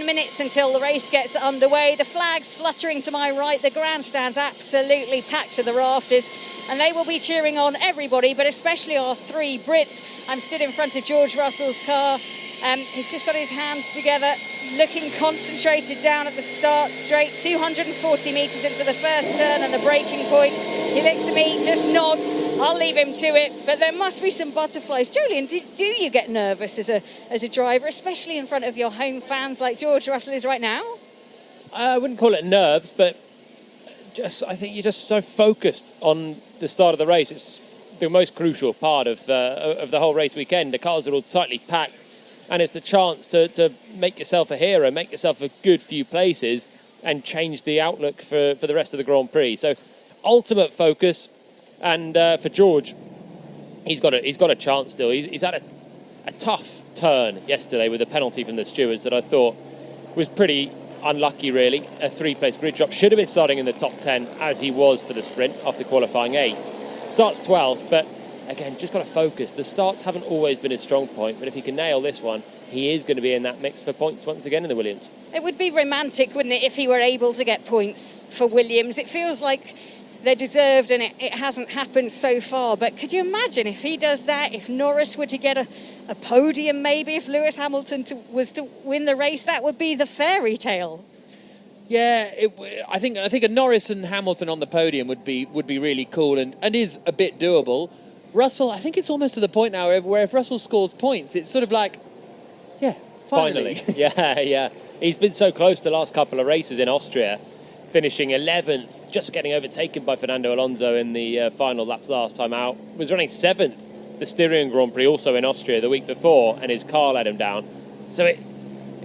Minutes until the race gets underway. The flags fluttering to my right, the grandstand's absolutely packed to the rafters, and they will be cheering on everybody, but especially our three Brits. I'm stood in front of George Russell's car. He's just got his hands together, looking concentrated down at the start straight, 240 metres into the first turn and the braking point. He looks at me, just nods. I'll leave him to it, but there must be some butterflies. Julian, do you get nervous as a driver, especially in front of your home fans like George Russell is right now? I wouldn't call it nerves, but I think you're just so focused on the start of the race. It's the most crucial part of the whole race weekend. The cars are all tightly packed, and it's the chance to make yourself a hero, make yourself a good few places, and change the outlook for the rest of the Grand Prix. So, ultimate focus, and for George, he's got a chance still. He's had a tough turn yesterday with a penalty from the stewards that I thought was pretty unlucky, really. A 3-place grid drop. Should have been starting in the top 10 as he was for the sprint after qualifying 8th. Starts 12th, but again, just got to focus. The starts haven't always been his strong point, but if he can nail this one, he is going to be in that mix for points once again in the Williams. It would be romantic, wouldn't it, if he were able to get points for Williams? It feels like they're deserved, and it hasn't happened so far. But could you imagine if he does that, if Norris were to get a podium, maybe if Lewis Hamilton was to win the race? That would be the fairy tale. Yeah, I think a Norris and Hamilton on the podium would be really cool and is a bit doable. Russell, I think it's almost to the point now where if Russell scores points, it's sort of like, yeah, finally. Yeah. He's been so close the last couple of races in Austria, finishing 11th, just getting overtaken by Fernando Alonso in the final laps last time out. Was running 7th, the Styrian Grand Prix, also in Austria the week before, and his car let him down. So it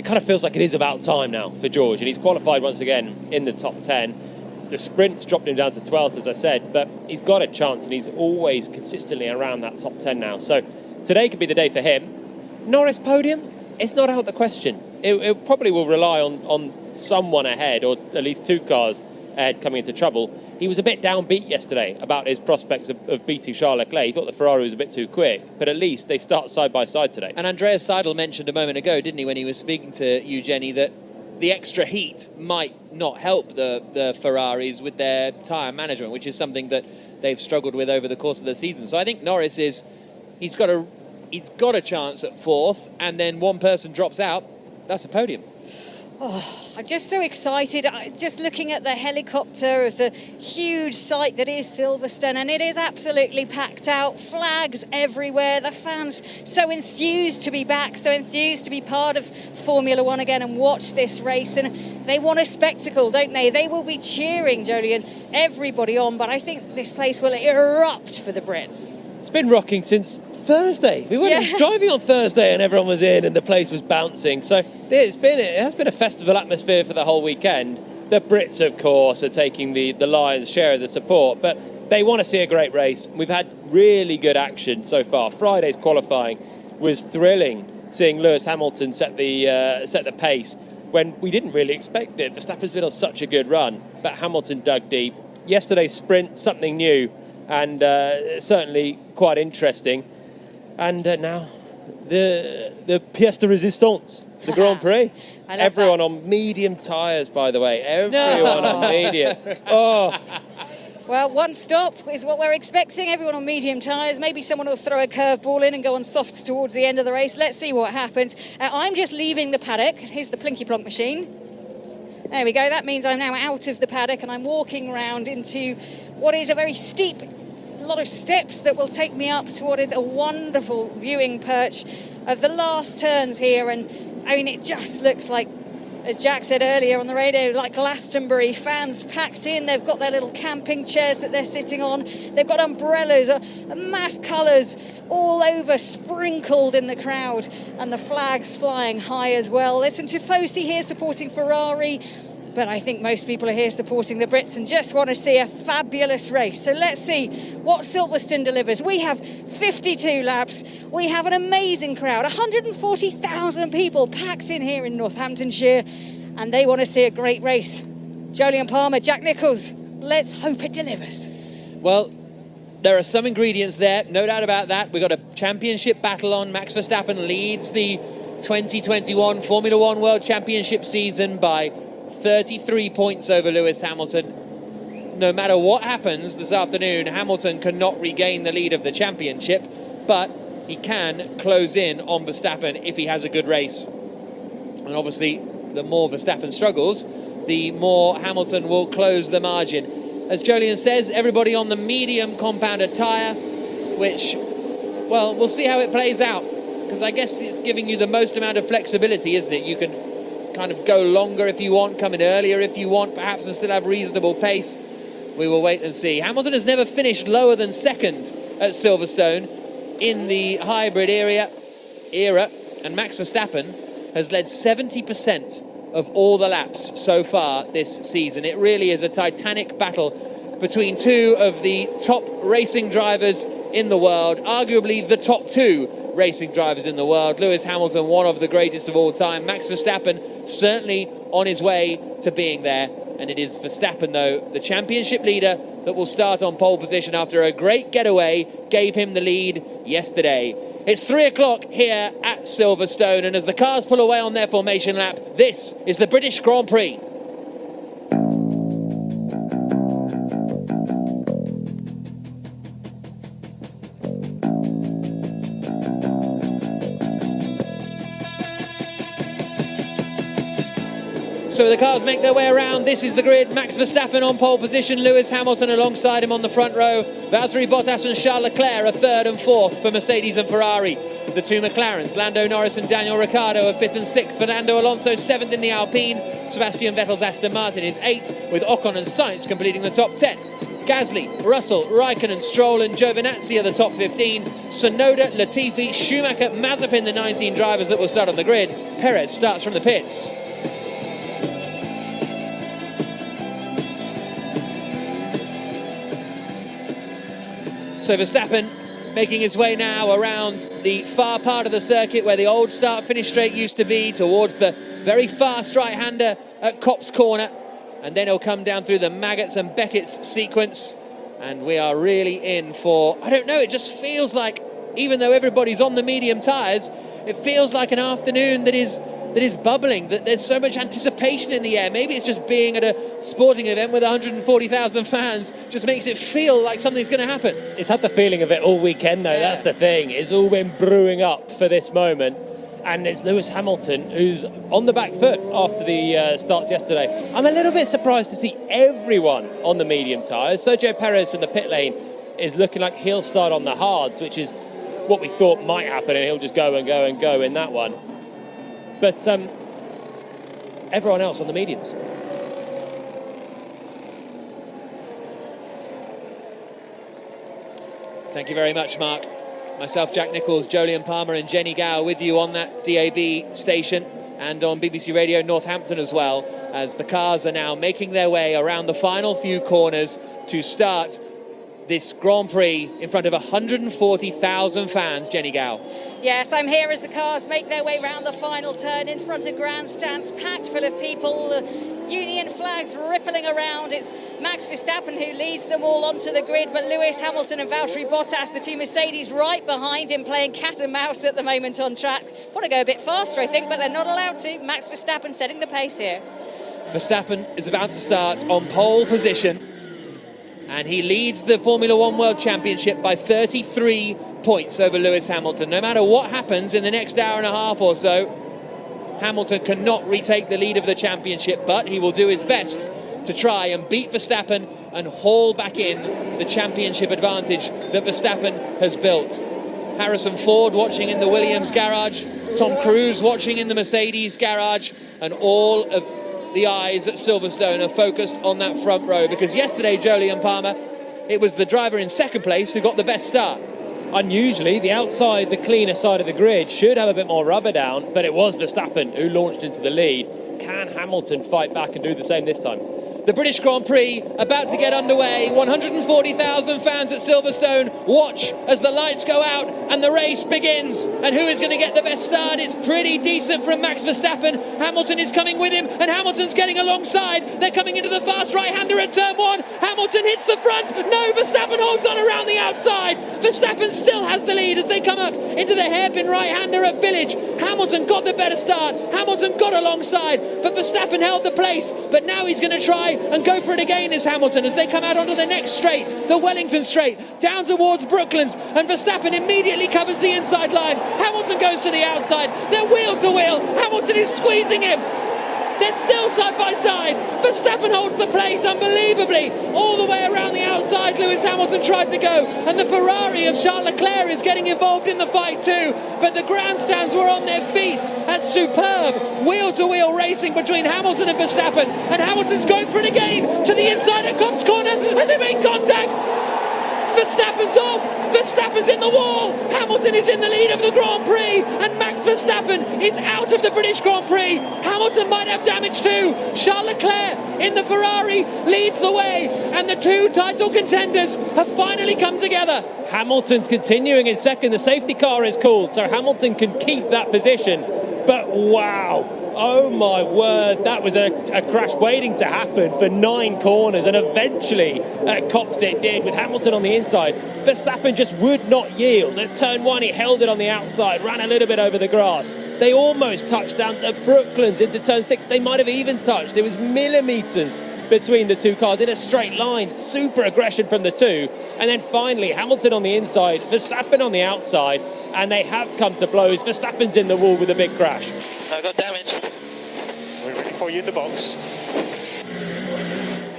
kind of feels like it is about time now for George, and he's qualified once again in the top 10. The sprint's dropped him down to 12th, as I said, but he's got a chance, and he's always consistently around that top 10 now. So today could be the day for him. Norris podium, it's not out of the question. It probably will rely on someone ahead, or at least 2 cars ahead coming into trouble. He was a bit downbeat yesterday about his prospects of beating Charles Leclerc. He thought the Ferrari was a bit too quick, but at least they start side by side today. And Andreas Seidel mentioned a moment ago, didn't he, when he was speaking to you, Jenny, that the extra heat might not help the Ferraris with their tyre management, which is something that they've struggled with over the course of the season. So I think Norris he's got a chance at 4th, and then one person drops out. That's a podium. Oh, I'm just so excited. Just looking at the helicopter of the huge site that is Silverstone, and it is absolutely packed out. Flags everywhere. The fans so enthused to be back, so enthused to be part of Formula One again and watch this race. And they want a spectacle, don't they? They will be cheering, Jolyon, everybody on. But I think this place will erupt for the Brits. It's been rocking since Thursday. We went driving on Thursday and everyone was in and the place was bouncing. So it has been a festival atmosphere for the whole weekend. The Brits, of course, are taking the lion's share of the support, but they want to see a great race. We've had really good action so far. Friday's qualifying was thrilling, seeing Lewis Hamilton set the pace when we didn't really expect it. Verstappen's been on such a good run, but Hamilton dug deep. Yesterday's sprint, something new, and certainly quite interesting. And now the pièce de résistance, the Grand Prix. Everyone on medium tyres, by the way. Everyone on medium. Oh. Well, one stop is what we're expecting. Everyone on medium tyres. Maybe someone will throw a curveball in and go on softs towards the end of the race. Let's see what happens. I'm just leaving the paddock. Here's the plinky plonk machine. There we go. That means I'm now out of the paddock and I'm walking around into what is a very steep, a lot of steps that will take me up to what is a wonderful viewing perch of the last turns here. And I mean, it just looks like, as Jack said earlier on the radio, like Glastonbury. Fans packed in. They've got their little camping chairs that they're sitting on. They've got umbrellas, mass colours all over, sprinkled in the crowd, and the flags flying high as well. There's some Tifosi here supporting Ferrari, but I think most people are here supporting the Brits and just want to see a fabulous race. So let's see what Silverstone delivers. We have 52 laps. We have an amazing crowd, 140,000 people packed in here in Northamptonshire, and they want to see a great race. Jolyon Palmer, Jack Nicholls, let's hope it delivers. Well, there are some ingredients there, no doubt about that. We've got a championship battle on. Max Verstappen leads the 2021 Formula One World Championship season by 33 points over Lewis Hamilton. No matter what happens this afternoon, Hamilton cannot regain the lead of the championship, but he can close in on Verstappen if he has a good race. And obviously, the more Verstappen struggles, the more Hamilton will close the margin. As Jolyon says, everybody on the medium compounded tyre, which, well, we'll see how it plays out, because I guess it's giving you the most amount of flexibility, isn't it? You can kind of go longer if you want, come in earlier if you want, perhaps, and still have reasonable pace. We will wait and see. Hamilton has never finished lower than second at Silverstone in the hybrid era, and Max Verstappen has led 70% of all the laps so far this season. It really is a titanic battle between two of the top racing drivers in the world, arguably the top two racing drivers in the world. Lewis Hamilton, one of the greatest of all time. Max Verstappen, certainly on his way to being there. And it is Verstappen, though, the championship leader, that will start on pole position after a great getaway gave him the lead yesterday. It's 3 o'clock here at Silverstone, and as the cars pull away on their formation lap, this is the British Grand Prix. So the cars make their way around. This is the grid. Max Verstappen on pole position. Lewis Hamilton alongside him on the front row. Valtteri Bottas and Charles Leclerc are third and fourth for Mercedes and Ferrari. The two McLarens, Lando Norris and Daniel Ricciardo, are fifth and sixth. Fernando Alonso seventh in the Alpine. Sebastian Vettel's Aston Martin is eighth, with Ocon and Sainz completing the top 10. Gasly, Russell, Raikkonen, Stroll and Giovinazzi are the top 15. Tsunoda, Latifi, Schumacher, Mazepin, the 19 drivers that will start on the grid. Perez starts from the pits. So Verstappen making his way now around the far part of the circuit where the old start-finish straight used to be, towards the very fast right-hander at Copse Corner. And then he'll come down through the Maggots and Beckett's sequence. And we are really in for, I don't know, it just feels like, even though everybody's on the medium tyres, it feels like an afternoon that is bubbling, that there's so much anticipation in the air. Maybe it's just being at a sporting event with 140,000 fans just makes it feel like something's going to happen. It's had the feeling of it all weekend, though. Yeah. That's the thing. It's all been brewing up for this moment. And it's Lewis Hamilton who's on the back foot after the starts yesterday. I'm a little bit surprised to see everyone on the medium tyres. Sergio Perez from the pit lane is looking like he'll start on the hards, which is what we thought might happen, and he'll just go and go and go in that one. But everyone else on the mediums. Thank you very much, Mark. Myself, Jack Nicholls, Jolyon Palmer and Jenny Gow with you on that DAB station and on BBC Radio Northampton as well, as the cars are now making their way around the final few corners to start this Grand Prix in front of 140,000 fans. Jenny Gow. Yes, I'm here as the cars make their way round the final turn in front of grandstands packed full of people, Union flags rippling around. It's Max Verstappen who leads them all onto the grid, but Lewis Hamilton and Valtteri Bottas, the two Mercedes, right behind him, playing cat and mouse at the moment on track. Want to go a bit faster, I think, but they're not allowed to. Max Verstappen setting the pace here. Verstappen is about to start on pole position, and he leads the Formula One World Championship by 33 points over Lewis Hamilton. No matter what happens in the next hour and a half or so, Hamilton cannot retake the lead of the championship, but he will do his best to try and beat Verstappen and haul back in the championship advantage that Verstappen has built. Harrison Ford watching in the Williams garage, Tom Cruise watching in the Mercedes garage, and all of the eyes at Silverstone are focused on that front row, because yesterday, Jolyon Palmer, it was the driver in second place who got the best start. Unusually, the outside, the cleaner side of the grid should have a bit more rubber down, but it was Verstappen who launched into the lead. Can Hamilton fight back and do the same this time? The British Grand Prix about to get underway. 140,000 fans at Silverstone watch as the lights go out and the race begins. And who is going to get the best start? It's pretty decent from Max Verstappen. Hamilton is coming with him and Hamilton's getting alongside. They're coming into the fast right-hander at turn 1. Hamilton hits the front. No, Verstappen holds on around the outside. Verstappen still has the lead as they come up into the hairpin right-hander at Village. Hamilton got the better start. Hamilton got alongside, but Verstappen held the place. But now he's going to try and go for it again is Hamilton as they come out onto the next straight, the Wellington straight, down towards Brooklands, and Verstappen immediately covers the inside line. Hamilton goes to the outside. They're wheel to wheel. Hamilton is squeezing him. They're still side by side. Verstappen holds the place unbelievably. All the way around the outside, Lewis Hamilton tried to go. And the Ferrari of Charles Leclerc is getting involved in the fight too. But the grandstands were on their feet. That's superb wheel-to-wheel racing between Hamilton and Verstappen. And Hamilton's going for it again to the inside of Cops Corner. And they make contact. Verstappen's off. Verstappen's in the wall. Hamilton is in the lead of the Grand Prix. And Max Verstappen is out of the British Grand Prix. Hamilton might have damage too. Charles Leclerc in the Ferrari leads the way. And the two title contenders have finally come together. Hamilton's continuing in second. The safety car is called, so Hamilton can keep that position. But wow. Oh my word, that was a crash waiting to happen for 9 corners, and eventually at Copse it did with Hamilton on the inside. Verstappen just would not yield. At turn 1 he held it on the outside, ran a little bit over the grass. They almost touched down at Brooklands into turn 6. They might have even touched. It was millimetres between the two cars in a straight line. Super aggression from the two. And then finally Hamilton on the inside, Verstappen on the outside, and they have come to blows. Verstappen's in the wall with a big crash. I've got damage. We're ready for you in the box.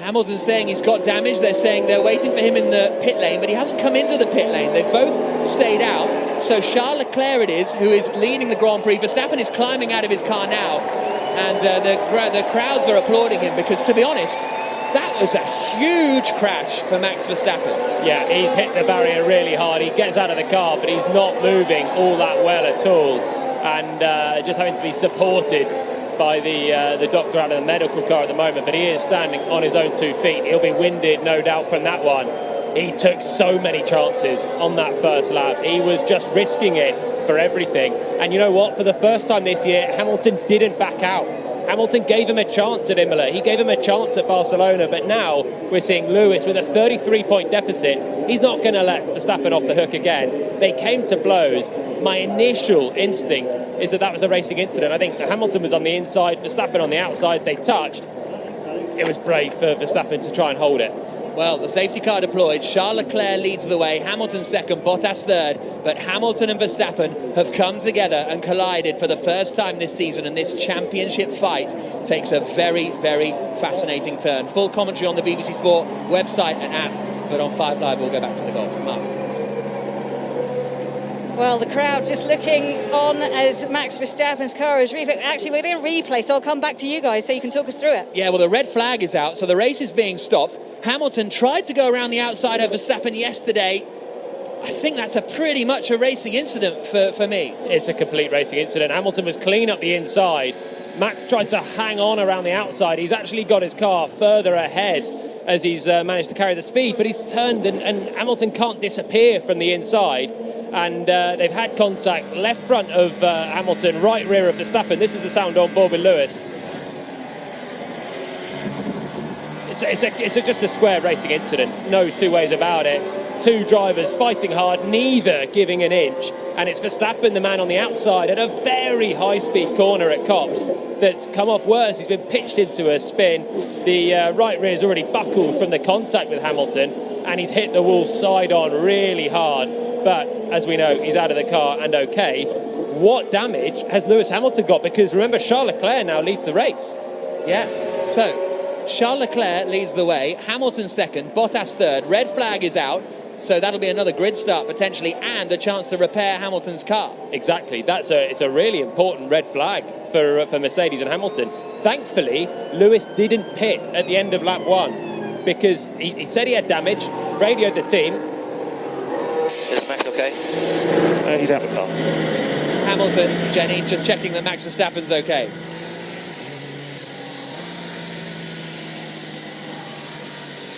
Hamilton's saying he's got damage. They're saying they're waiting for him in the pit lane, but he hasn't come into the pit lane. They've both stayed out. So Charles Leclerc it is who is leading the Grand Prix. Verstappen is climbing out of his car now, and the crowds are applauding him because, to be honest, that was a huge crash for Max Verstappen. Yeah, he's hit the barrier really hard. He gets out of the car, but he's not moving all that well at all. And just having to be supported by the doctor out of the medical car at the moment. But he is standing on his own 2 feet. He'll be winded, no doubt, from that one. He took so many chances on that first lap. He was just risking it for everything. And you know what? For the first time this year, Hamilton didn't back out. Hamilton gave him a chance at Imola. He gave him a chance at Barcelona. But now we're seeing Lewis with a 33-point deficit. He's not going to let Verstappen off the hook again. They came to blows. My initial instinct is that was a racing incident. I think Hamilton was on the inside, Verstappen on the outside. They touched. It was brave for Verstappen to try and hold it. Well, the safety car deployed. Charles Leclerc leads the way. Hamilton second, Bottas third. But Hamilton and Verstappen have come together and collided for the first time this season. And this championship fight takes a very, very fascinating turn. Full commentary on the BBC Sport website and app. But on 5 Live, we'll go back to the golf. Mark. Well, the crowd just looking on as Max Verstappen's car is actually we're doing a replay, so I'll come back to you guys so you can talk us through it. Yeah, well, the red flag is out, so the race is being stopped. Hamilton tried to go around the outside of Verstappen yesterday. I think that's a pretty much a racing incident for me. It's a complete racing incident. Hamilton was clean up the inside. Max tried to hang on around the outside. He's actually got his car further ahead as he's managed to carry the speed, but he's turned and Hamilton can't disappear from the inside. And they've had contact left front of Hamilton, right rear of Verstappen. This is the sound on board with Lewis. It's just a square racing incident, no two ways about it. Two drivers fighting hard, neither giving an inch. And it's Verstappen, the man on the outside, at a very high-speed corner at Copse that's come off worse. He's been pitched into a spin. The right rear's already buckled from the contact with Hamilton, and he's hit the wall side-on really hard. But as we know, he's out of the car and okay. What damage has Lewis Hamilton got? Because remember, Charles Leclerc now leads the race. Yeah, so Charles Leclerc leads the way, Hamilton second, Bottas third, red flag is out, so that'll be another grid start potentially and a chance to repair Hamilton's car. Exactly, it's a really important red flag for Mercedes and Hamilton. Thankfully, Lewis didn't pit at the end of lap 1 because he said he had damage, radioed the team. Is Max okay? He's out of the car. Hamilton, Jenny, just checking that Max Verstappen's okay.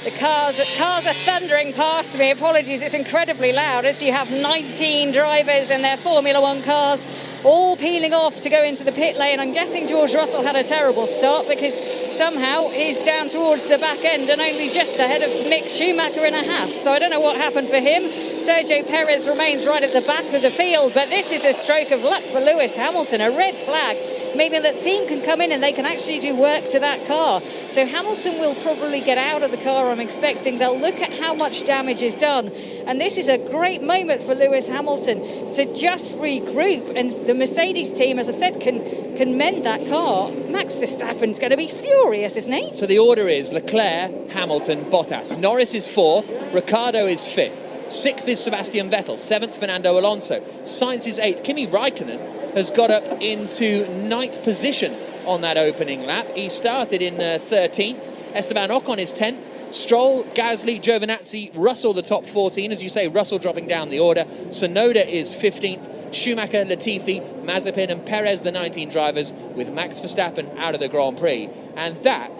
The cars are thundering past me. Apologies, it's incredibly loud as you have 19 drivers in their Formula One cars all peeling off to go into the pit lane. I'm guessing George Russell had a terrible start because somehow he's down towards the back end and only just ahead of Mick Schumacher in a Haas. So I don't know what happened for him. Sergio Perez remains right at the back of the field, but this is a stroke of luck for Lewis Hamilton, a red flag, meaning that team can come in and they can actually do work to that car. So Hamilton will probably get out of the car, I'm expecting. They'll look at how much damage is done. And this is a great moment for Lewis Hamilton to just regroup. And the Mercedes team, as I said, can mend that car. Max Verstappen's going to be furious, isn't he? So the order is Leclerc, Hamilton, Bottas. Norris is 4th, Ricciardo is 5th. 6th is Sebastian Vettel, 7th Fernando Alonso, Sainz is 8th. Kimi Raikkonen has got up into 9th position on that opening lap. He started in 13th. Esteban Ocon is 10th. Stroll, Gasly, Giovinazzi, Russell the top 14. As you say, Russell dropping down the order. Tsunoda is 15th. Schumacher, Latifi, Mazepin and Perez, the 19 drivers, with Max Verstappen out of the Grand Prix. And that,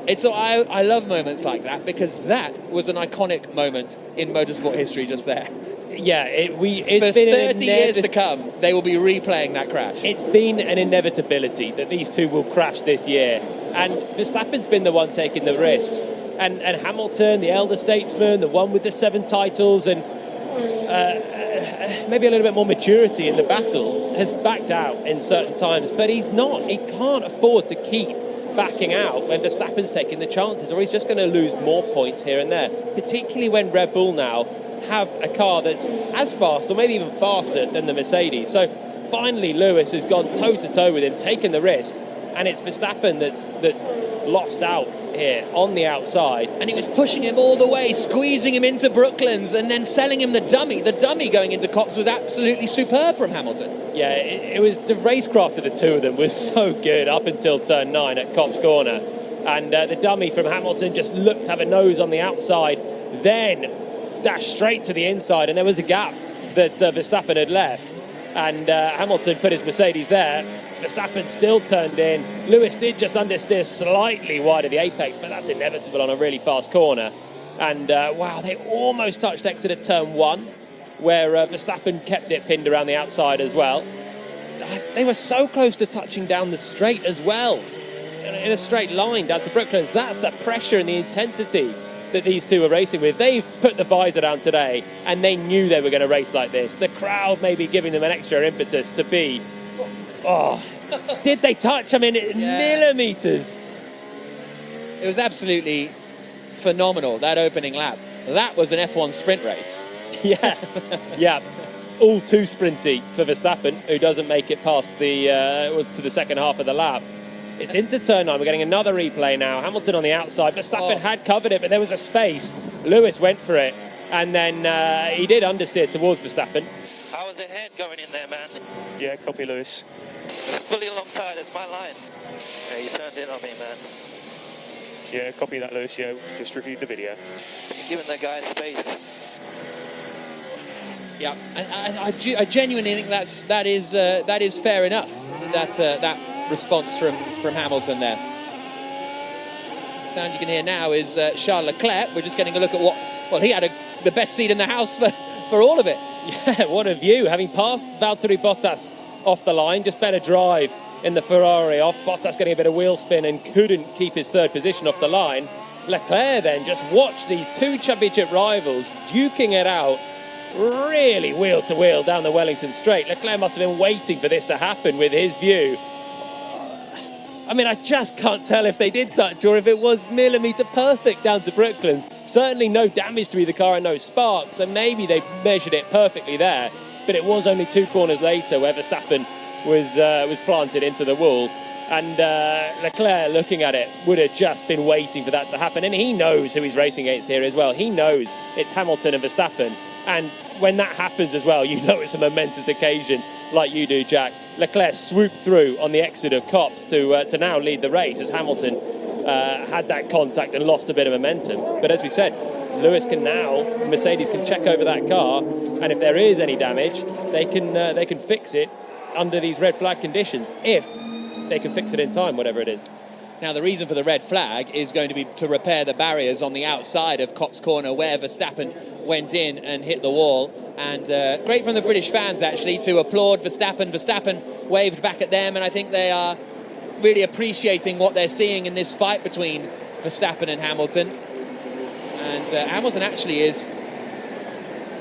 I love moments like that because that was an iconic moment in motorsport history just there. Yeah, it's for been 30 years to come, they will be replaying that crash. It's been an inevitability that these two will crash this year. And Verstappen's been the one taking the risks. And Hamilton, the elder statesman, the one with the 7 titles and maybe a little bit more maturity in the battle, has backed out in certain times. But he can't afford to keep backing out when Verstappen's taking the chances, or he's just going to lose more points here and there, particularly when Red Bull now have a car that's as fast or maybe even faster than the Mercedes. So finally Lewis has gone toe-to-toe with him, taken the risk, and it's Verstappen that's lost out here on the outside. And he was pushing him all the way, squeezing him into Brooklands and then selling him the dummy. The dummy going into Copse was absolutely superb from Hamilton. Yeah, it was the racecraft of the two of them was so good up until turn 9 at Copse Corner. And the dummy from Hamilton just looked to have a nose on the outside, then dashed straight to the inside, and there was a gap that Verstappen had left. And Hamilton put his Mercedes there. Verstappen still turned in. Lewis did just understeer slightly wide of the apex, but that's inevitable on a really fast corner. And wow, they almost touched exit at turn 1, where Verstappen kept it pinned around the outside as well. They were so close to touching down the straight as well, in a straight line down to Brooklands. That's the pressure and the intensity that these two were racing with. They've put the visor down today and they knew they were going to race like this. The crowd may be giving them an extra impetus to be, did they touch? I mean, millimetres. It was absolutely phenomenal, that opening lap. That was an F1 sprint race. Yeah, all too sprinty for Verstappen, who doesn't make it past to the second half of the lap. It's into turn 9. We're getting another replay now. Hamilton on the outside. Verstappen had covered it, but there was a space. Lewis went for it, and then he did understeer towards Verstappen. How was the head going in there, man? Yeah, copy, Lewis. Fully alongside, it's my line. Yeah, you turned in on me, man. Yeah, copy that, Lewis. Yeah, just reviewed the video. You're giving the guy space. Yeah, I genuinely think that is fair enough. That response from Hamilton there. The sound you can hear now is Charles Leclerc. We're just getting a look at he had the best seat in the house for all of it. Yeah, what a view, having passed Valtteri Bottas off the line. Just better drive in the Ferrari off. Bottas getting a bit of wheel spin and couldn't keep his 3rd position off the line. Leclerc then just watched these two championship rivals duking it out really wheel to wheel down the Wellington Straight. Leclerc must have been waiting for this to happen with his view. I mean, I just can't tell if they did touch or if it was millimetre perfect down to Brooklands. Certainly no damage to either car and no sparks, so maybe they measured it perfectly there. But it was only 2 corners later where Verstappen was planted into the wall. And Leclerc, looking at it, would have just been waiting for that to happen. And he knows who he's racing against here as well. He knows it's Hamilton and Verstappen. And when that happens as well, you know it's a momentous occasion, like you do, Jack. Leclerc swooped through on the exit of Copse to now lead the race as Hamilton had that contact and lost a bit of momentum. But as we said, Mercedes can check over that car, and if there is any damage, they can fix it under these red flag conditions, if they can fix it in time, whatever it is. Now, the reason for the red flag is going to be to repair the barriers on the outside of Copse Corner where Verstappen went in and hit the wall. And great from the British fans, actually, to applaud Verstappen. Verstappen waved back at them, and I think they are really appreciating what they're seeing in this fight between Verstappen and Hamilton. And Hamilton actually is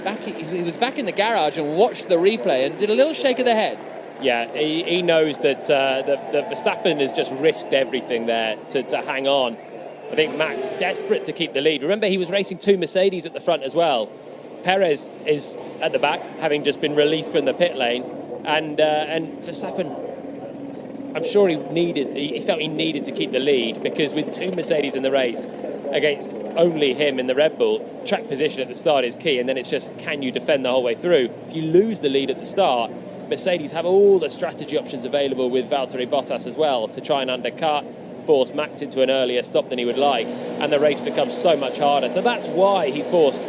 back. He was back in the garage and watched the replay and did a little shake of the head. Yeah, he knows that Verstappen has just risked everything there to hang on. I think Max desperate to keep the lead. Remember, he was racing 2 Mercedes at the front as well. Perez is at the back, having just been released from the pit lane, and Verstappen, I'm sure he felt he needed to keep the lead, because with 2 Mercedes in the race against only him in the Red Bull, track position at the start is key, and then it's just, can you defend the whole way through? If you lose the lead at the start, Mercedes have all the strategy options available with Valtteri Bottas as well to try and undercut, force Max into an earlier stop than he would like, and the race becomes so much harder. So that's why he forced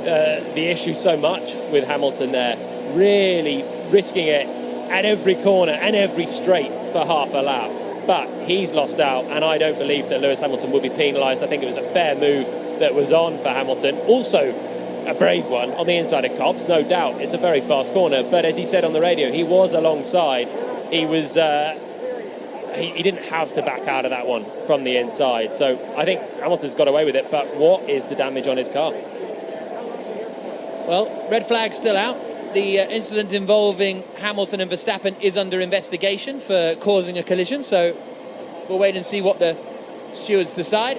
the issue so much with Hamilton there, really risking it at every corner and every straight for half a lap. But he's lost out, and I don't believe that Lewis Hamilton will be penalised. I think it was a fair move that was on for Hamilton. Also, a brave one on the inside of Copse, no doubt. It's a very fast corner, but as he said on the radio, he was alongside. He was he didn't have to back out of that one from the inside. So I think Hamilton's got away with it, but what is the damage on his car? Well, red flag still out. The incident involving Hamilton and Verstappen is under investigation for causing a collision, so we'll wait and see what the stewards decide.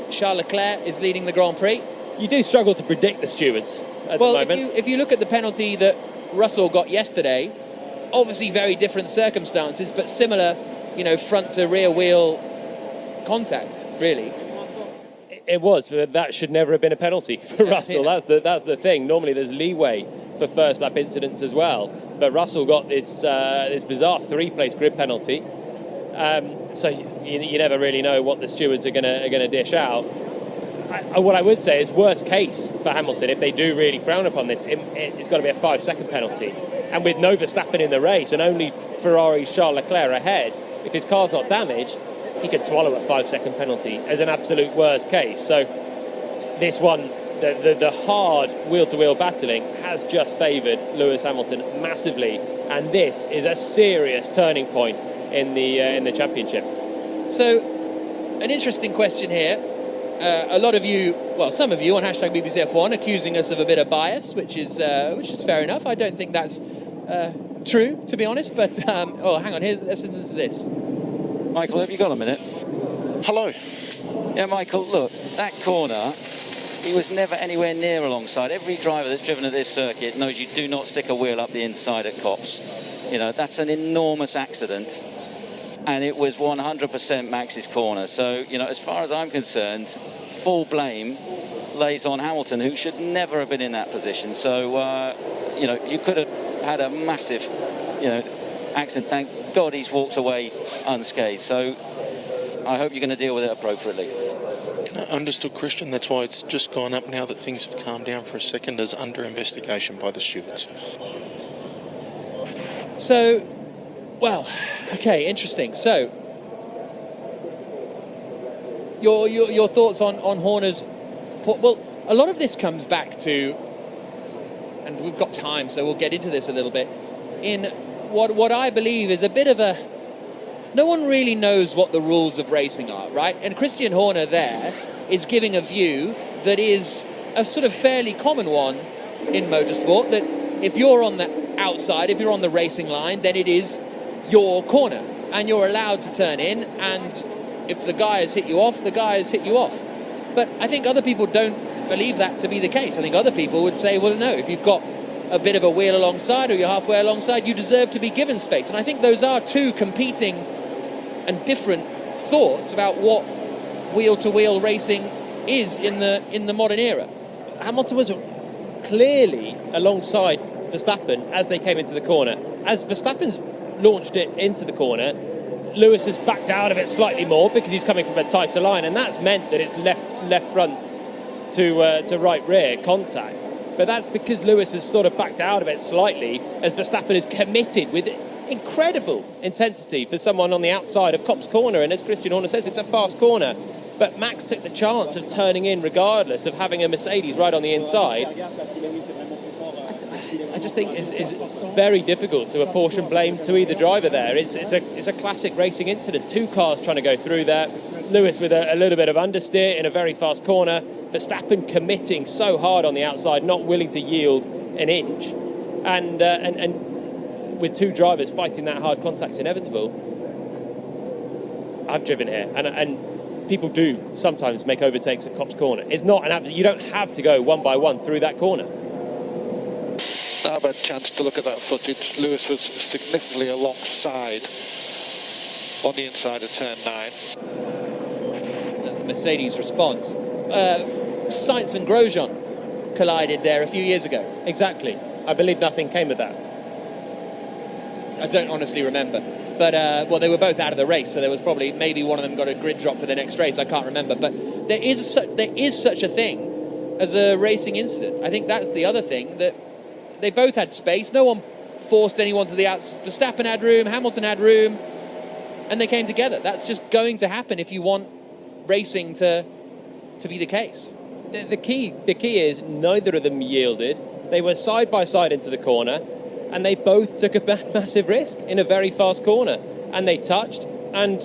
Charles Leclerc is leading the Grand Prix. You do struggle to predict the stewards at the moment. If you look at the penalty that Russell got yesterday, obviously very different circumstances, but similar, front to rear wheel contact, really. It was, but that should never have been a penalty for Russell. That's the thing. Normally there's leeway for first lap incidents as well, but Russell got this bizarre 3-place grid penalty. So you never really know what the stewards are going to dish out. What I would say is, worst case for Hamilton, if they do really frown upon this, it's got to be a 5-second penalty. And with no Verstappen in the race and only Ferrari's Charles Leclerc ahead, if his car's not damaged, he could swallow a 5-second penalty as an absolute worst case. So this one, the hard wheel-to-wheel battling has just favoured Lewis Hamilton massively, and this is a serious turning point in the championship. So, an interesting question here. A lot of you, well, some of you on hashtag BBC F1 accusing us of a bit of bias, which is fair enough. I don't think that's true, to be honest. But hang on, let's listen to this. Michael, have you got a minute? Hello. Yeah, Michael, look, that corner, he was never anywhere near alongside. Every driver that's driven at this circuit knows you do not stick a wheel up the inside at Copse. That's an enormous accident, and it was 100% Max's corner. So, as far as I'm concerned, full blame lays on Hamilton, who should never have been in that position. So, you could have had a massive, accident. Thank God he's walked away unscathed. So I hope you're going to deal with it appropriately. Understood, Christian. That's why it's just gone up now that things have calmed down for a second, as under investigation by the stewards. So, well, okay, interesting. So, your thoughts on Horner's... Well, a lot of this comes back to, and we've got time, so we'll get into this a little bit, in what I believe is a bit of a... No one really knows what the rules of racing are, right? And Christian Horner there is giving a view that is a sort of fairly common one in motorsport, that if you're on the outside, if you're on the racing line, then it is your corner, and you're allowed to turn in, and if the guy has hit you off, the guy has hit you off. But I think other people don't believe that to be the case. I think other people would say, well, no, if you've got a bit of a wheel alongside or you're halfway alongside, you deserve to be given space. And I think those are two competing and different thoughts about what wheel-to-wheel racing is in the modern era. Hamilton was clearly alongside Verstappen as they came into the corner. As Verstappen's launched it into the corner, Lewis has backed out of it slightly more because he's coming from a tighter line, and that's meant that it's left front to right rear contact. But that's because Lewis has sort of backed out of it slightly as Verstappen is committed with incredible intensity for someone on the outside of Copse Corner, and as Christian Horner says, it's a fast corner. But Max took the chance of turning in regardless of having a Mercedes right on the inside. I just think it's very difficult to apportion blame to either driver there. It's a classic racing incident. Two cars trying to go through there. Lewis with a little bit of understeer in a very fast corner. Verstappen committing so hard on the outside, not willing to yield an inch. And with two drivers fighting that hard, contact's inevitable. I've driven here, and people do sometimes make overtakes at Copse Corner. It's not you don't have to go one by one through that corner. I've had a chance to look at that footage. Lewis was significantly alongside on the inside of turn 9. That's Mercedes' response. Sainz and Grosjean collided there a few years ago. Exactly. I believe nothing came of that. I don't honestly remember. But, well, they were both out of the race, so there was probably, maybe one of them got a grid drop for the next race. I can't remember. But there is such a thing as a racing incident. I think that's the other thing, that they both had space. No one forced anyone to the outside. Verstappen had room, Hamilton had room, and they came together. That's just going to happen if you want racing to be the case. The key is neither of them yielded. They were side by side into the corner, and they both took a massive risk in a very fast corner, and they touched. And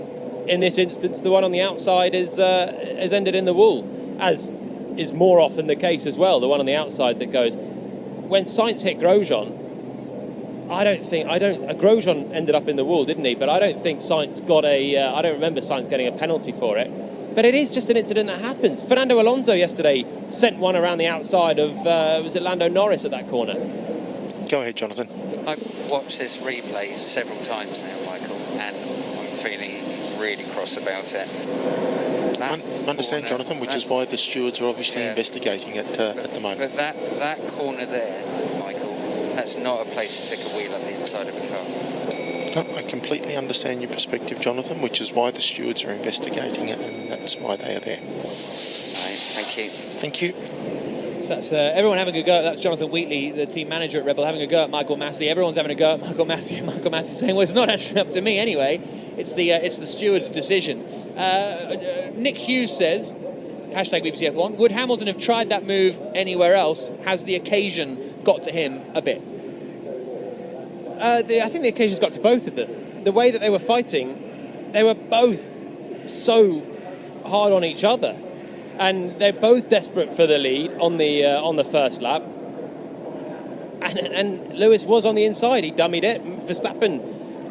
in this instance, the one on the outside has ended in the wall, as is more often the case as well. The one on the outside that goes. When Sainz hit Grosjean, Grosjean ended up in the wall, didn't he? But I don't think Sainz got I don't remember Sainz getting a penalty for it. But it is just an incident that happens. Fernando Alonso yesterday sent one around the outside of, was it Lando Norris at that corner? Go ahead, Jonathan. I've watched this replay several times now, Michael, and I'm feeling really cross about it. I understand, Jonathan, which is why the stewards are obviously investigating it at the moment. But that corner there, Michael, that's not a place to stick a wheel up the inside of a car. No, I completely understand your perspective, Jonathan, which is why the stewards are investigating it, and that's why they are there. Right, thank you. Thank you. So that's everyone having a go. That's Jonathan Wheatley, the team manager at Rebel, having a go at Michael Massey. Everyone's having a go at Michael Massey. Michael Massey saying, well, it's not actually up to me anyway. It's the steward's decision. Nick Hughes says, hashtag BBC F1, would Hamilton have tried that move anywhere else? Has the occasion got to him a bit? I think the occasion's got to both of them. The way that they were fighting, they were both so hard on each other, and they're both desperate for the lead on the first lap. And Lewis was on the inside; he dummied it. Verstappen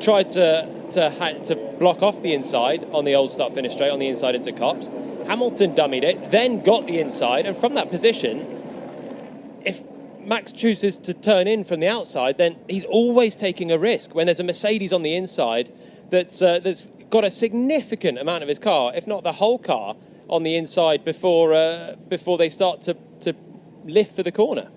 tried to block off the inside on the old start-finish straight on the inside into Copse. Hamilton dummied it, then got the inside, and from that position, if Max chooses to turn in from the outside, then he's always taking a risk when there's a Mercedes on the inside that's got a significant amount of his car, if not the whole car, on the inside before they start to lift for the corner.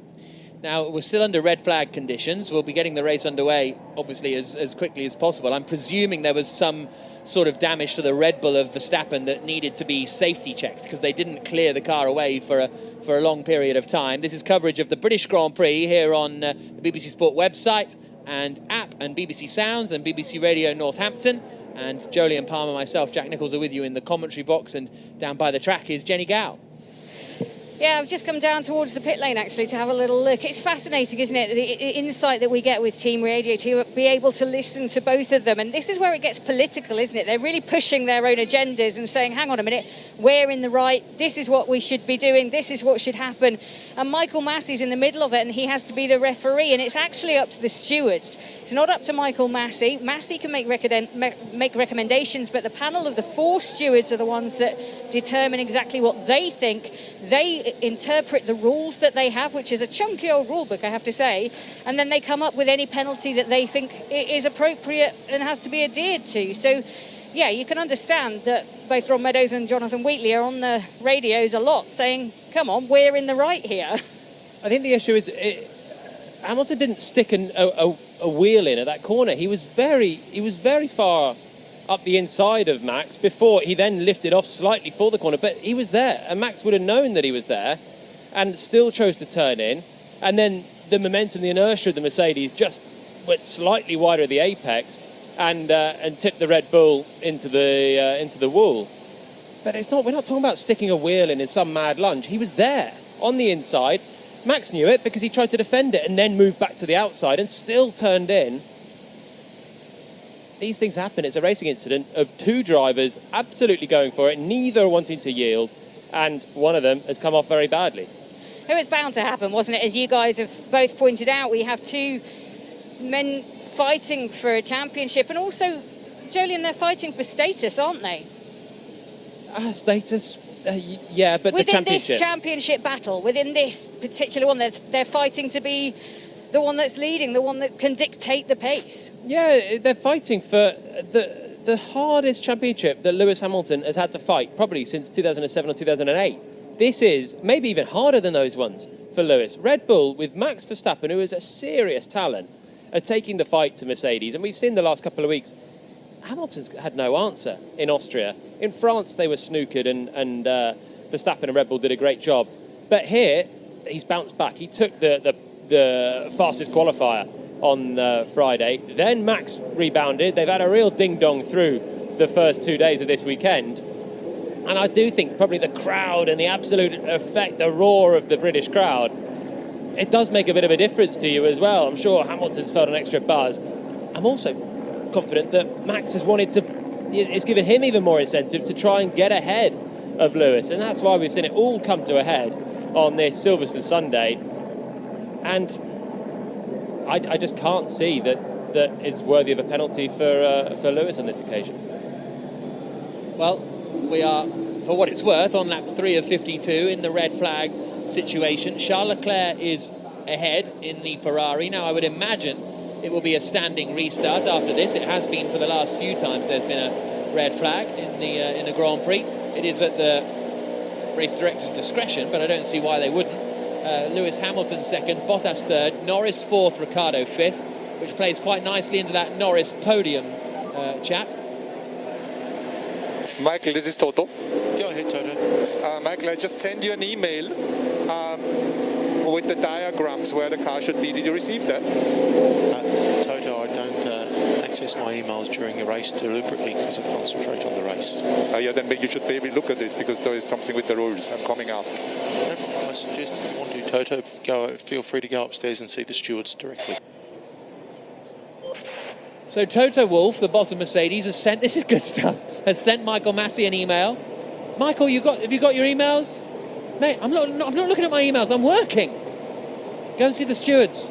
Now, we're still under red flag conditions. We'll be getting the race underway, obviously, as quickly as possible. I'm presuming there was some sort of damage to the Red Bull of Verstappen that needed to be safety checked because they didn't clear the car away for a long period of time. This is coverage of the British Grand Prix here on the BBC Sport website and app, and BBC Sounds and BBC Radio Northampton. And Jolie and Palmer, myself, Jack Nicholls, are with you in the commentary box, and down by the track is Jenny Gow. Yeah, I've just come down towards the pit lane, actually, to have a little look. It's fascinating, isn't it, the insight that we get with Team Radio to be able to listen to both of them. And this is where it gets political, isn't it? They're really pushing their own agendas and saying, hang on a minute, we're in the right, this is what we should be doing, this is what should happen. And Michael Massey's in the middle of it, and he has to be the referee, and it's actually up to the stewards. It's not up to Michael Massey. Massey can make recommendations, but the panel of the 4 stewards are the ones that determine exactly what they think. They interpret the rules that they have, which is a chunky old rule book, I have to say, and then they come up with any penalty that they think is appropriate and has to be adhered to. So, yeah, you can understand that both Ron Meadows and Jonathan Wheatley are on the radios a lot saying, come on, we're in the right here. I think the issue is Hamilton didn't stick a wheel in at that corner. He was very far up the inside of Max before he then lifted off slightly for the corner, but he was there, and Max would have known that he was there and still chose to turn in. And then the momentum, the inertia of the Mercedes just went slightly wider at the apex and tipped the Red Bull into the wall. But we're not talking about sticking a wheel in some mad lunge. He was there on the inside. Max knew it because he tried to defend it and then moved back to the outside and still turned in. These things happen. It's a racing incident of two drivers absolutely going for it, neither wanting to yield, and one of them has come off very badly. It was bound to happen, wasn't it? As you guys have both pointed out, we have two men fighting for a championship, and also, Jolyon, they're fighting for status, aren't they? Status? Yeah, but within the championship. This championship battle, within this particular one, they're fighting to be the one that's leading, the one that can dictate the pace. Yeah, they're fighting for the hardest championship that Lewis Hamilton has had to fight, probably since 2007 or 2008. This is maybe even harder than those ones for Lewis. Red Bull, with Max Verstappen, who is a serious talent, are taking the fight to Mercedes. And we've seen the last couple of weeks, Hamilton's had no answer in Austria. In France, they were snookered, and Verstappen and Red Bull did a great job. But here, he's bounced back. He took the fastest qualifier on Friday. Then Max rebounded. They've had a real ding-dong through the first 2 days of this weekend. And I do think probably the crowd and the absolute effect, the roar of the British crowd, it does make a bit of a difference to you as well. I'm sure Hamilton's felt an extra buzz. I'm also confident that Max has it's given him even more incentive to try and get ahead of Lewis. And that's why we've seen it all come to a head on this Silverstone Sunday. And I just can't see that it's worthy of a penalty for Lewis on this occasion. Well, we are, for what it's worth, on lap 3 of 52 in the red flag situation. Charles Leclerc is ahead in the Ferrari. Now, I would imagine it will be a standing restart after this. It has been for the last few times there's been a red flag in the Grand Prix. It is at the race director's discretion, but I don't see why they wouldn't. Lewis Hamilton second, Bottas third, Norris fourth, Ricciardo fifth, which plays quite nicely into that Norris podium chat. Michael, this is Toto. Go ahead, Toto. Michael, I just sent you an email with the diagrams where the car should be. Did you receive that? Toto, I don't access my emails during a race deliberately because I concentrate on the race. Yeah, then you should maybe look at this because there is something with the rules. I'm coming out. No problem. I suggest if you want to, Toto, feel free to go upstairs and see the stewards directly. So Toto Wolff, the boss of Mercedes, has sent, this is good stuff, has sent Michael Massey an email. Michael, have you got your emails? Mate, I'm not looking at my emails, I'm working. Go and see the stewards.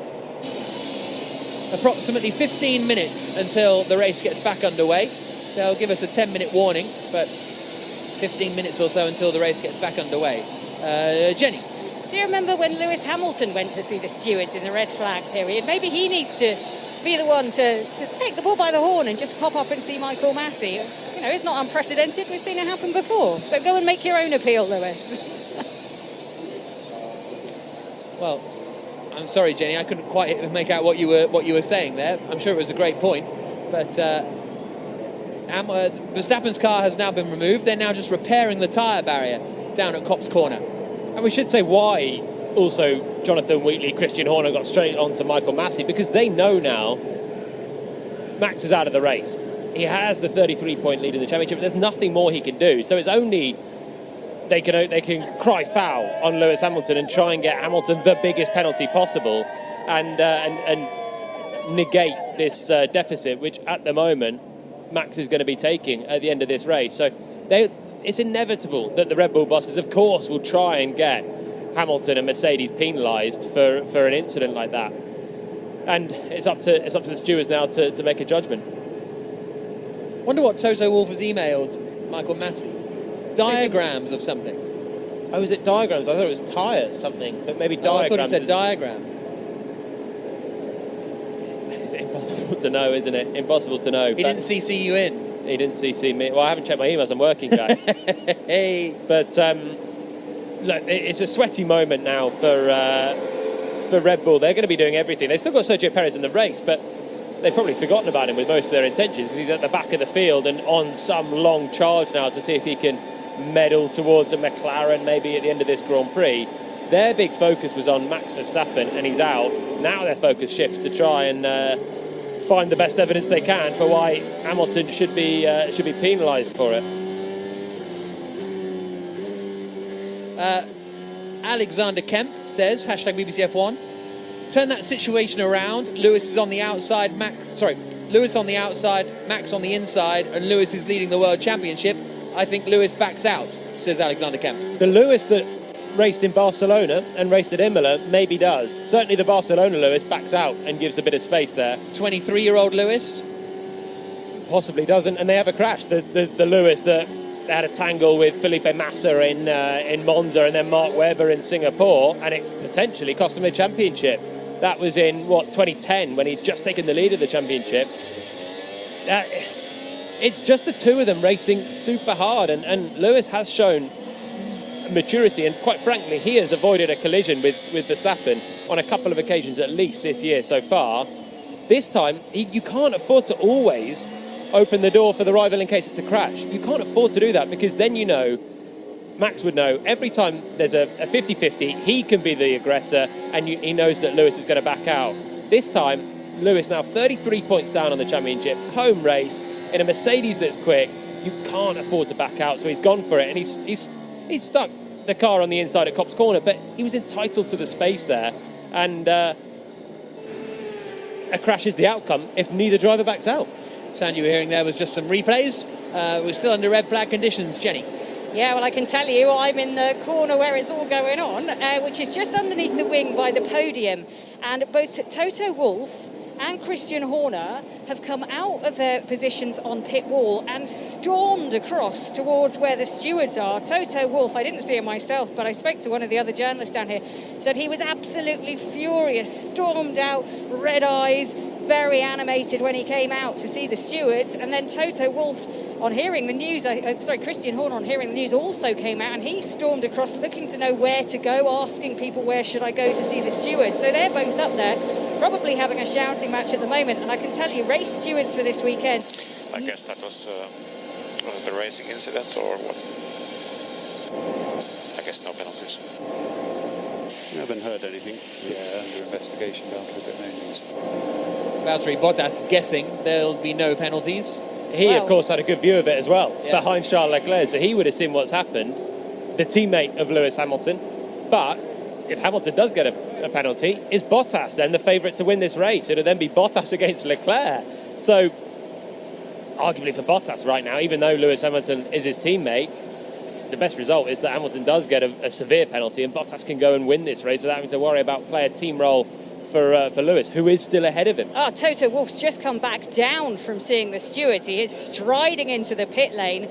Approximately 15 minutes until the race gets back underway. They'll give us a 10-minute warning, but 15 minutes or so until the race gets back underway. Jenny? Do you remember when Lewis Hamilton went to see the stewards in the red flag period? Maybe he needs to be the one to take the bull by the horn and just pop up and see Michael Massey. You know, it's not unprecedented. We've seen it happen before. So go and make your own appeal, Lewis. Well, I'm sorry, Jenny. I couldn't quite make out what you were saying there. I'm sure it was a great point, but Verstappen's car has now been removed. They're now just repairing the tyre barrier down at Copse Corner. And we should say why also Jonathan Wheatley, Christian Horner got straight on to Michael Massey, because they know now Max is out of the race. He has the 33-point lead in the championship. There's nothing more he can do. So it's only they can cry foul on Lewis Hamilton and try and get Hamilton the biggest penalty possible and negate this deficit, which at the moment Max is going to be taking at the end of this race. So it's inevitable that the Red Bull bosses, of course, will try and get Hamilton and Mercedes penalised for an incident like that. And it's up to the stewards now to make a judgment. Wonder what Toto Wolff has emailed Michael Massey. Diagrams of something. Oh, is it diagrams? I thought it was tyres something, but maybe diagrams. I thought it said diagram. It's impossible to know, isn't it? Impossible to know. He didn't CC you in. He didn't CC me. Well, I haven't checked my emails. I'm working, Jack. Hey. But look, it's a sweaty moment now for Red Bull. They're going to be doing everything. They've still got Sergio Perez in the race, but they've probably forgotten about him with most of their intentions, because he's at the back of the field and on some long charge now to see if he can medal towards a McLaren maybe at the end of this Grand Prix. Their big focus was on Max Verstappen, and he's out. Now their focus shifts to try and find the best evidence they can for why Hamilton should be penalised for it. Alexander Kemp says, hashtag BBC F1, turn that situation around. Lewis is on the outside, Lewis on the outside, Max on the inside, and Lewis is leading the World Championship. I think Lewis backs out, says Alexander Kemp. The Lewis that raced in Barcelona and raced at Imola maybe does. Certainly the Barcelona Lewis backs out and gives a bit of space there. 23-year-old Lewis? Possibly doesn't, and they have a crash. The Lewis that had a tangle with Felipe Massa in Monza and then Mark Webber in Singapore, and it potentially cost him a championship. That was in, 2010, when he'd just taken the lead of the championship. It's just the two of them racing super hard, and Lewis has shown maturity, and quite frankly, he has avoided a collision with Verstappen on a couple of occasions at least this year so far. This time, you can't afford to always open the door for the rival in case it's a crash. You can't afford to do that, because then Max would know every time there's a 50-50, he can be the aggressor, and he knows that Lewis is going to back out. This time, Lewis now 33 points down on the championship, home race, in a Mercedes that's quick. You can't afford to back out, so he's gone for it, and he's stuck the car on the inside at Copse Corner, but he was entitled to the space there, and a crash is the outcome if neither driver backs out. Sound you were hearing there was just some replays. We're still under red flag conditions. Jenny? Yeah, well, I can tell you I'm in the corner where it's all going on, which is just underneath the wing by the podium, and both Toto Wolff and Christian Horner have come out of their positions on pit wall and stormed across towards where the stewards are. Toto Wolff, I didn't see him myself, but I spoke to one of the other journalists down here, said he was absolutely furious, stormed out, red eyes, very animated when he came out to see the stewards. And then Toto Wolff, on hearing the news, Christian Horner on hearing the news also came out, and he stormed across looking to know where to go, asking people where should I go to see the stewards. So they're both up there, probably having a shouting match at the moment. And I can tell you, race stewards for this weekend. I guess that was the racing incident or what? I guess no penalties. I haven't heard anything. Yeah, under investigation. Valtteri Bottas guessing there'll be no penalties. He, of course, had a good view of it as well, yeah, behind Charles Leclerc, so he would have seen what's happened, the teammate of Lewis Hamilton. But if Hamilton does get a penalty, is Bottas then the favourite to win this race? It'll then be Bottas against Leclerc. So, arguably for Bottas right now, even though Lewis Hamilton is his teammate, the best result is that Hamilton does get a severe penalty and Bottas can go and win this race without having to worry about play a team role for Lewis, who is still ahead of him. Toto Wolff's just come back down from seeing the stewards. He is striding into the pit lane.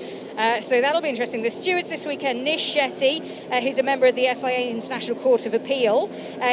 So that'll be interesting. The stewards this weekend, Nish Shetty, who's a member of the FIA International Court of Appeal.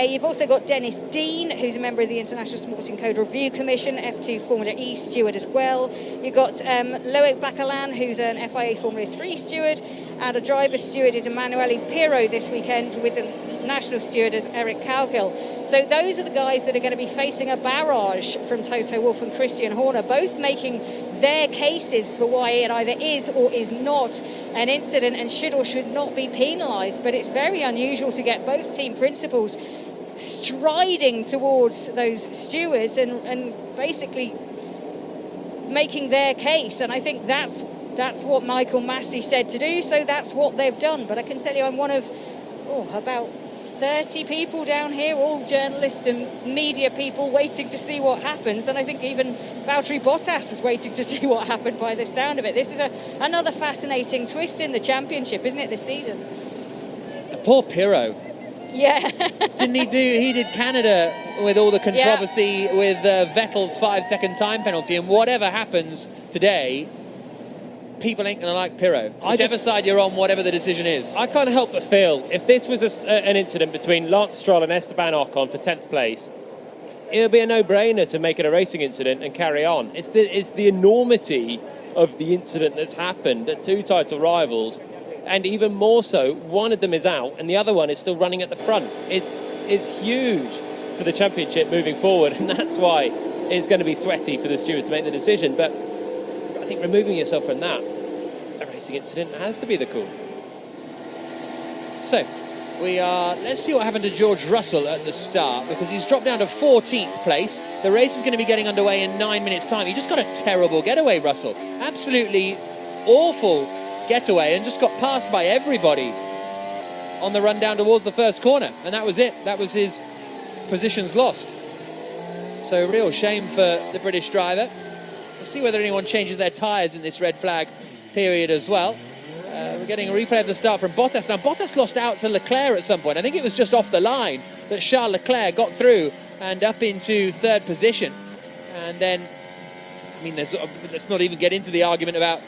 You've also got Dennis Dean, who's a member of the International Sporting Code Review Commission, F2 Formula E steward as well. You've got Loic Bacallan, who's an FIA Formula 3 steward, and a driver steward is Emanuele Pirro this weekend with the national steward Eric Cowgill. So those are the guys that are going to be facing a barrage from Toto Wolff and Christian Horner, both making their cases for why it either is or is not an incident and should or should not be penalised. But it's very unusual to get both team principals striding towards those stewards and basically making their case. And I think that's what Michael Massey said to do, so that's what they've done. But I can tell you I'm one of about 30 people down here, all journalists and media people waiting to see what happens, and I think even Valtteri Bottas is waiting to see what happened by the sound of it. This is another fascinating twist in the championship, isn't it, this season? Poor Pirro. Yeah. He did Canada with all the controversy with Vettel's 5-second time penalty, and whatever happens today, people ain't going to like Pirro. Whichever side you're on, whatever the decision is. I can't help but feel, if this was an incident between Lance Stroll and Esteban Ocon for 10th place, it would be a no-brainer to make it a racing incident and carry on. It's the enormity of the incident that's happened at two title rivals, and even more so, one of them is out and the other one is still running at the front. It's huge for the championship moving forward, and that's why it's going to be sweaty for the stewards to make the decision. But I think removing yourself from that, a racing incident has to be the call. So, Let's see what happened to George Russell at the start, because he's dropped down to 14th place. The race is going to be getting underway in 9 minutes' time. He just got a terrible getaway, Russell. Absolutely awful getaway, and just got passed by everybody on the run down towards the first corner. And that was it. That was his positions lost. So a real shame for the British driver. We'll see whether anyone changes their tyres in this red flag period as well. We're getting a replay of the start from Bottas. Now, Bottas lost out to Leclerc at some point. I think it was just off the line that Charles Leclerc got through and up into third position. And then, I mean, let's not even get into the argument about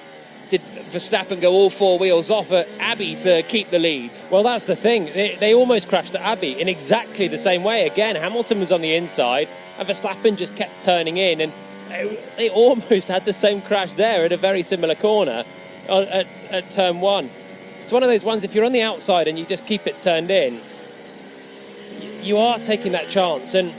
did Verstappen go all four wheels off at Abbey to keep the lead. Well, that's the thing. They almost crashed at Abbey in exactly the same way. Again, Hamilton was on the inside and Verstappen just kept turning in, and they almost had the same crash there at a very similar corner at turn one. It's one of those ones, if you're on the outside and you just keep it turned in, you are taking that chance. And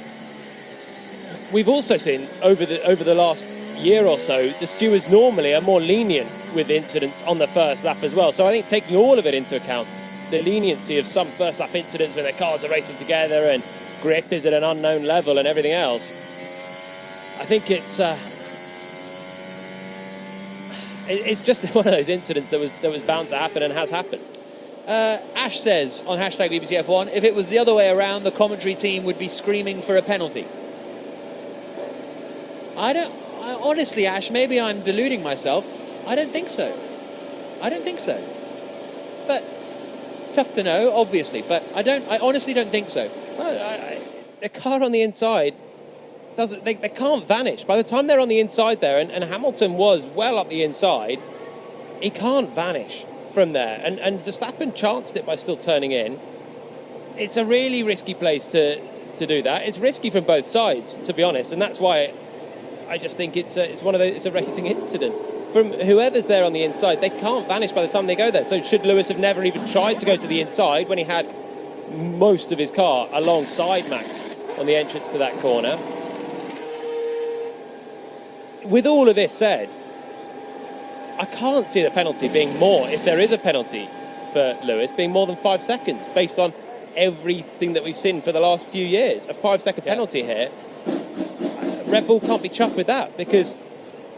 we've also seen over the last year or so, the stewards normally are more lenient with incidents on the first lap as well. So I think taking all of it into account, the leniency of some first lap incidents when the cars are racing together and grip is at an unknown level and everything else, I think it's just one of those incidents that was bound to happen and has happened. Ash says on hashtag BBC F1, if it was the other way around, the commentary team would be screaming for a penalty. Honestly, Ash, maybe I'm deluding myself. I don't think so. But tough to know, obviously. But I honestly don't think so. Well, the car on the inside they can't vanish. By the time they're on the inside there, and Hamilton was well up the inside, he can't vanish from there. And Verstappen chanced it by still turning in. It's a really risky place to do that. It's risky from both sides, to be honest, and that's why I just think it's a racing incident. From whoever's there on the inside, they can't vanish by the time they go there. So should Lewis have never even tried to go to the inside when he had most of his car alongside Max on the entrance to that corner? With all of this said, I can't see the penalty being more, if there is a penalty for Lewis, being more than 5 seconds, based on everything that we've seen for the last few years. A 5-second penalty here. Red Bull can't be chuffed with that, because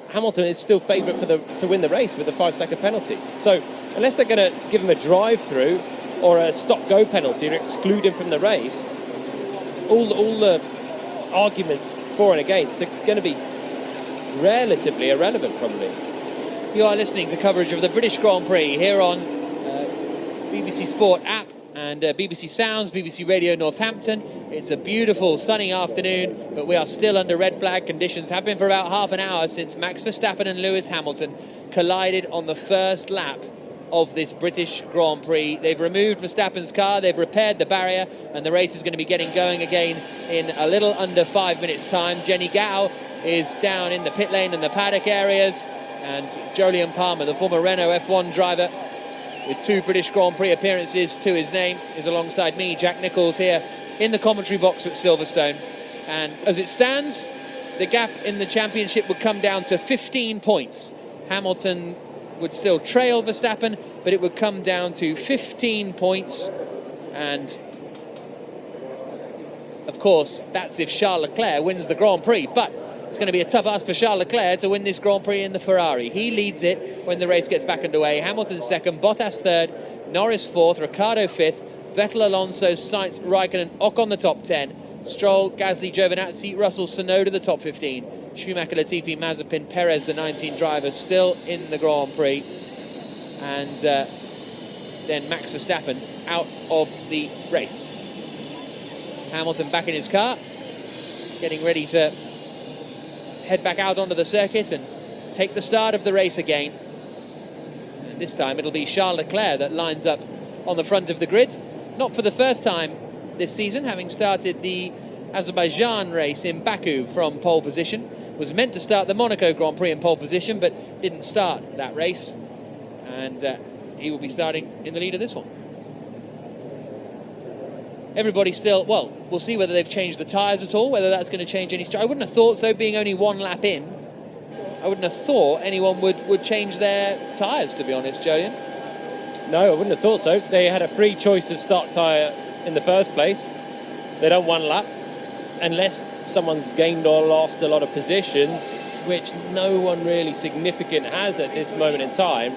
Hamilton is still favourite to win the race with a 5-second penalty. So unless they're going to give him a drive-through or a stop-go penalty or exclude him from the race, all the arguments for and against are going to be relatively irrelevant, probably. You are listening to coverage of the British Grand Prix here on BBC Sport app and BBC Sounds, BBC Radio Northampton. It's a beautiful sunny afternoon, but we are still under red flag conditions. Have been for about half an hour since Max Verstappen and Lewis Hamilton collided on the first lap of this British Grand Prix. They've removed Verstappen's car, they've repaired the barrier, and the race is going to be getting going again in a little under 5 minutes' time. Jenny Gao is down in the pit lane and the paddock areas, and Jolyon Palmer, the former Renault F1 driver with 2 British Grand Prix appearances to his name, is alongside me, Jack Nicholls, here in the commentary box at Silverstone. And as it stands, the gap in the championship would come down to 15 points. Hamilton would still trail Verstappen, but it would come down to 15 points. And of course, that's if Charles Leclerc wins the Grand Prix. But it's going to be a tough ask for Charles Leclerc to win this Grand Prix in the Ferrari. He leads it when the race gets back underway. Hamilton second, Bottas third, Norris fourth, Ricciardo fifth, Vettel, Alonso, Sainz, Raikkonen, Ocon the top 10, Stroll, Gasly, Giovinazzi, Russell, Tsunoda the top 15, Schumacher, Latifi, Mazepin, Perez, the 19 drivers still in the Grand Prix, and then Max Verstappen out of the race. Hamilton back in his car, getting ready to head back out onto the circuit and take the start of the race again. And this time it'll be Charles Leclerc that lines up on the front of the grid. Not for the first time this season, having started the Azerbaijan race in Baku from pole position. Was meant to start the Monaco Grand Prix in pole position, but didn't start that race. And he will be starting in the lead of this one. Everybody still, well, we'll see whether they've changed the tyres at all, whether that's going to change any... I wouldn't have thought so, being only one lap in. I wouldn't have thought anyone would change their tyres, to be honest, Jolyon. No, I wouldn't have thought so. They had a free choice of start tyre in the first place. They done one lap. Unless someone's gained or lost a lot of positions, which no one really significant has at this moment in time,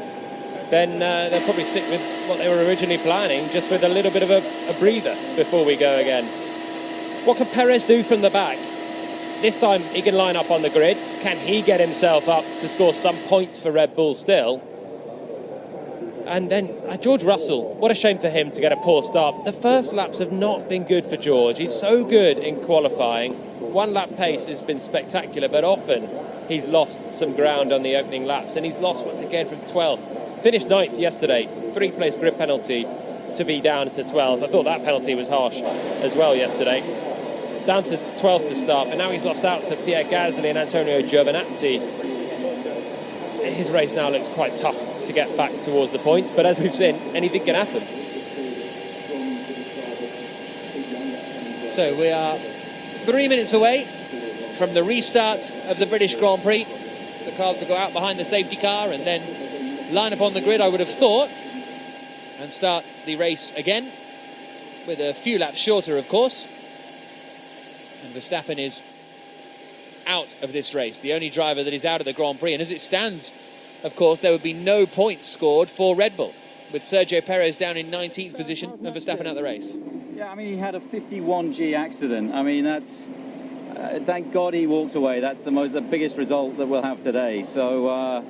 then they'll probably stick with what they were originally planning, just with a little bit of a breather before we go again. What can Perez do from the back? This time he can line up on the grid. Can he get himself up to score some points for Red Bull still? And then George Russell, what a shame for him to get a poor start. The first laps have not been good for George. He's so good in qualifying. One lap pace has been spectacular, but often he's lost some ground on the opening laps, and he's lost once again from 12th. Finished 9th yesterday, 3-place grid penalty to be down to 12th. I thought that penalty was harsh as well yesterday. Down to 12th to start, and now he's lost out to Pierre Gasly and Antonio Giovinazzi. His race now looks quite tough to get back towards the points, but as we've seen, anything can happen. So we are 3 minutes away from the restart of the British Grand Prix. The cars will go out behind the safety car and then line up on the grid, I would have thought, and start the race again, with a few laps shorter, of course. And Verstappen is out of this race, the only driver that is out of the Grand Prix. And as it stands, of course, there would be no points scored for Red Bull, with Sergio Perez down in 19th position and Verstappen out of the race. Yeah, I mean, he had a 51G accident. I mean, that's... thank God he walked away. That's the biggest result that we'll have today. So,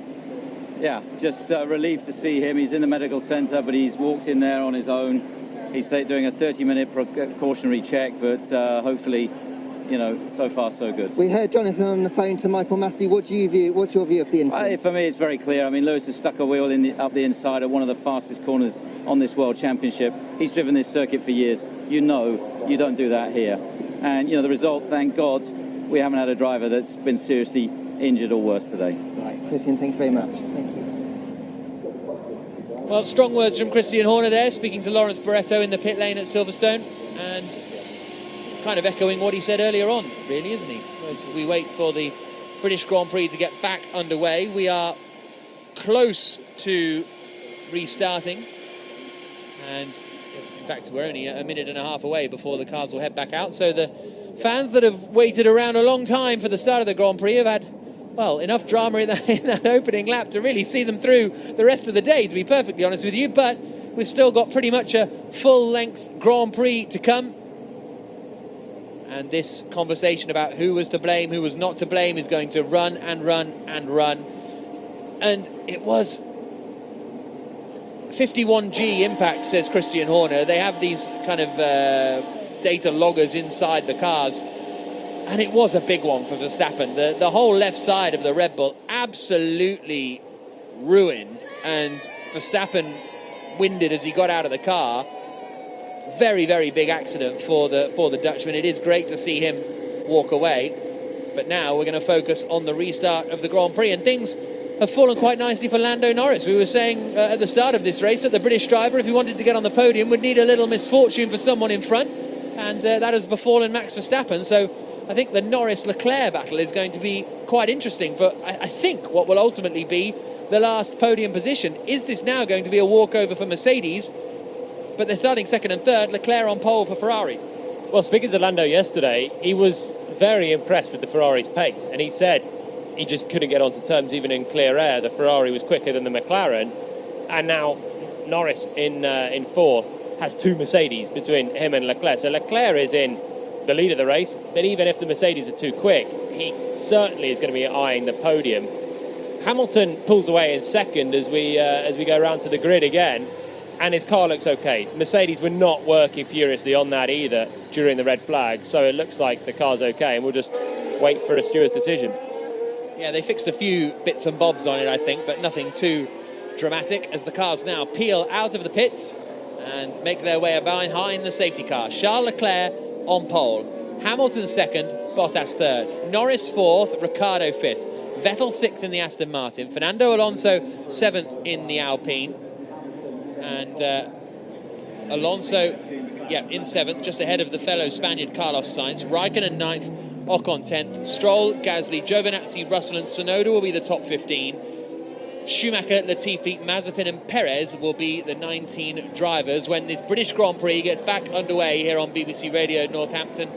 yeah, just relieved to see him. He's in the medical centre, but he's walked in there on his own. He's doing a 30-minute precautionary check, but hopefully... you know, so far so good. We heard Jonathan on the phone to Michael Massey. What's your view of the incident? For me, it's very clear. I mean, Lewis has stuck a wheel up the inside at one of the fastest corners on this World Championship. He's driven this circuit for years. You know, you don't do that here. And, you know, the result, thank God, we haven't had a driver that's been seriously injured or worse today. Right, Christian, thank you very much. Thank you. Well, strong words from Christian Horner there, speaking to Lawrence Barretto in the pit lane at Silverstone, and kind of echoing what he said earlier on, really, isn't he? As we wait for the British Grand Prix to get back underway, we are close to restarting, and in fact we're only a minute and a half away before the cars will head back out. So the fans that have waited around a long time for the start of the Grand Prix have had, well, enough drama in that opening lap to really see them through the rest of the day, to be perfectly honest with you. But we've still got pretty much a full-length Grand Prix to come. And this conversation about who was to blame, who was not to blame, is going to run and run and run. And it was 51G impact, says Christian Horner. They have these kind of data loggers inside the cars. And it was a big one for Verstappen. The whole left side of the Red Bull absolutely ruined. And Verstappen winded as he got out of the car. Very, very big accident for the Dutchman. It is great to see him walk away. But now we're going to focus on the restart of the Grand Prix. And things have fallen quite nicely for Lando Norris. We were saying at the start of this race that the British driver, if he wanted to get on the podium, would need a little misfortune for someone in front. And that has befallen Max Verstappen. So I think the Norris-Leclerc battle is going to be quite interesting for, I think, what will ultimately be the last podium position. Is this now going to be a walkover for Mercedes? But they're starting second and third, Leclerc on pole for Ferrari. Well, speaking to Lando yesterday, he was very impressed with the Ferrari's pace, and he said he just couldn't get onto terms even in clear air. The Ferrari was quicker than the McLaren, and now Norris in fourth has two Mercedes between him and Leclerc. So Leclerc is in the lead of the race, but even if the Mercedes are too quick, he certainly is going to be eyeing the podium. Hamilton pulls away in second as we go around to the grid again. And his car looks okay. Mercedes were not working furiously on that either during the red flag, so it looks like the car's okay, and we'll just wait for a steward's decision. Yeah, they fixed a few bits and bobs on it, I think, but nothing too dramatic, as the cars now peel out of the pits and make their way behind the safety car. Charles Leclerc on pole, Hamilton second, Bottas third, Norris fourth, Ricciardo fifth, Vettel sixth in the Aston Martin, Fernando Alonso seventh in the Alpine, and Alonso, in seventh, just ahead of the fellow Spaniard Carlos Sainz. Raikkonen ninth, Ocon 10th. Stroll, Gasly, Giovinazzi, Russell and Tsunoda will be the top 15. Schumacher, Latifi, Mazepin and Perez will be the 19 drivers when this British Grand Prix gets back underway here on BBC Radio Northampton.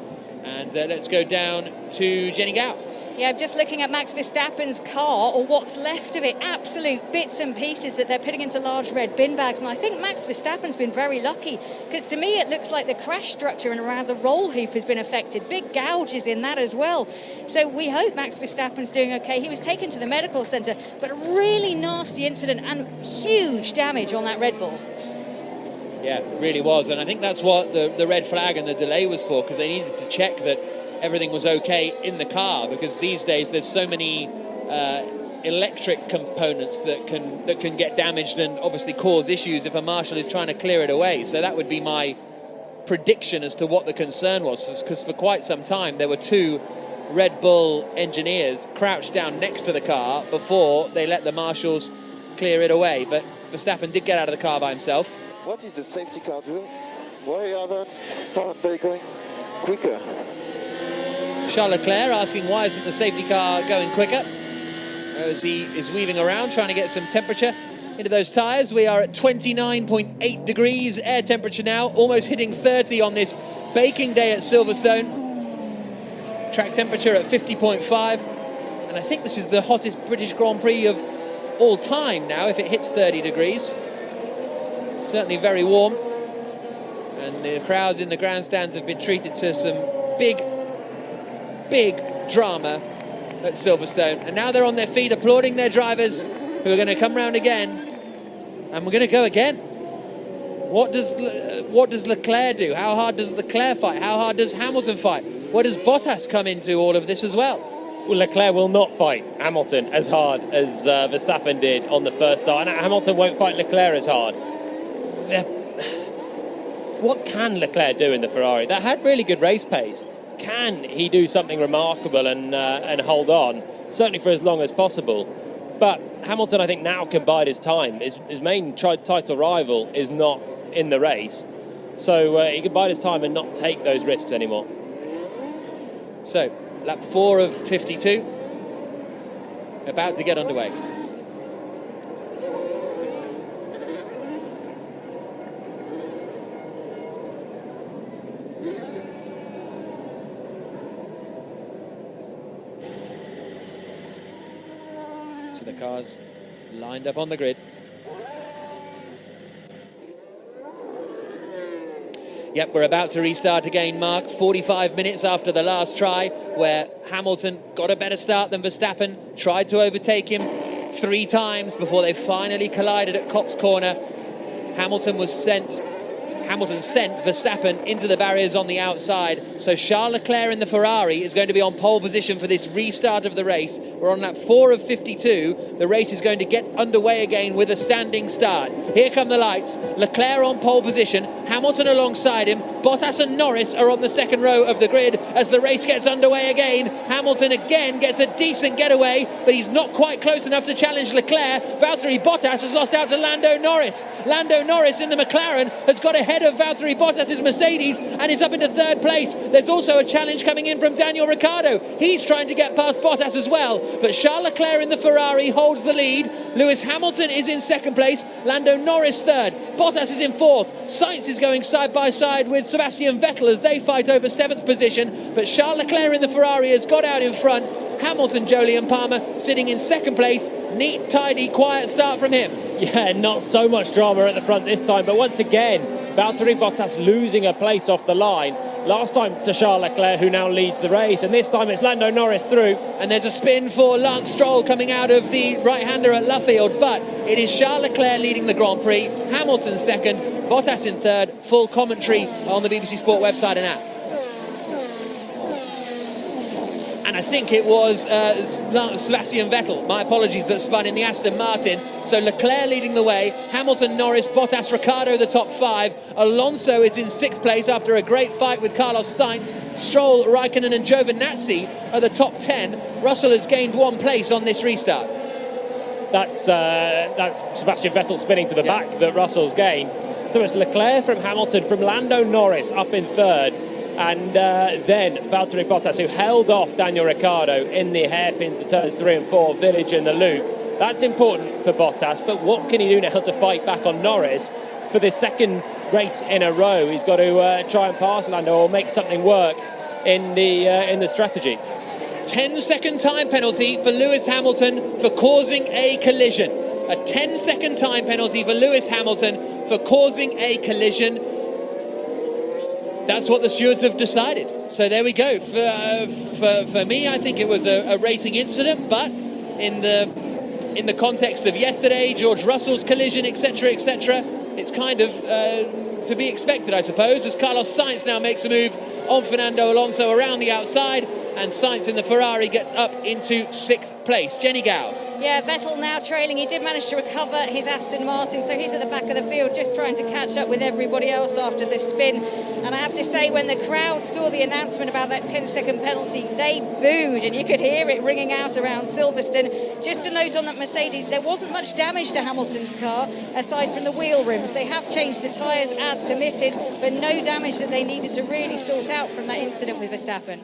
And let's go down to Jenny Gow. Yeah, just looking at Max Verstappen's car, or what's left of it, absolute bits and pieces that they're putting into large red bin bags. And I think Max Verstappen's been very lucky, because to me it looks like the crash structure and around the roll hoop has been affected. Big gouges in that as well. So we hope Max Verstappen's doing okay. He was taken to the medical centre, but a really nasty incident and huge damage on that Red Bull. Yeah, it really was. And I think that's what the red flag and the delay was for, because they needed to check that everything was okay in the car, because these days there's so many electric components that can get damaged and obviously cause issues if a marshal is trying to clear it away. So that would be my prediction as to what the concern was, because for quite some time there were two Red Bull engineers crouched down next to the car before they let the marshals clear it away. But Verstappen did get out of the car by himself. What is the safety car doing? Why aren't they going quicker? Charles Leclerc asking why isn't the safety car going quicker as he is weaving around trying to get some temperature into those tyres. We are at 29.8 degrees air temperature now, almost hitting 30 on this baking day at Silverstone. Track temperature at 50.5, and I think this is the hottest British Grand Prix of all time now if it hits 30 degrees. Certainly very warm, and the crowds in the grandstands have been treated to some big drama at Silverstone, and now they're on their feet applauding their drivers who are going to come round again, and we're going to go again. What does Leclerc do? How hard does Leclerc fight? How hard does Hamilton fight? Where does Bottas come into all of this as well? Well, Leclerc will not fight Hamilton as hard as Verstappen did on the first start, and Hamilton won't fight Leclerc as hard. What can Leclerc do in the Ferrari? That had really good race pace. Can he do something remarkable and hold on, certainly for as long as possible? But Hamilton, I think, now can bide his time. His main title rival is not in the race, so he can bide his time and not take those risks anymore. So, lap 4 of 52, about to get underway. The cars lined up on the grid. Yep, we're about to restart again, Mark. 45 minutes after the last try, where Hamilton got a better start than Verstappen, tried to overtake him 3 times before they finally collided at Copse Corner. Hamilton sent Verstappen into the barriers on the outside. So Charles Leclerc in the Ferrari is going to be on pole position for this restart of the race. We're on lap 4 of 52. The race is going to get underway again with a standing start. Here come the lights. Leclerc on pole position, Hamilton alongside him. Bottas and Norris are on the second row of the grid as the race gets underway again. Hamilton again gets a decent getaway, but he's not quite close enough to challenge Leclerc. Valtteri Bottas has lost out to Lando Norris. Lando Norris in the McLaren has got ahead of Valtteri Bottas' Mercedes and is up into 3rd place. There's also a challenge coming in from Daniel Ricciardo. He's trying to get past Bottas as well, but Charles Leclerc in the Ferrari holds the lead. Lewis Hamilton is in 2nd place, Lando Norris 3rd, Bottas is in 4th. Sainz is going side by side with Sebastian Vettel as they fight over 7th position, but Charles Leclerc in the Ferrari has got out in front. Hamilton, Jolie and Palmer sitting in 2nd place. Neat, tidy, quiet start from him. Yeah, not so much drama at the front this time, but once again, Valtteri Bottas losing a place off the line. Last time to Charles Leclerc, who now leads the race, and this time it's Lando Norris through. And there's a spin for Lance Stroll coming out of the right-hander at Luffield, but it is Charles Leclerc leading the Grand Prix, Hamilton 2nd, Bottas in 3rd. Full commentary on the BBC Sport website and app. And I think it was Sebastian Vettel, my apologies, that spun in the Aston Martin. So Leclerc leading the way, Hamilton, Norris, Bottas, Ricciardo the top 5. Alonso is in 6th place after a great fight with Carlos Sainz. Stroll, Raikkonen and Giovinazzi are the top 10. Russell has gained 1 place on this restart. That's Sebastian Vettel spinning to the back that Russell's gained. So it's Leclerc from Hamilton, from Lando Norris up in 3rd. And then Valtteri Bottas, who held off Daniel Ricciardo in the hairpins of turns 3 and 4, Village and the Loop. That's important for Bottas, but what can he do now to fight back on Norris for this second race in a row? He's got to try and pass Lando or make something work in the strategy. 10-second time penalty for Lewis Hamilton for causing a collision. A 10-second time penalty for Lewis Hamilton for causing a collision. That's what the stewards have decided. So there we go. For me, I think it was a racing incident, but in the context of yesterday, George Russell's collision, etc., etc., it's kind of to be expected, I suppose, as Carlos Sainz now makes a move on Fernando Alonso around the outside, and Sainz in the Ferrari gets up into 6th place. Jenny Gow. Yeah, Vettel now trailing. He did manage to recover his Aston Martin, so he's at the back of the field just trying to catch up with everybody else after the spin. And I have to say, when the crowd saw the announcement about that 10-second penalty, they booed, and you could hear it ringing out around Silverstone. Just a note on that Mercedes, there wasn't much damage to Hamilton's car, aside from the wheel rims. They have changed the tyres as permitted, but no damage that they needed to really sort out from that incident with Verstappen.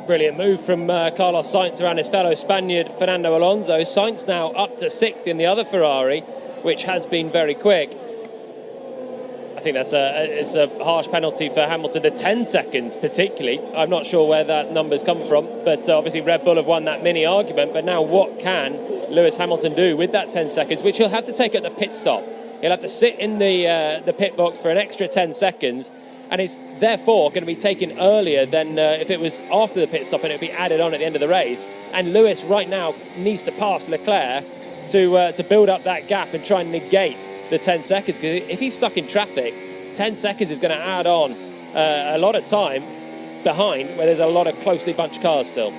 Brilliant move from Carlos Sainz around his fellow Spaniard Fernando Alonso. Sainz now up to 6th in the other Ferrari, which has been very quick. I think it's a harsh penalty for Hamilton, the 10 seconds particularly. I'm not sure where that number's come from, but obviously Red Bull have won that mini argument. But now what can Lewis Hamilton do with that 10 seconds, which he'll have to take at the pit stop? He'll have to sit in the pit box for an extra 10 seconds. And it's therefore going to be taken earlier than if it was after the pit stop, and it would be added on at the end of the race. And Lewis right now needs to pass Leclerc to build up that gap and try and negate the 10 seconds. Because if he's stuck in traffic, 10 seconds is going to add on a lot of time behind where there's a lot of closely bunched cars still.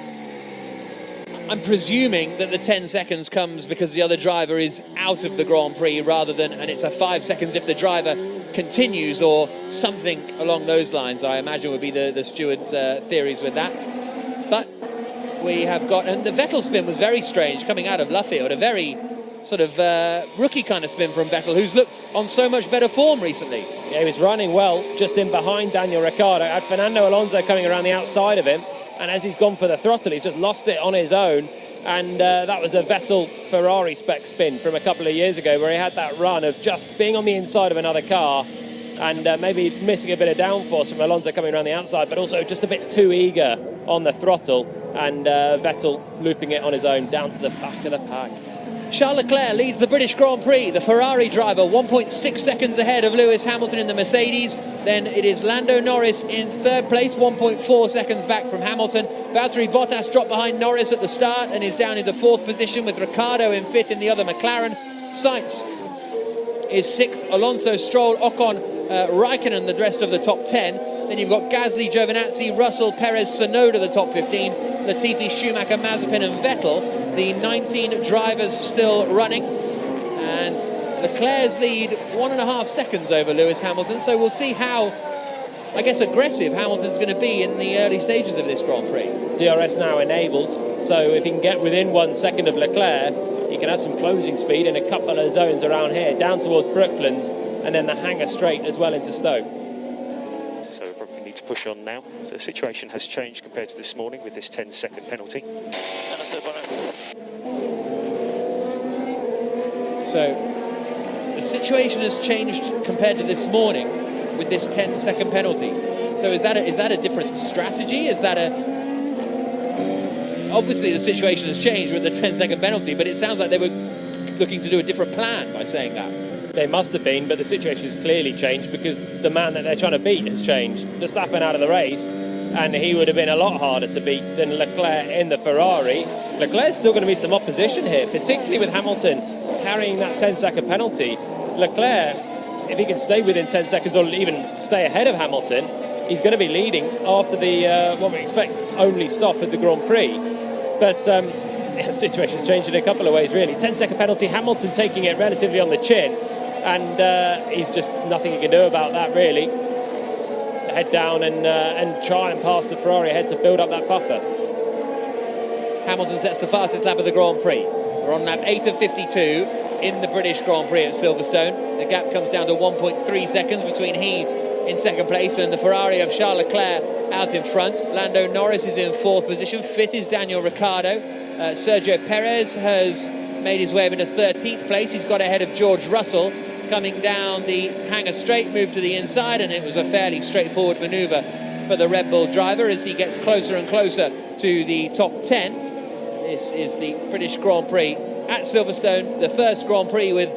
I'm presuming that the 10 seconds comes because the other driver is out of the Grand Prix rather than, and it's a 5 seconds if the driver continues or something along those lines, I imagine would be the stewards' theories with that. But we have got, and the Vettel spin was very strange coming out of Luffield, a very sort of rookie kind of spin from Vettel, who's looked on so much better form recently. Yeah, he was running well just in behind Daniel Ricciardo. Had Fernando Alonso coming around the outside of him, and as he's gone for the throttle, he's just lost it on his own. And that was a Vettel Ferrari spec spin from a couple of years ago, where he had that run of just being on the inside of another car and maybe missing a bit of downforce from Alonso coming around the outside, but also just a bit too eager on the throttle, and Vettel looping it on his own down to the back of the pack. Charles Leclerc leads the British Grand Prix, the Ferrari driver, 1.6 seconds ahead of Lewis Hamilton in the Mercedes. Then it is Lando Norris in 3rd place, 1.4 seconds back from Hamilton. Valtteri Bottas dropped behind Norris at the start and is down into 4th position, with Ricciardo in 5th in the other McLaren. Sainz is 6th, Alonso, Stroll, Ocon, Raikkonen, the rest of the top 10. Then you've got Gasly, Giovinazzi, Russell, Perez, Tsunoda, the top 15. Latifi, Schumacher, Mazepin and Vettel. The 19 drivers still running, and Leclerc's lead 1.5 seconds over Lewis Hamilton. So we'll see how, I guess, aggressive Hamilton's going to be in the early stages of this Grand Prix. DRS now enabled, so if he can get within 1 second of Leclerc, he can have some closing speed in a couple of zones around here, down towards Brooklands, and then the hanger straight as well into Stoke. So we probably need to push on now. So the situation has changed compared to this morning with this 10-second penalty. So the situation has changed compared to this morning with this 10-second penalty. So is that a different strategy? Is that obviously the situation has changed with the 10-second penalty, but it sounds like they were looking to do a different plan by saying that. They must have been, but the situation has clearly changed because the man that they're trying to beat has changed. Verstappen out of the race, and he would have been a lot harder to beat than Leclerc in the Ferrari. Leclerc's still going to meet some opposition here, particularly with Hamilton carrying that 10-second penalty. Leclerc, if he can stay within 10 seconds or even stay ahead of Hamilton, he's going to be leading after the, what we expect, only stop at the Grand Prix. But the situation's changed in a couple of ways, really. 10-second penalty, Hamilton taking it relatively on the chin, and he's just nothing he can do about that, really. Head down and try and pass the Ferrari ahead to build up that buffer. Hamilton sets the fastest lap of the Grand Prix. We're on lap 8 of 52 in the British Grand Prix at Silverstone. The gap comes down to 1.3 seconds between he in 2nd place and the Ferrari of Charles Leclerc out in front. Lando Norris is in 4th position. 5th is Daniel Ricciardo. Sergio Perez has made his way up into 13th place. He's got ahead of George Russell coming down the Hangar Straight, moved to the inside, and it was a fairly straightforward manoeuvre for the Red Bull driver as he gets closer and closer to the top 10. This is the British Grand Prix at Silverstone, the first Grand Prix with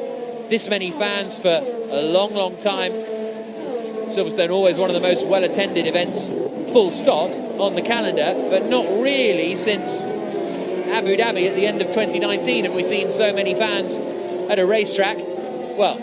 this many fans for a long, long time. Silverstone always one of the most well-attended events, full stop, on the calendar, but not really since Abu Dhabi at the end of 2019 have we seen so many fans at a racetrack. Well,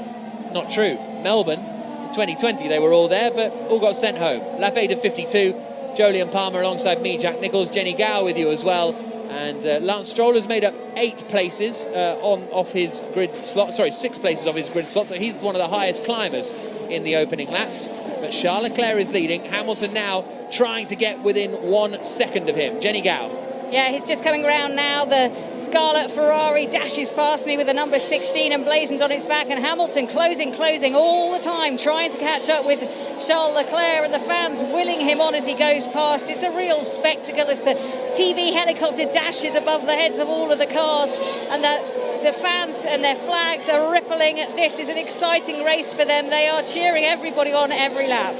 not true. Melbourne, in 2020, they were all there, but all got sent home. Lap 8 of 52, Jolyon Palmer alongside me, Jack Nicholls, Jenny Gow with you as well. And Lance Stroll has made up 8 places off his grid slot. Sorry, 6 places off his grid slot. So he's one of the highest climbers in the opening laps. But Charles Leclerc is leading. Hamilton now trying to get within 1 second of him. Jenny Gow. Yeah, he's just coming around now. The Scarlet Ferrari dashes past me with the number 16 emblazoned on its back, and Hamilton closing all the time, trying to catch up with Charles Leclerc, and the fans willing him on as he goes past. It's a real spectacle as the TV helicopter dashes above the heads of all of the cars, and the fans and their flags are rippling. This is an exciting race for them. They are cheering everybody on every lap.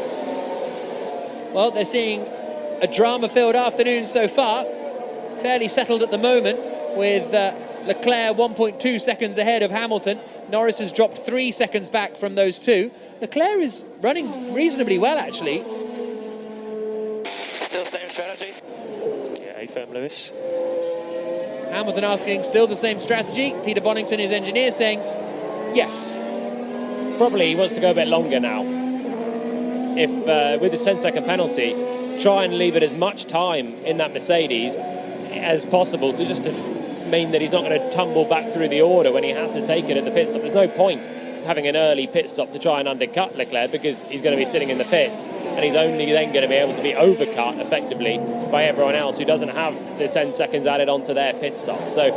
Well, they're seeing a drama-filled afternoon so far. Fairly settled at the moment, with Leclerc 1.2 seconds ahead of Hamilton. Norris has dropped 3 seconds back from those two. Leclerc is running reasonably well, actually. Still same strategy? Yeah, firm, Lewis. Hamilton asking still the same strategy. Peter Bonington, his engineer, saying yes. Probably he wants to go a bit longer now. If with the 10-second penalty, try and leave it as much time in that Mercedes as possible to just to mean that he's not going to tumble back through the order when he has to take it at the pit stop. There's no point having an early pit stop to try and undercut Leclerc because he's going to be sitting in the pits, and he's only then going to be able to be overcut effectively by everyone else who doesn't have the 10 seconds added onto their pit stop. So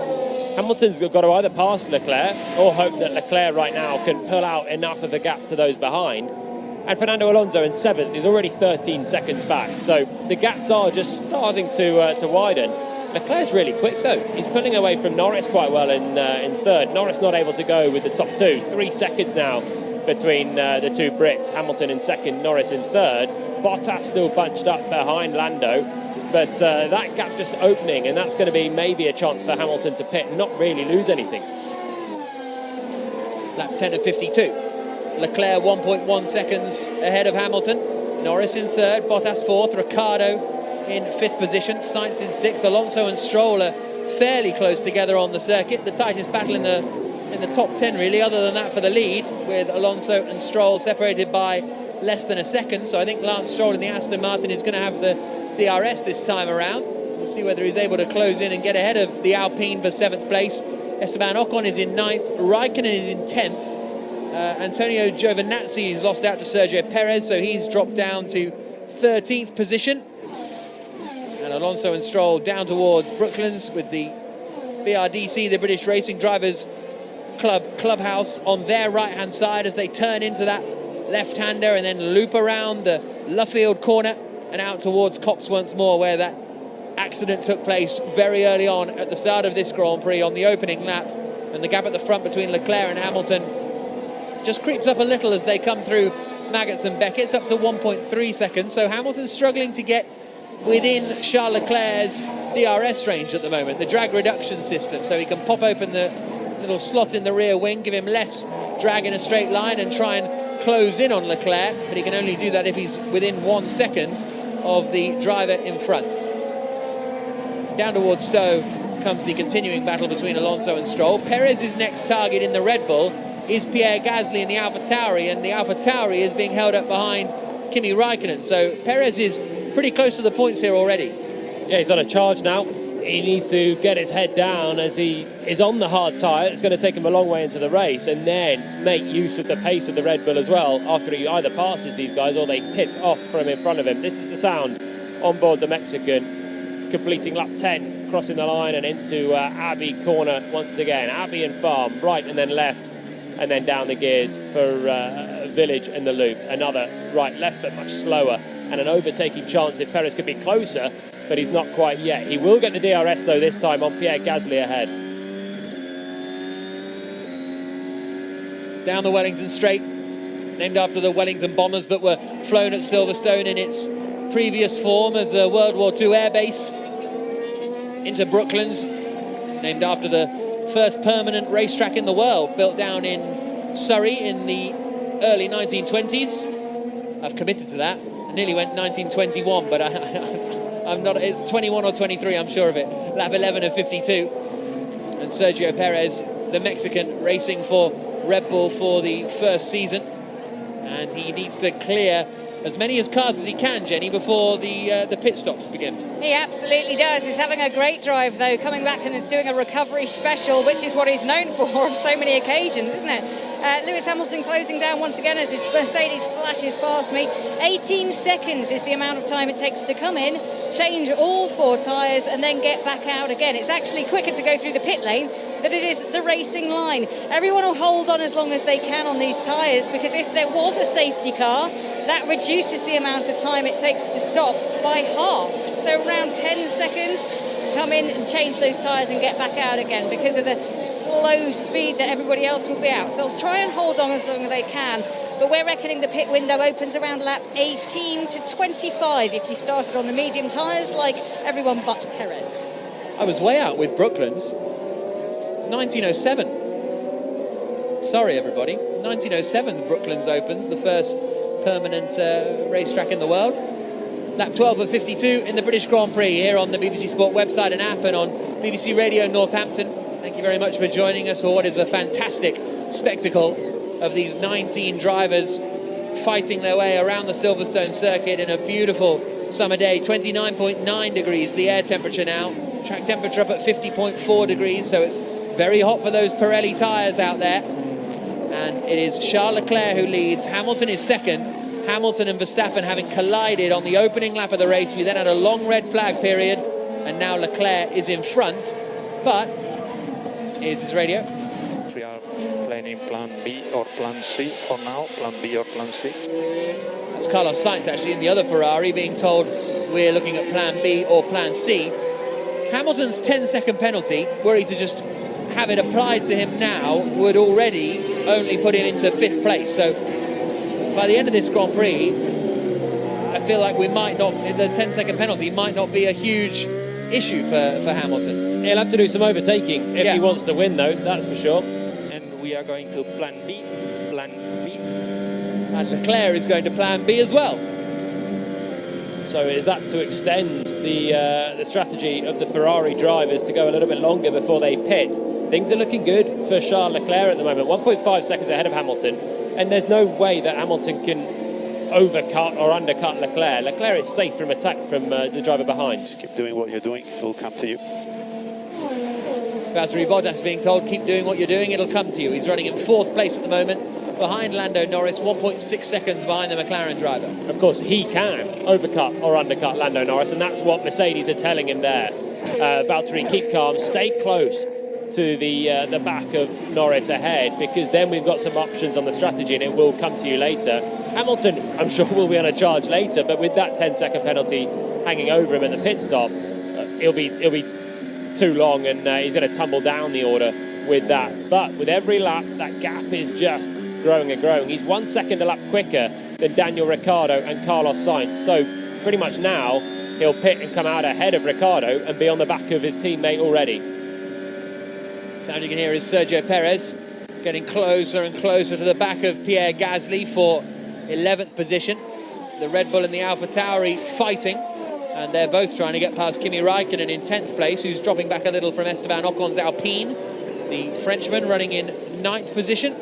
Hamilton's got to either pass Leclerc or hope that Leclerc right now can pull out enough of a gap to those behind. And Fernando Alonso in 7th is already 13 seconds back, so the gaps are just starting to widen. Leclerc's really quick though. He's pulling away from Norris quite well in 3rd. Norris not able to go with the top 2. 3 seconds now between the two Brits. Hamilton in 2nd, Norris in 3rd. Bottas still bunched up behind Lando, but that gap's just opening, and that's going to be maybe a chance for Hamilton to pit and not really lose anything. Lap 10 of 52. Leclerc 1.1 seconds ahead of Hamilton. Norris in 3rd, Bottas 4th, Ricciardo in 5th position, Sainz in 6th. Alonso and Stroll are fairly close together on the circuit. The tightest battle in the top 10 really, other than that for the lead, with Alonso and Stroll separated by less than a second. So I think Lance Stroll in the Aston Martin is going to have the DRS this time around. We'll see whether he's able to close in and get ahead of the Alpine for 7th place. Esteban Ocon is in 9th, Raikkonen is in 10th. Antonio Giovinazzi has lost out to Sergio Perez, so he's dropped down to 13th position. And Alonso and Stroll down towards Brooklands with the BRDC, the British Racing Drivers Clubhouse, on their right-hand side as they turn into that left-hander and then loop around the Luffield corner and out towards Copse once more, where that accident took place very early on at the start of this Grand Prix on the opening lap. And the gap at the front between Leclerc and Hamilton just creeps up a little as they come through Maggots and Beckett's, up to 1.3 seconds. So Hamilton's struggling to get within Charles Leclerc's DRS range at the moment, the drag reduction system, so he can pop open the little slot in the rear wing, give him less drag in a straight line and try and close in on Leclerc, but he can only do that if he's within 1 second of the driver in front. Down towards Stowe comes the continuing battle between Alonso and Stroll. Perez's next target in the Red Bull is Pierre Gasly in the AlphaTauri, and the AlphaTauri is being held up behind Kimi Raikkonen, so Perez is pretty close to the points here already. Yeah, he's on a charge now. He needs to get his head down as he is on the hard tyre. It's going to take him a long way into the race, and then make use of the pace of the Red Bull as well after he either passes these guys or they pit off from in front of him. This is the sound on board the Mexican, completing lap 10, crossing the line and into Abbey corner once again. Abbey and Farm, right and then left, and then down the gears for Village and the loop. Another right, left, but much slower, and an overtaking chance if Perez could be closer but he's not quite yet. He will get the DRS though this time on Pierre Gasly ahead. Down the Wellington Straight, named after the Wellington bombers that were flown at Silverstone in its previous form as a World War II airbase, into Brooklands, named after the first permanent racetrack in the world, built down in Surrey in the early 1920s. I've committed to that. I nearly went 1921, but I'm not. It's 21 or 23, I'm sure of it. Lap 11 of 52. And Sergio Perez, the Mexican, racing for Red Bull for the first season. And he needs to clear as many cars as he can, Jenny, before the pit stops begin. He absolutely does. He's having a great drive, though, coming back and doing a recovery special, which is what he's known for on so many occasions, isn't it? Lewis Hamilton closing down once again as his Mercedes flashes past me. 18 seconds is the amount of time it takes to come in, change all 4 tyres, and then get back out again. It's actually quicker to go through the pit lane than it is the racing line. Everyone will hold on as long as they can on these tyres, because if there was a safety car, that reduces the amount of time it takes to stop by half. So around 10 seconds to come in and change those tyres and get back out again because of the slow speed that everybody else will be out. So they'll try and hold on as long as they can. But we're reckoning the pit window opens around lap 18 to 25 if you started on the medium tyres, like everyone but Perez. I was way out with Brooklands. 1907. Sorry, everybody. 1907, Brooklands opens, the first permanent racetrack in the world. Lap 12 of 52 in the British Grand Prix here on the BBC Sport website and app and on BBC Radio Northampton. Thank you very much for joining us for what is a fantastic spectacle of these 19 drivers fighting their way around the Silverstone circuit in a beautiful summer day. 29.9 degrees the air temperature now. Track temperature up at 50.4 degrees, so it's very hot for those Pirelli tyres out there. And it is Charles Leclerc who leads. Hamilton is second. Hamilton and Verstappen having collided on the opening lap of the race. We then had a long red flag period, and now Leclerc is in front. But here's his radio. We are planning plan B or plan C for now, plan B or plan C. That's Carlos Sainz actually in the other Ferrari being told we're looking at plan B or plan C. Hamilton's 10-second penalty, were he to just have it applied to him now, would already only put him into 5th place. So by the end of this Grand Prix, I feel like we might not, the 10-second penalty might not be a huge issue for Hamilton. He'll have to do some overtaking if he wants to win, though, that's for sure. And we are going to plan B. And Leclerc is going to plan B as well. So is that to extend the strategy of the Ferrari drivers to go a little bit longer before they pit? Things are looking good for Charles Leclerc at the moment, 1.5 seconds ahead of Hamilton. And there's no way that Hamilton can overcut or undercut Leclerc. Leclerc is safe from attack from the driver behind. Just keep doing what you're doing, it will come to you. Valtteri Bottas being told, keep doing what you're doing, it'll come to you. He's running in 4th place at the moment, behind Lando Norris, 1.6 seconds behind the McLaren driver. Of course, he can overcut or undercut Lando Norris, and that's what Mercedes are telling him there. Valtteri, keep calm, stay close to the back of Norris ahead, because then we've got some options on the strategy and it will come to you later. Hamilton, I'm sure, will be on a charge later, but with that 10-second penalty hanging over him at the pit stop, it'll be too long, and he's going to tumble down the order with that. But with every lap, that gap is just growing and growing. He's 1 second a lap quicker than Daniel Ricciardo and Carlos Sainz. So pretty much now he'll pit and come out ahead of Ricciardo and be on the back of his teammate already. Sound you can hear is Sergio Perez getting closer and closer to the back of Pierre Gasly for 11th position. The Red Bull and the AlphaTauri fighting, and they're both trying to get past Kimi Raikkonen in 10th place, who's dropping back a little from Esteban Ocon's Alpine. The Frenchman running in 9th position.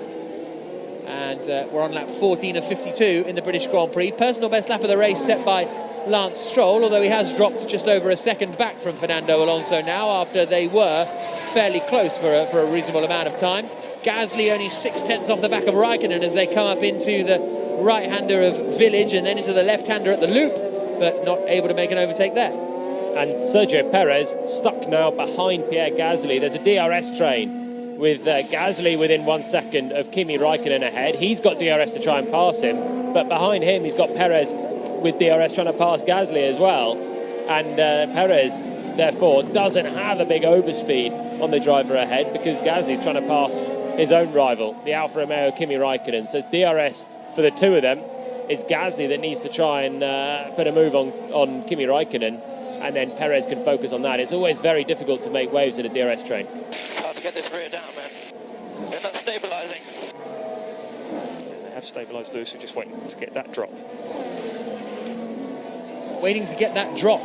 And we're on lap 14 of 52 in the British Grand Prix. Personal best lap of the race set by Lance Stroll, although he has dropped just over a second back from Fernando Alonso now, after they were fairly close for a reasonable amount of time. Gasly only 6/10 off the back of Raikkonen as they come up into the right-hander of Village and then into the left-hander at the loop, but not able to make an overtake there. And Sergio Perez stuck now behind Pierre Gasly. There's a DRS train with Gasly within 1 second of Kimi Raikkonen ahead. He's got DRS to try and pass him, but behind him he's got Perez with DRS trying to pass Gasly as well. And Perez, therefore, doesn't have a big overspeed on the driver ahead because Gasly's trying to pass his own rival, the Alfa Romeo Kimi Raikkonen. So DRS for the two of them. It's Gasly that needs to try and put a move on Kimi Raikkonen, and then Perez can focus on that. It's always very difficult to make waves in a DRS train. Hard to get this rear down, man. They're not stabilising. They have stabilised Lewis, we're just waiting to get that drop. Waiting to get that drop.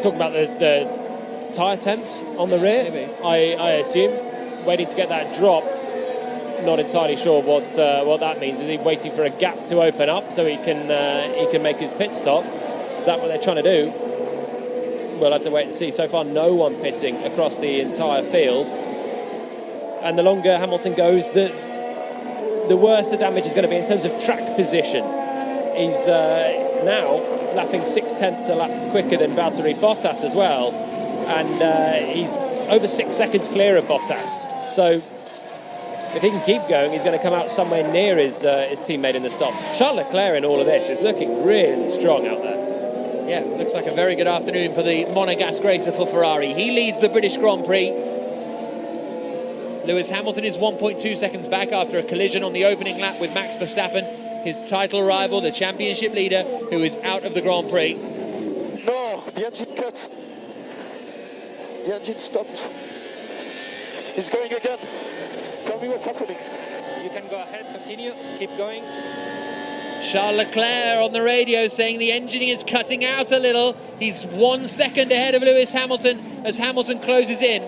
Talk about the tyre temps on the rear, maybe. I assume. Waiting to get that drop. Not entirely sure what that means. Is he waiting for a gap to open up so he can make his pit stop? Is that what they're trying to do? We'll have to wait and see. So far, no one pitting across the entire field. And the longer Hamilton goes, the worse the damage is going to be in terms of track position. He's now lapping 0.6 a lap quicker than Valtteri Bottas as well, and he's over 6 seconds clear of Bottas. So if he can keep going, he's going to come out somewhere near his teammate in the stop. Charles Leclerc in all of this is looking really strong out there. Yeah, looks like a very good afternoon for the Monegasque racer for Ferrari. He leads the British Grand Prix. Lewis Hamilton is 1.2 seconds back after a collision on the opening lap with Max Verstappen, his title rival, the championship leader, who is out of the Grand Prix. No, the engine cut. The engine stopped. He's going again. Tell me what's happening. You can go ahead, continue, keep going. Charles Leclerc on the radio saying the engine is cutting out a little. He's 1 second ahead of Lewis Hamilton as Hamilton closes in.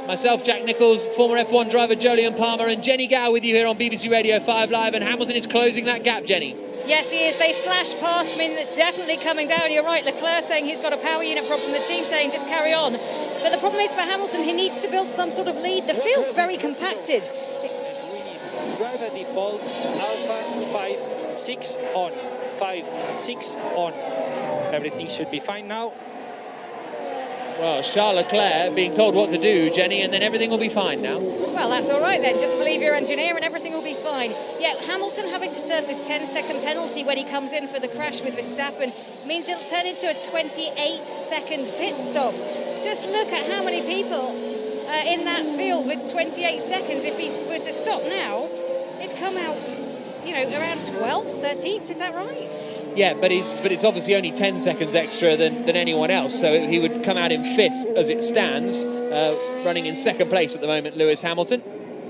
Myself, Jack Nicholls, former F1 driver Jolyon Palmer, and Jenny Gow with you here on BBC Radio 5 Live, and Hamilton is closing that gap, Jenny. Yes, he is. They flash past me, and it's definitely coming down. You're right, Leclerc saying he's got a power unit problem, the team saying just carry on. But the problem is for Hamilton, he needs to build some sort of lead. The field's very compacted. Driver default, Alpha 5-6 on, 5-6 on. Everything should be fine now. Well, Charles Leclerc being told what to do, Jenny, and then everything will be fine now. Well, that's all right then. Just believe your engineer and everything will be fine. Yeah, Hamilton having to serve this 10-second penalty when he comes in for the crash with Verstappen means it'll turn into a 28-second pit stop. Just look at how many people in that field with 28 seconds. If he were to stop now, it'd come out, you know, around 12th, 13th. Is that right? Yeah, but it's obviously only 10 seconds extra than anyone else, so he would come out in 5th as it stands, running in 2nd place at the moment, Lewis Hamilton.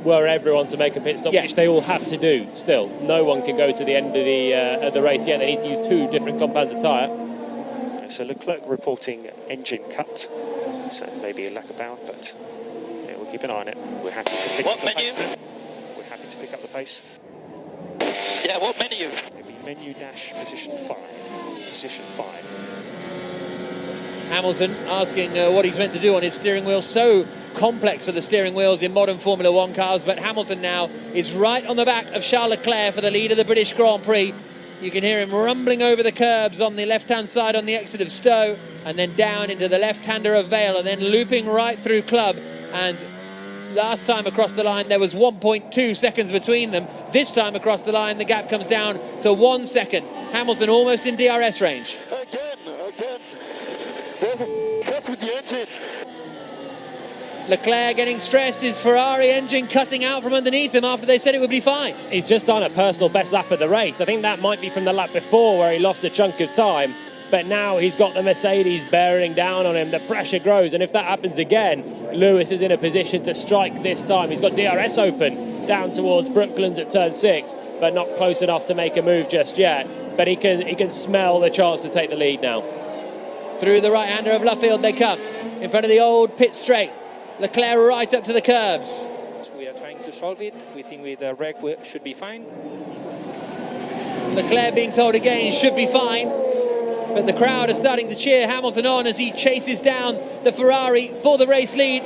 Were everyone to make a pit stop, which they all have to do still. No one can go to the end of the race yet. They need to use 2 different compounds of tyre. So Leclerc reporting engine cut, so maybe a lack of power, but yeah, we'll keep an eye on it. We're happy to pick up the pace. We're happy to pick up the pace. Yeah, what menu? Menu dash position 5. Position 5. Hamilton asking what he's meant to do on his steering wheel. So complex are the steering wheels in modern Formula 1 cars, but Hamilton now is right on the back of Charles Leclerc for the lead of the British Grand Prix. You can hear him rumbling over the curbs on the left-hand side on the exit of Stowe, and then down into the left-hander of Vale, and then looping right through Club. And last time across the line there was 1.2 seconds between them. This time across the line the gap comes down to 1 second. Hamilton almost in DRS range. Again. There's a cut with the engine. Leclerc getting stressed, his Ferrari engine cutting out from underneath him after they said it would be fine. He's just done a personal best lap of the race. I think that might be from the lap before where he lost a chunk of time. But now he's got the Mercedes bearing down on him. The pressure grows, and if that happens again, Lewis is in a position to strike this time. He's got DRS open down towards Brooklands at turn 6, but not close enough to make a move just yet. But he can smell the chance to take the lead now. Through the right-hander of Luffield they come, in front of the old pit straight. Leclerc right up to the curbs. We are trying to solve it. We think with the wreck we should be fine. Leclerc being told again should be fine. But the crowd are starting to cheer Hamilton on as he chases down the Ferrari for the race lead.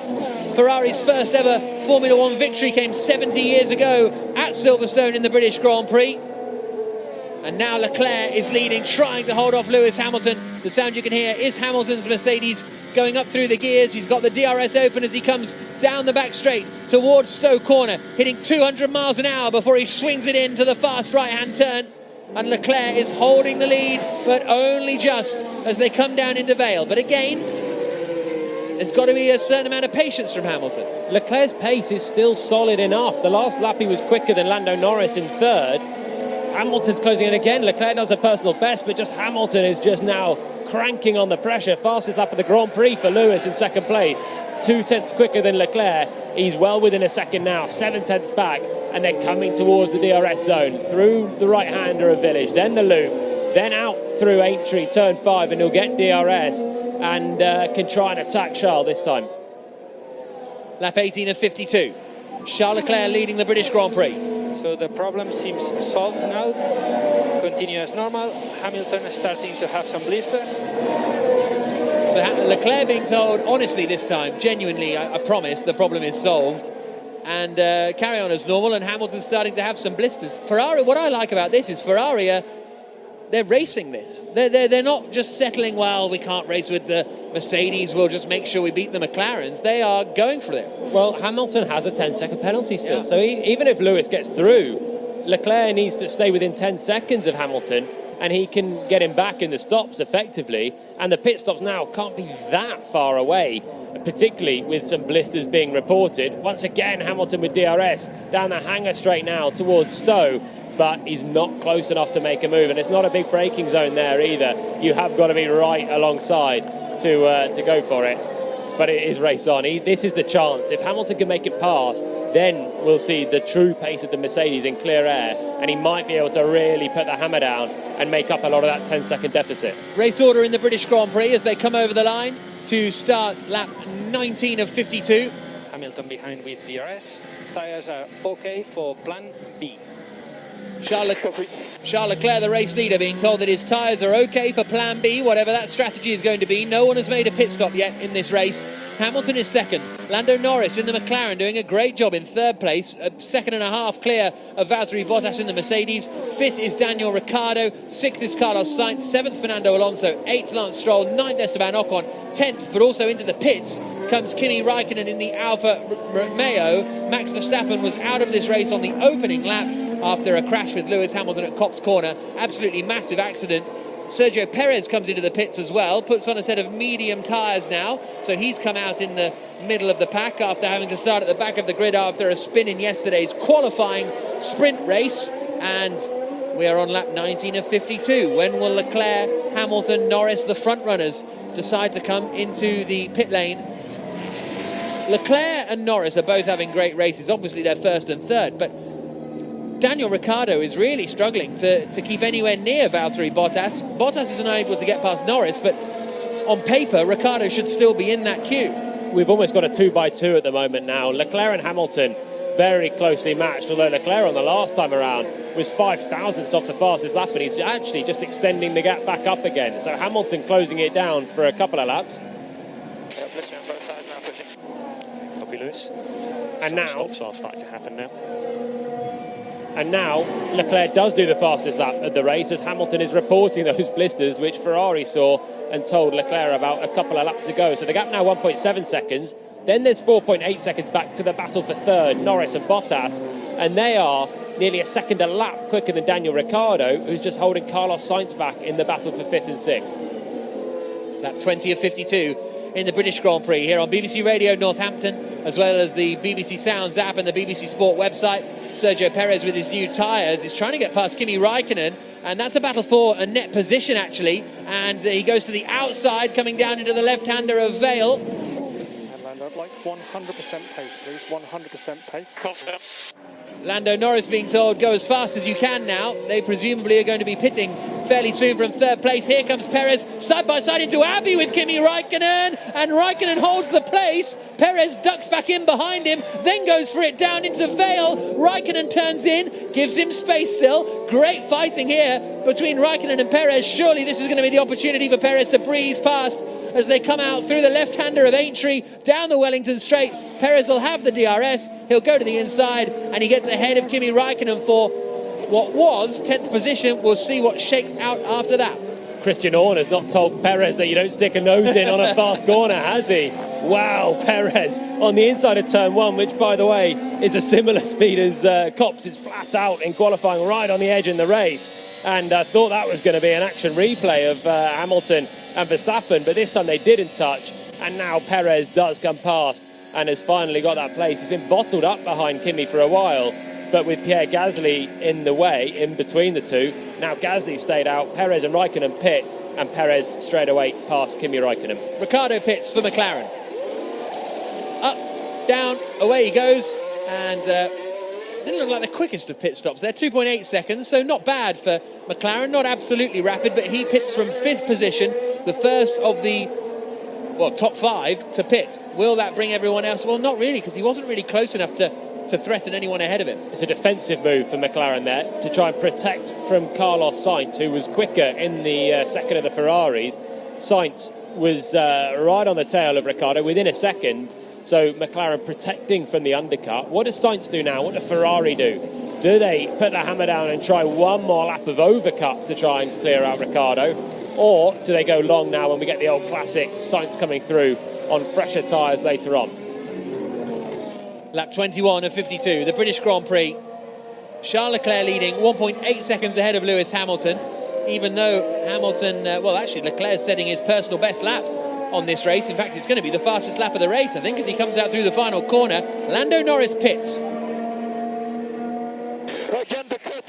Ferrari's first ever Formula 1 victory came 70 years ago at Silverstone in the British Grand Prix. And now Leclerc is leading, trying to hold off Lewis Hamilton. The sound you can hear is Hamilton's Mercedes going up through the gears. He's got the DRS open as he comes down the back straight towards Stowe Corner, hitting 200 miles an hour before he swings it into the fast right-hand turn. and Leclerc is holding the lead, but only just as they come down into Vale. But again, there's got to be a certain amount of patience from Hamilton. Leclerc's pace is still solid enough. The last lap he was quicker than Lando Norris in third. Hamilton's closing in again. Leclerc does a personal best, but just Hamilton is just now cranking on the pressure. Fastest lap of the Grand Prix for Lewis in second place. 2 tenths quicker than Leclerc. He's well within a second now, 7 tenths back, and they're coming towards the DRS zone through the right-hander of Village, then the loop, then out through Aintree, turn 5, and he'll get DRS and can try and attack Charles this time. Lap 18 of 52. Charles Leclerc leading the British Grand Prix. So the problem seems solved now. Continue as normal. Hamilton is starting to have some blisters. So Leclerc being told, honestly this time, genuinely, I promise, the problem is solved. And carry on as normal, and Hamilton's starting to have some blisters. Ferrari, what I like about this is Ferrari, they're racing this. They're not just settling, well, we can't race with the Mercedes, we'll just make sure we beat the McLarens. They are going for it. Well, Hamilton has a 10-second penalty still, so even if Lewis gets through, Leclerc needs to stay within 10 seconds of Hamilton, and he can get him back in the stops effectively, and the pit stops now can't be that far away, particularly with some blisters being reported. Once again, Hamilton with DRS down the hangar straight now towards Stowe, but he's not close enough to make a move, and it's not a big braking zone there either. You have got to be right alongside to go for it, but it is race on. This is the chance. If Hamilton can make it past, then we'll see the true pace of the Mercedes in clear air, and he might be able to really put the hammer down and make up a lot of that 10-second deficit. Race order in the British Grand Prix as they come over the line to start lap 19 of 52. Hamilton behind with DRS. Tyres are okay for plan B. Charles Leclerc, the race leader, being told that his tyres are okay for plan B, whatever that strategy is going to be. No one has made a pit stop yet in this race. Hamilton is second. Lando Norris in the McLaren doing a great job in third place, a second and a half clear of Valtteri Bottas in the Mercedes. Fifth is Daniel Ricciardo. Sixth is Carlos Sainz. Seventh, Fernando Alonso. Eighth, Lance Stroll. Ninth, Esteban Ocon. 10th, but also into the pits, comes Kimi Raikkonen in the Alfa Romeo. Max Verstappen was out of this race on the opening lap after a crash with Lewis Hamilton at Copse Corner. Absolutely massive accident. Sergio Perez comes into the pits as well, puts on a set of medium tyres now, so he's come out in the middle of the pack after having to start at the back of the grid after a spin in yesterday's qualifying sprint race. And we are on lap 19 of 52. When will Leclerc, Hamilton, Norris, the front runners, decide to come into the pit lane? Leclerc and Norris are both having great races. Obviously they're first and third, but Daniel Ricciardo is really struggling to keep anywhere near Valtteri Bottas. Bottas is unable to get past Norris, but on paper, Ricciardo should still be in that queue. We've almost got a 2x2 at the moment now. Leclerc and Hamilton very closely matched, although Leclerc on the last time around was 5 thousandths off the fastest lap, and he's actually just extending the gap back up again. So Hamilton closing it down for a couple of laps. Copy, Lewis. And now stops are starting to happen now. And now Leclerc does do the fastest lap of the race, as Hamilton is reporting those blisters, which Ferrari saw and told Leclerc about a couple of laps ago. So the gap now 1.7 seconds. Then there's 4.8 seconds back to the battle for third, Norris and Bottas. And they are nearly a second a lap quicker than Daniel Ricciardo, who's just holding Carlos Sainz back in the battle for fifth and sixth. Lap 20 of 52 in the British Grand Prix here on BBC Radio Northampton, as well as the BBC Sounds app and the BBC Sport website. Sergio Perez with his new tyres is trying to get past Kimi Raikkonen, and that's a battle for a net position actually, and he goes to the outside, coming down into the left-hander of Vale. And Lando, like 100% pace please, 100% pace. Lando Norris being told go as fast as you can now. They presumably are going to be pitting fairly soon from third place. Here comes Perez side by side into Abbey with Kimi Raikkonen, and Raikkonen holds the place. Perez ducks back in behind him, then goes for it down into Vale. Raikkonen turns in, gives him space still. Great fighting here between Raikkonen and Perez. Surely this is going to be the opportunity for Perez to breeze past as they come out through the left-hander of Aintree down the Wellington Straight. Perez will have the DRS, he'll go to the inside, and he gets ahead of Kimi Raikkonen for what was 10th position. We'll see what shakes out after that. Christian Horner's not told Perez that you don't stick a nose in on a fast corner, has he? Wow, Perez on the inside of turn 1, which, by the way, is a similar speed as Copse. Is flat out in qualifying, right on the edge in the race. And I thought that was going to be an action replay of Hamilton and Verstappen, but this time they didn't touch. And now Perez does come past and has finally got that place. He's been bottled up behind Kimi for a while, but with Pierre Gasly in the way, in between the two, now Gasly stayed out, Perez and Raikkonen pit, and Perez straight away past Kimi Raikkonen. Ricciardo pits for McLaren. Up, down, away he goes, and didn't look like the quickest of pit stops there, 2.8 seconds, so not bad for McLaren, not absolutely rapid, but he pits from 5th position, the first of the top 5 to pit. Will that bring everyone else? Well, not really, because he wasn't really close enough to threaten anyone ahead of him. It's a defensive move for McLaren there to try and protect from Carlos Sainz, who was quicker in the second of the Ferraris. Sainz was right on the tail of Ricciardo within a second, so McLaren protecting from the undercut. What does Sainz do now? What does Ferrari do? Do they put the hammer down and try one more lap of overcut to try and clear out Ricciardo? Or do they go long now when we get the old classic Sainz coming through on fresher tyres later on? Lap 21 of 52, the British Grand Prix. Charles Leclerc leading 1.8 seconds ahead of Lewis Hamilton, even though Hamilton, actually Leclerc's setting his personal best lap on this race. In fact, it's going to be the fastest lap of the race, I think, as he comes out through the final corner. Lando Norris pits. Again, the cut.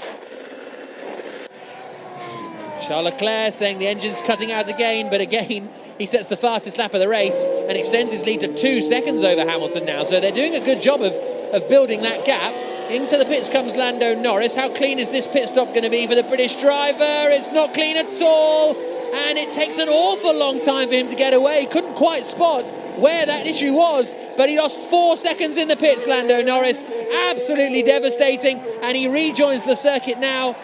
Charles Leclerc saying the engine's cutting out again, but again, he sets the fastest lap of the race and extends his lead to 2 seconds over Hamilton now. So they're doing a good job of building that gap. Into the pits comes Lando Norris. How clean is this pit stop going to be for the British driver? It's not clean at all. And it takes an awful long time for him to get away. Couldn't quite spot where that issue was, but he lost 4 seconds in the pits, Lando Norris. Absolutely devastating. And he rejoins the circuit now.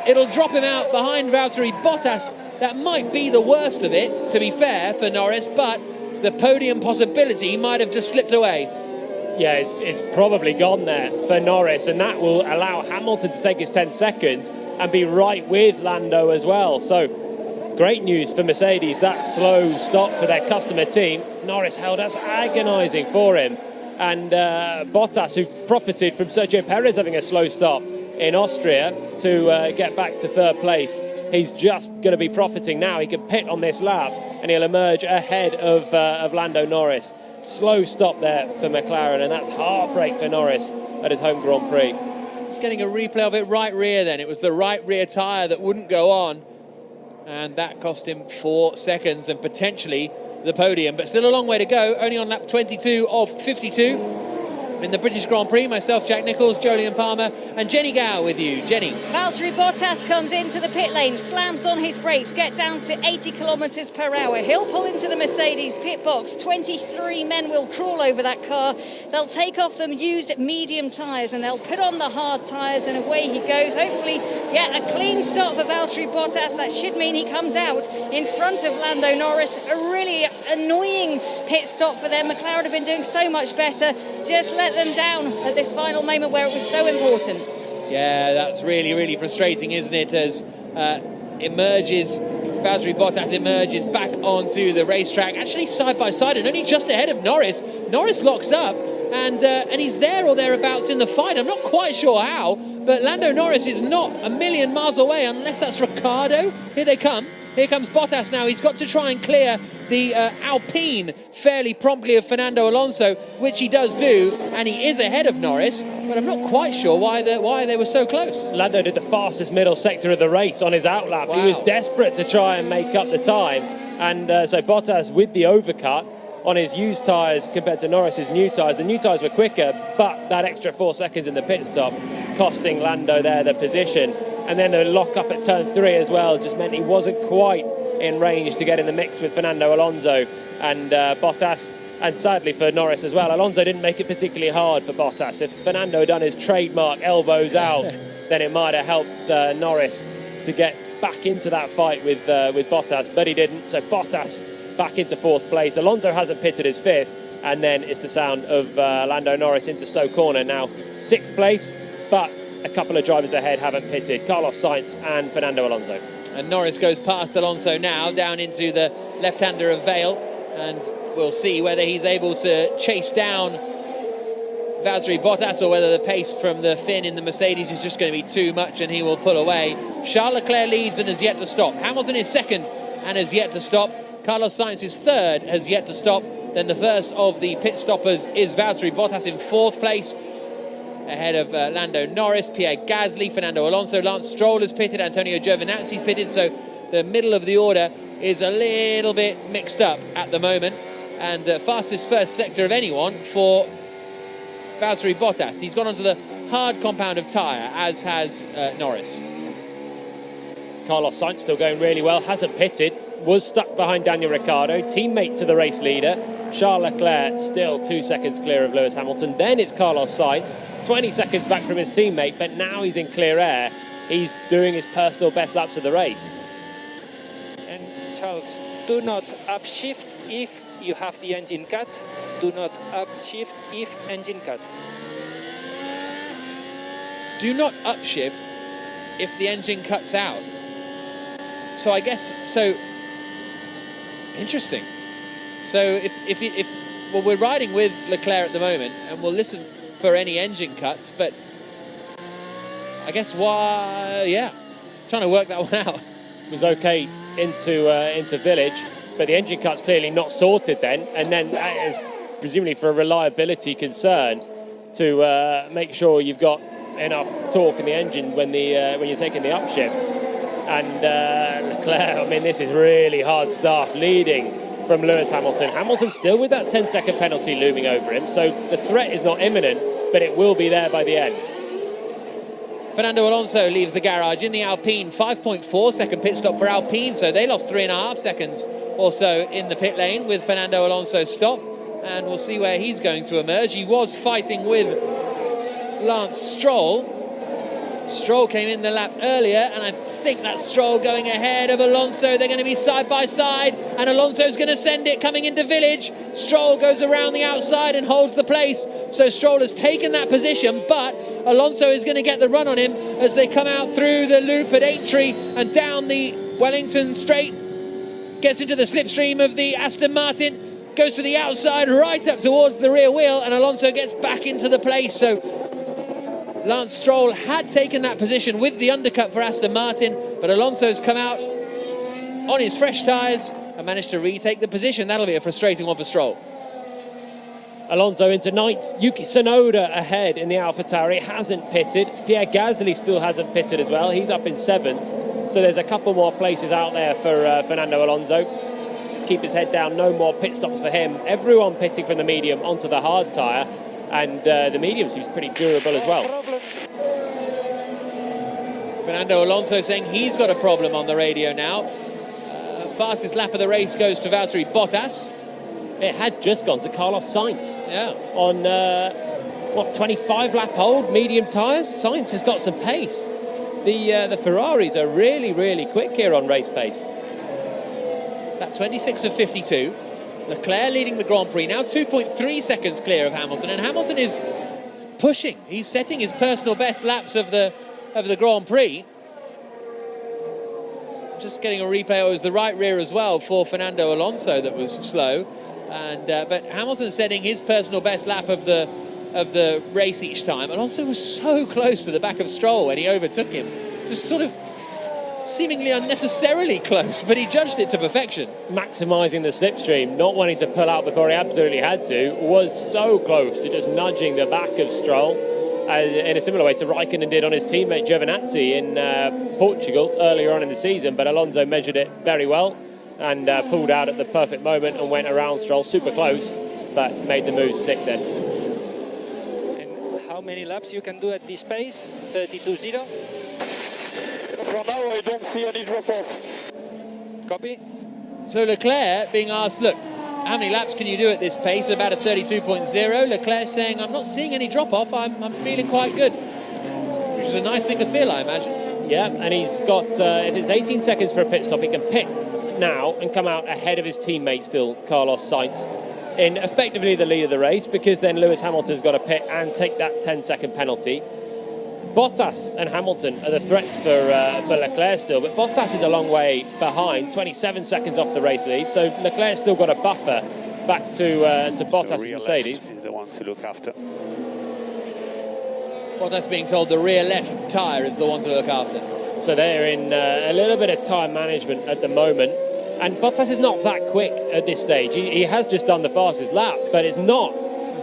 It'll drop him out behind Valtteri Bottas. That might be the worst of it, to be fair, for Norris, but the podium possibility might have just slipped away. Yeah, it's probably gone there for Norris, and that will allow Hamilton to take his 10 seconds and be right with Lando as well. So, great news for Mercedes, that slow stop for their customer team. Norris held us agonising for him. And Bottas, who profited from Sergio Perez having a slow stop in Austria to get back to 3rd place. He's just going to be profiting now. He can pit on this lap and he'll emerge ahead of Lando Norris. Slow stop there for McLaren, and that's heartbreak for Norris at his home Grand Prix. Just getting a replay of it, right rear then. It was the right rear tyre that wouldn't go on, and that cost him 4 seconds and potentially the podium. But still a long way to go, only on lap 22 of 52. In the British Grand Prix, myself, Jack Nicholls, Jolyon Palmer and Jenny Gow with you. Jenny. Valtteri Bottas comes into the pit lane, slams on his brakes, get down to 80 kilometres per hour. He'll pull into the Mercedes pit box. 23 men will crawl over that car. They'll take off them used medium tyres and they'll put on the hard tyres, and away he goes. Hopefully, a clean start for Valtteri Bottas. That should mean he comes out in front of Lando Norris. A really annoying pit stop for them. McLaren have been doing so much better. Just let them down at this final moment where it was so important. Yeah, that's really, really frustrating, isn't it? As Valtteri Bottas emerges back onto the racetrack, actually side by side and only just ahead of Norris. Norris locks up and he's there or thereabouts in the fight. I'm not quite sure how, but Lando Norris is not a million miles away unless that's Ricciardo. Here they come. Here comes Bottas now. He's got to try and clear the Alpine fairly promptly of Fernando Alonso, which he does do, and he is ahead of Norris, but I'm not quite sure why they were so close. Lando did the fastest middle sector of the race on his outlap. Wow. He was desperate to try and make up the time, and so Bottas with the overcut on his used tyres compared to Norris's new tyres. The new tyres were quicker, but that extra 4 seconds in the pit stop costing Lando there the position. And then the lock up at turn 3 as well just meant he wasn't quite in range to get in the mix with Fernando Alonso and Bottas, and sadly for Norris as well. Alonso didn't make it particularly hard for Bottas. If Fernando had done his trademark elbows out, then it might have helped Norris to get back into that fight with Bottas, but he didn't. So Bottas back into 4th place. Alonso hasn't pitted his 5th, and then it's the sound of Lando Norris into Stowe Corner now 6th place, but a couple of drivers ahead haven't pitted, Carlos Sainz and Fernando Alonso. And Norris goes past Alonso now, down into the left-hander of Vale, and we'll see whether he's able to chase down Valtteri Bottas or whether the pace from the Finn in the Mercedes is just going to be too much and he will pull away. Charles Leclerc leads and has yet to stop. Hamilton is second and has yet to stop. Carlos Sainz is third, has yet to stop. Then the first of the pit stoppers is Valtteri Bottas in fourth place, ahead of Lando Norris, Pierre Gasly, Fernando Alonso, Lance Stroll has pitted, Antonio Giovinazzi's pitted, so the middle of the order is a little bit mixed up at the moment, and fastest first sector of anyone for Valtteri Bottas. He's gone onto the hard compound of tyre, as has Norris. Carlos Sainz still going really well, hasn't pitted, was stuck behind Daniel Ricciardo, teammate to the race leader. Charles Leclerc still 2 seconds clear of Lewis Hamilton. Then it's Carlos Sainz, 20 seconds back from his teammate, but now he's in clear air. He's doing his personal best laps of the race. And Charles, do not upshift if you have the engine cut. Do not upshift if engine cut. Do not upshift if the engine cuts out. So I guess, so, interesting. So if well, we're riding with Leclerc at the moment, and we'll listen for any engine cuts. But I guess trying to work that one out. It was okay into Village, but the engine cut's clearly not sorted then, and then that is presumably for a reliability concern to make sure you've got enough torque in the engine when you're taking the upshifts. And Leclerc, I mean, this is really hard stuff, leading from Lewis Hamilton. Hamilton still with that 10-second penalty looming over him, so the threat is not imminent, but it will be there by the end. Fernando Alonso leaves the garage in the Alpine. 5.4 second pit stop for Alpine, so they lost 3.5 seconds or so in the pit lane with Fernando Alonso's stop, and we'll see where he's going to emerge. He was fighting with Lance Stroll. Stroll came in the lap earlier, and I think that's Stroll going ahead of Alonso. They're going to be side by side, and Alonso's going to send it coming into Village. Stroll goes around the outside and holds the place. So Stroll has taken that position, but Alonso is going to get the run on him as they come out through the loop at Aintree and down the Wellington Straight. Gets into the slipstream of the Aston Martin, goes to the outside right up towards the rear wheel, and Alonso gets back into the place. So Lance Stroll had taken that position with the undercut for Aston Martin, but Alonso's come out on his fresh tyres and managed to retake the position. That'll be a frustrating one for Stroll. Alonso into ninth. Yuki Tsunoda ahead in the AlphaTauri, hasn't pitted. Pierre Gasly still hasn't pitted as well. He's up in 7th. So there's a couple more places out there for Fernando Alonso. Keep his head down, no more pit stops for him. Everyone pitting from the medium onto the hard tyre. And the medium seems pretty durable as well. Fernando Alonso saying he's got a problem on the radio now. Fastest lap of the race goes to Valtteri Bottas. It had just gone to Carlos Sainz. Yeah. On, 25 lap old, medium tyres. Sainz has got some pace. The Ferraris are really, really quick here on race pace. Lap 26 of 52. Leclerc leading the Grand Prix, now 2.3 seconds clear of Hamilton, and Hamilton is pushing. He's setting his personal best laps of the Grand Prix. Just getting a replay. It was the right rear as well for Fernando Alonso that was slow, and but Hamilton setting his personal best lap of the race each time. Alonso was so close to the back of Stroll when he overtook him, just sort of seemingly unnecessarily close, but he judged it to perfection. Maximising the slipstream, not wanting to pull out before he absolutely had to, was so close to just nudging the back of Stroll in a similar way to Raikkonen did on his teammate Giovinazzi in Portugal earlier on in the season, but Alonso measured it very well and pulled out at the perfect moment and went around Stroll, super close, but made the move stick then. And how many laps you can do at this pace? 32.0? From now I don't see any drop-off. Copy. So Leclerc being asked, look, how many laps can you do at this pace? About a 32.0. Leclerc saying, I'm not seeing any drop-off. I'm feeling quite good. Which is a nice thing to feel, I imagine. Yeah, and he's got, if it's 18 seconds for a pit stop, he can pit now and come out ahead of his teammate still, Carlos Sainz, in effectively the lead of the race, because then Lewis Hamilton's got to pit and take that 10-second penalty. Bottas and Hamilton are the threats for Leclerc still, but Bottas is a long way behind, 27 seconds off the race lead, so Leclerc's still got a buffer, back to Bottas and Mercedes. Is the one to look after. Bottas being told the rear left tyre is the one to look after. So they're in a little bit of time management at the moment. And Bottas is not that quick at this stage. He has just done the fastest lap, but it's not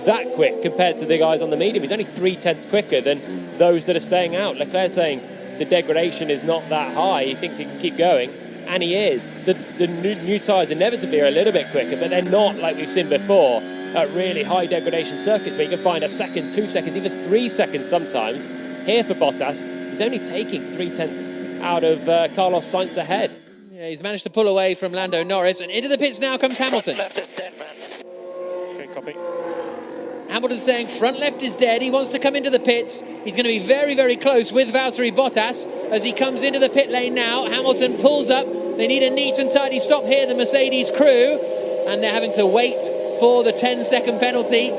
that quick compared to the guys on the medium. He's only 3/10 quicker than those that are staying out. Leclerc saying the degradation is not that high. He thinks he can keep going, and he is. The new tyres inevitably are a little bit quicker, but they're not like we've seen before at really high degradation circuits where you can find a second, 2 seconds, even 3 seconds sometimes. Here for Bottas, he's only taking 3/10 out of Carlos Sainz ahead. Yeah, he's managed to pull away from Lando Norris, and into the pits now comes Hamilton. Okay, copy. Hamilton's saying front left is dead. He wants to come into the pits. He's going to be very, very close with Valtteri Bottas as he comes into the pit lane now. Hamilton pulls up. They need a neat and tidy stop here, the Mercedes crew, and they're having to wait for the 10-second penalty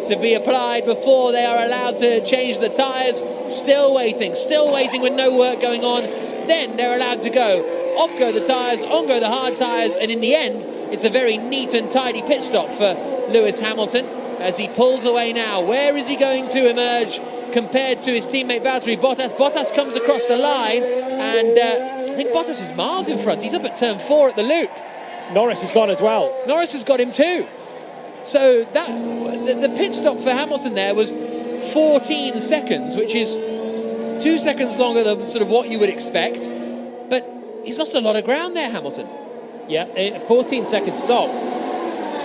to be applied before they are allowed to change the tyres. Still waiting with no work going on. Then they're allowed to go. Off go the tyres, on go the hard tyres, and in the end, it's a very neat and tidy pit stop for Lewis Hamilton as he pulls away now. Where is he going to emerge compared to his teammate Valtteri Bottas? Bottas comes across the line, and I think Bottas is miles in front. He's up at turn 4 at the loop. Norris has gone as well. Norris has got him too. So that the pit stop for Hamilton there was 14 seconds, which is 2 seconds longer than sort of what you would expect. But he's lost a lot of ground there, Hamilton. Yeah, a 14-second stop.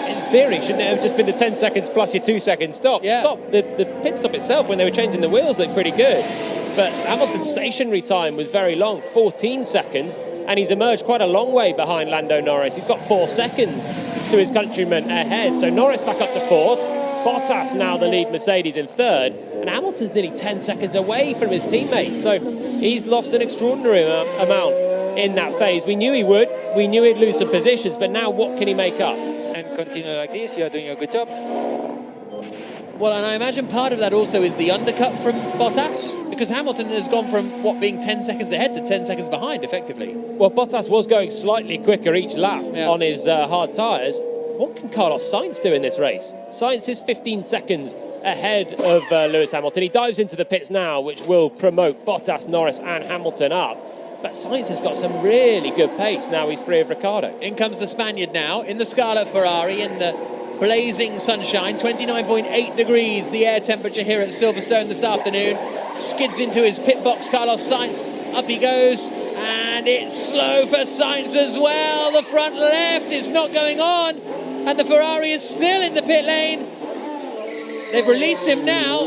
In theory, shouldn't it have just been the 10 seconds plus your 2 second stop? Yeah. The pit stop itself, when they were changing the wheels, looked pretty good. But Hamilton's stationary time was very long, 14 seconds, and he's emerged quite a long way behind Lando Norris. He's got 4 seconds to his countryman ahead. So Norris back up to 4th. Bottas now the lead Mercedes in 3rd. And Hamilton's nearly 10 seconds away from his teammate. So he's lost an extraordinary amount in that phase. We knew he would. We knew he'd lose some positions. But now what can he make up? And continue like this. You are doing a good job. Well, and I imagine part of that also is the undercut from Bottas, because Hamilton has gone from, being 10 seconds ahead to 10 seconds behind, effectively. Well, Bottas was going slightly quicker each lap on his hard tyres. What can Carlos Sainz do in this race? Sainz is 15 seconds ahead of Lewis Hamilton. He dives into the pits now, which will promote Bottas, Norris and Hamilton up. But Sainz has got some really good pace now he's free of Ricciardo. In comes the Spaniard now, in the Scarlet Ferrari, in the blazing sunshine, 29.8 degrees the air temperature here at Silverstone this afternoon. Skids into his pit box, Carlos Sainz, up he goes, and it's slow for Sainz as well. The front left is not going on, and the Ferrari is still in the pit lane. They've released him now,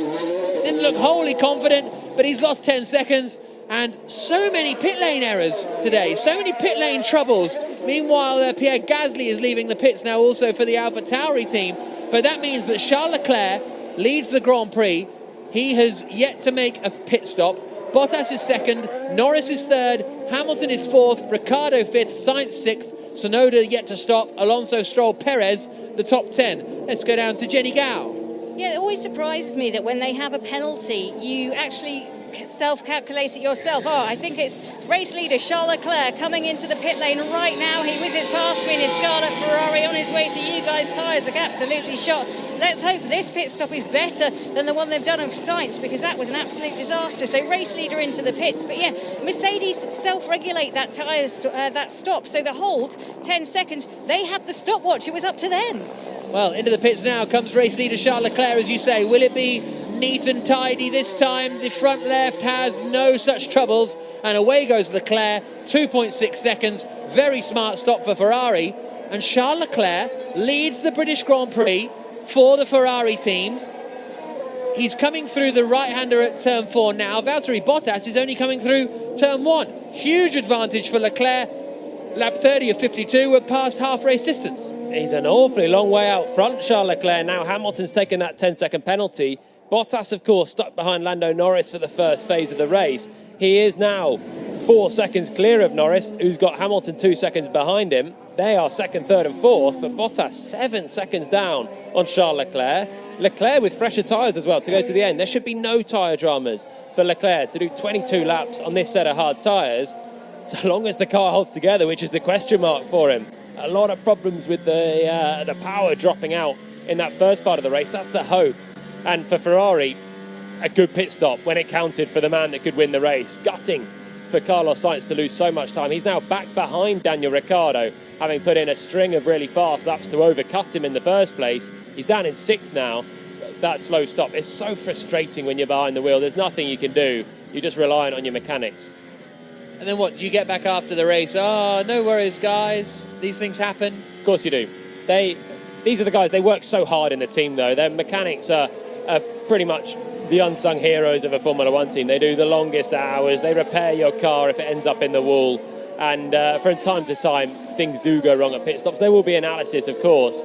didn't look wholly confident, but he's lost 10 seconds. And so many pit lane errors today, so many pit lane troubles. Meanwhile, Pierre Gasly is leaving the pits now also for the AlphaTauri team. But that means that Charles Leclerc leads the Grand Prix. He has yet to make a pit stop. Bottas is 2nd, Norris is 3rd, Hamilton is 4th, Ricciardo 5th, Sainz 6th, Tsunoda yet to stop, Alonso, Stroll, Perez, the top 10. Let's go down to Jenny Gao. Yeah, it always surprises me that when they have a penalty, you actually self-calculate it yourself. I think it's race leader Charles Leclerc coming into the pit lane right now. He whizzes past me in his Scarlet Ferrari on his way to you guys' tyres. Look absolutely shot. Let's hope this pit stop is better than the one they've done of Sainz, because that was an absolute disaster. So race leader into the pits. But yeah, Mercedes self-regulate that that stop. So the hold, 10 seconds, they had the stopwatch. It was up to them. Well, into the pits now comes race leader Charles Leclerc, as you say. Will it be neat and tidy this time? The front left has no such troubles, and away goes Leclerc, 2.6 seconds. Very smart stop for Ferrari, and Charles Leclerc leads the British Grand Prix for the Ferrari team. He's coming through the right-hander at turn 4 now. Valtteri Bottas is only coming through turn 1. Huge advantage for Leclerc. Lap 30 of 52, we're past half race distance. He's an awfully long way out front, Charles Leclerc. Now Hamilton's taken that 10-second penalty. Bottas, of course, stuck behind Lando Norris for the first phase of the race. He is now 4 seconds clear of Norris, who's got Hamilton 2 seconds behind him. They are 2nd, 3rd and 4th, but Bottas 7 seconds down on Charles Leclerc. Leclerc with fresher tyres as well to go to the end. There should be no tyre dramas for Leclerc to do 22 laps on this set of hard tyres, so long as the car holds together, which is the question mark for him. a lot of problems with the power dropping out in that first part of the race. That's the hope. And for Ferrari, a good pit stop when it counted for the man that could win the race. Gutting for Carlos Sainz to lose so much time. He's now back behind Daniel Ricciardo, having put in a string of really fast laps to overcut him in the first place. He's down in 6th now. That slow stop is so frustrating when you're behind the wheel. There's nothing you can do. You're just relying on your mechanics. And then what, do you get back after the race? Oh, no worries, guys. These things happen. Of course you do. These are the guys, they work so hard in the team, though. Their mechanics are pretty much the unsung heroes of a Formula One team. They do the longest hours. They repair your car if it ends up in the wall. And from time to time, things do go wrong at pit stops. There will be analysis, of course,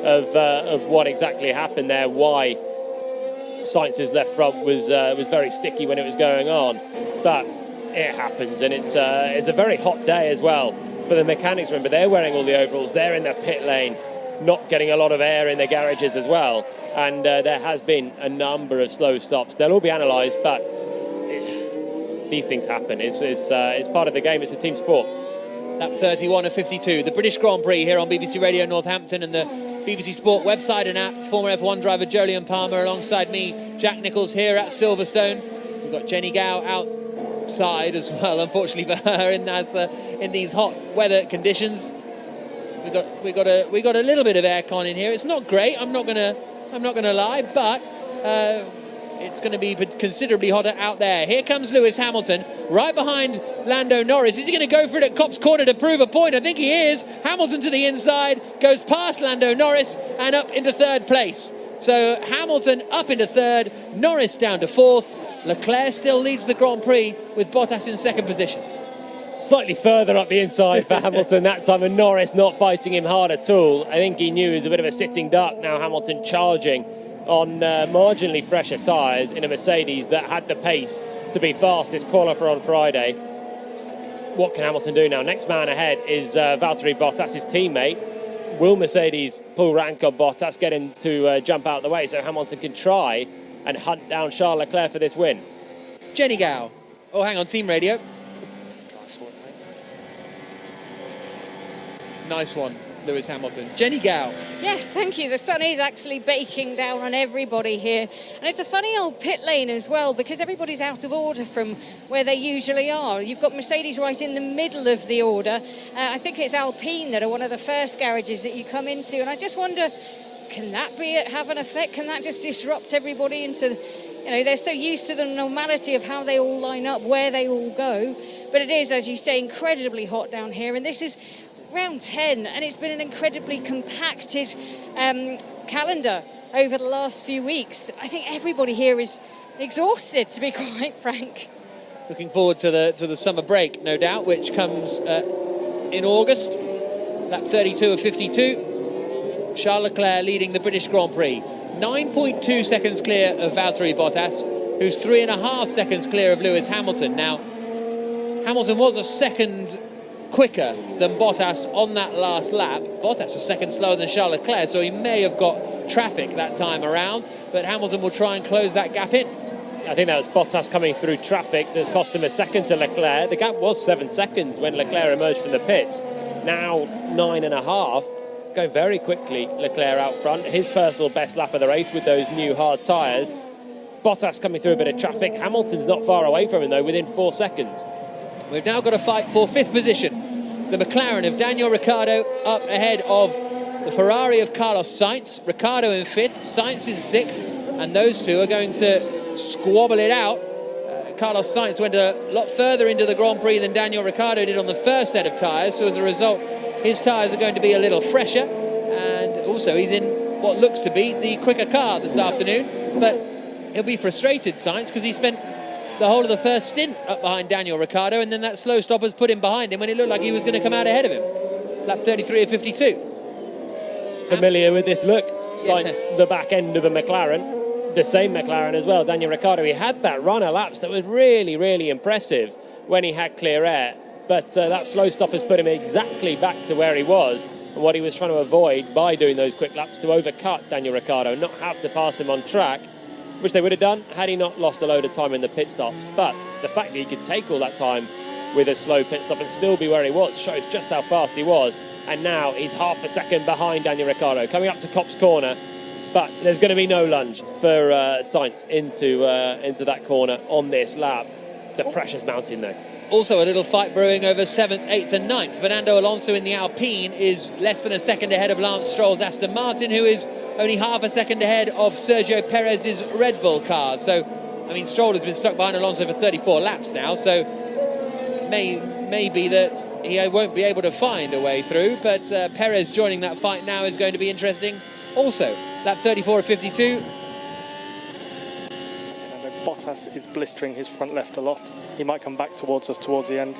of what exactly happened there, why Sainz's left front was very sticky when it was going on. But it happens, and it's a very hot day as well for the mechanics. Remember, they're wearing all the overalls. They're in the pit lane, not getting a lot of air in their garages as well. And there has been a number of slow stops. They'll all be analysed, but these things happen. It's part of the game. It's a team sport. Lap 31 of 52, the British Grand Prix here on BBC Radio Northampton and the BBC Sport website and app. Former F1 driver Jolyon Palmer alongside me, Jack Nicholls here at Silverstone. We've got Jenny Gow outside as well, unfortunately for her, in these hot weather conditions. We got a little bit of aircon in here. It's not great. I'm not gonna lie, but it's going to be considerably hotter out there. Here comes Lewis Hamilton, right behind Lando Norris. Is he going to go for it at Copse Corner to prove a point? I think he is. Hamilton to the inside, goes past Lando Norris and up into 3rd place. So Hamilton up into 3rd, Norris down to 4th. Leclerc still leads the Grand Prix with Bottas in 2nd position. Slightly further up the inside for Hamilton that time, and Norris not fighting him hard at all. I think he knew he was a bit of a sitting duck. Now Hamilton charging on marginally fresher tyres in a Mercedes that had the pace to be fastest qualifier on Friday. What can Hamilton do now? Next man ahead is Valtteri Bottas' teammate. Will Mercedes pull rank on Bottas, get him to jump out the way so Hamilton can try and hunt down Charles Leclerc for this win? Jenny Gow. Oh, hang on, team radio. Nice one, Lewis Hamilton. Jenny Gow. Yes, thank you. The sun is actually baking down on everybody here. And it's a funny old pit lane as well, because everybody's out of order from where they usually are. You've got Mercedes right in the middle of the order. I think it's Alpine that are one of the first garages that you come into. And I just wonder, can that have an effect? Can that just disrupt everybody into, they're so used to the normality of how they all line up, where they all go. But it is, as you say, incredibly hot down here. And this is round 10, and it's been an incredibly compacted calendar over the last few weeks. I think everybody here is exhausted, to be quite frank. Looking forward to the summer break, no doubt, which comes in August. Lap 32 of 52. Charles Leclerc leading the British Grand Prix. 9.2 seconds clear of Valtteri Bottas, who's 3.5 seconds clear of Lewis Hamilton. Now, Hamilton was a second quicker than Bottas on that last lap. Bottas a second slower than Charles Leclerc, so he may have got traffic that time around, but Hamilton will try and close that gap in. I think that was Bottas coming through traffic that's cost him a second to Leclerc. The gap was 7 seconds when Leclerc emerged from the pits. Now 9.5. Go very quickly, Leclerc out front. His personal best lap of the race with those new hard tyres. Bottas coming through a bit of traffic. Hamilton's not far away from him though, within 4 seconds. We've now got to fight for 5th position. The McLaren of Daniel Ricciardo up ahead of the Ferrari of Carlos Sainz. Ricciardo in 5th, Sainz in 6th, and those two are going to squabble it out. Carlos Sainz went a lot further into the Grand Prix than Daniel Ricciardo did on the first set of tyres, so as a result his tyres are going to be a little fresher, and also he's in what looks to be the quicker car this afternoon, but he'll be frustrated, Sainz, because he spent the whole of the first stint up behind Daniel Ricciardo, and then that slow stop has put him behind him when it looked like he was going to come out ahead of him. Lap 33 of 52. Familiar with this look. Sainz, the back end of a McLaren, the same McLaren as well. Daniel Ricciardo, he had that run of laps that was really, really impressive when he had clear air, but that slow stop has put him exactly back to where he was and what he was trying to avoid by doing those quick laps, to overcut Daniel Ricciardo, not have to pass him on track, which they would have done had he not lost a load of time in the pit stops. But the fact that he could take all that time with a slow pit stop and still be where he was. Shows just how fast he was. And now he's half a second behind Daniel Ricciardo, coming up to Copse corner. But there's going to be no lunge for Sainz into that corner on this lap. The pressure's mounting though. Also a little fight brewing over 7th, 8th and 9th. Fernando Alonso in the Alpine is less than a second ahead of Lance Stroll's Aston Martin, who is only half a second ahead of Sergio Perez's Red Bull car. So, I mean, Stroll has been stuck behind Alonso for 34 laps now, so may be that he won't be able to find a way through, but Perez joining that fight now is going to be interesting. Also, lap 34 of 52. Bottas is blistering his front left a lot. He might come back towards us towards the end.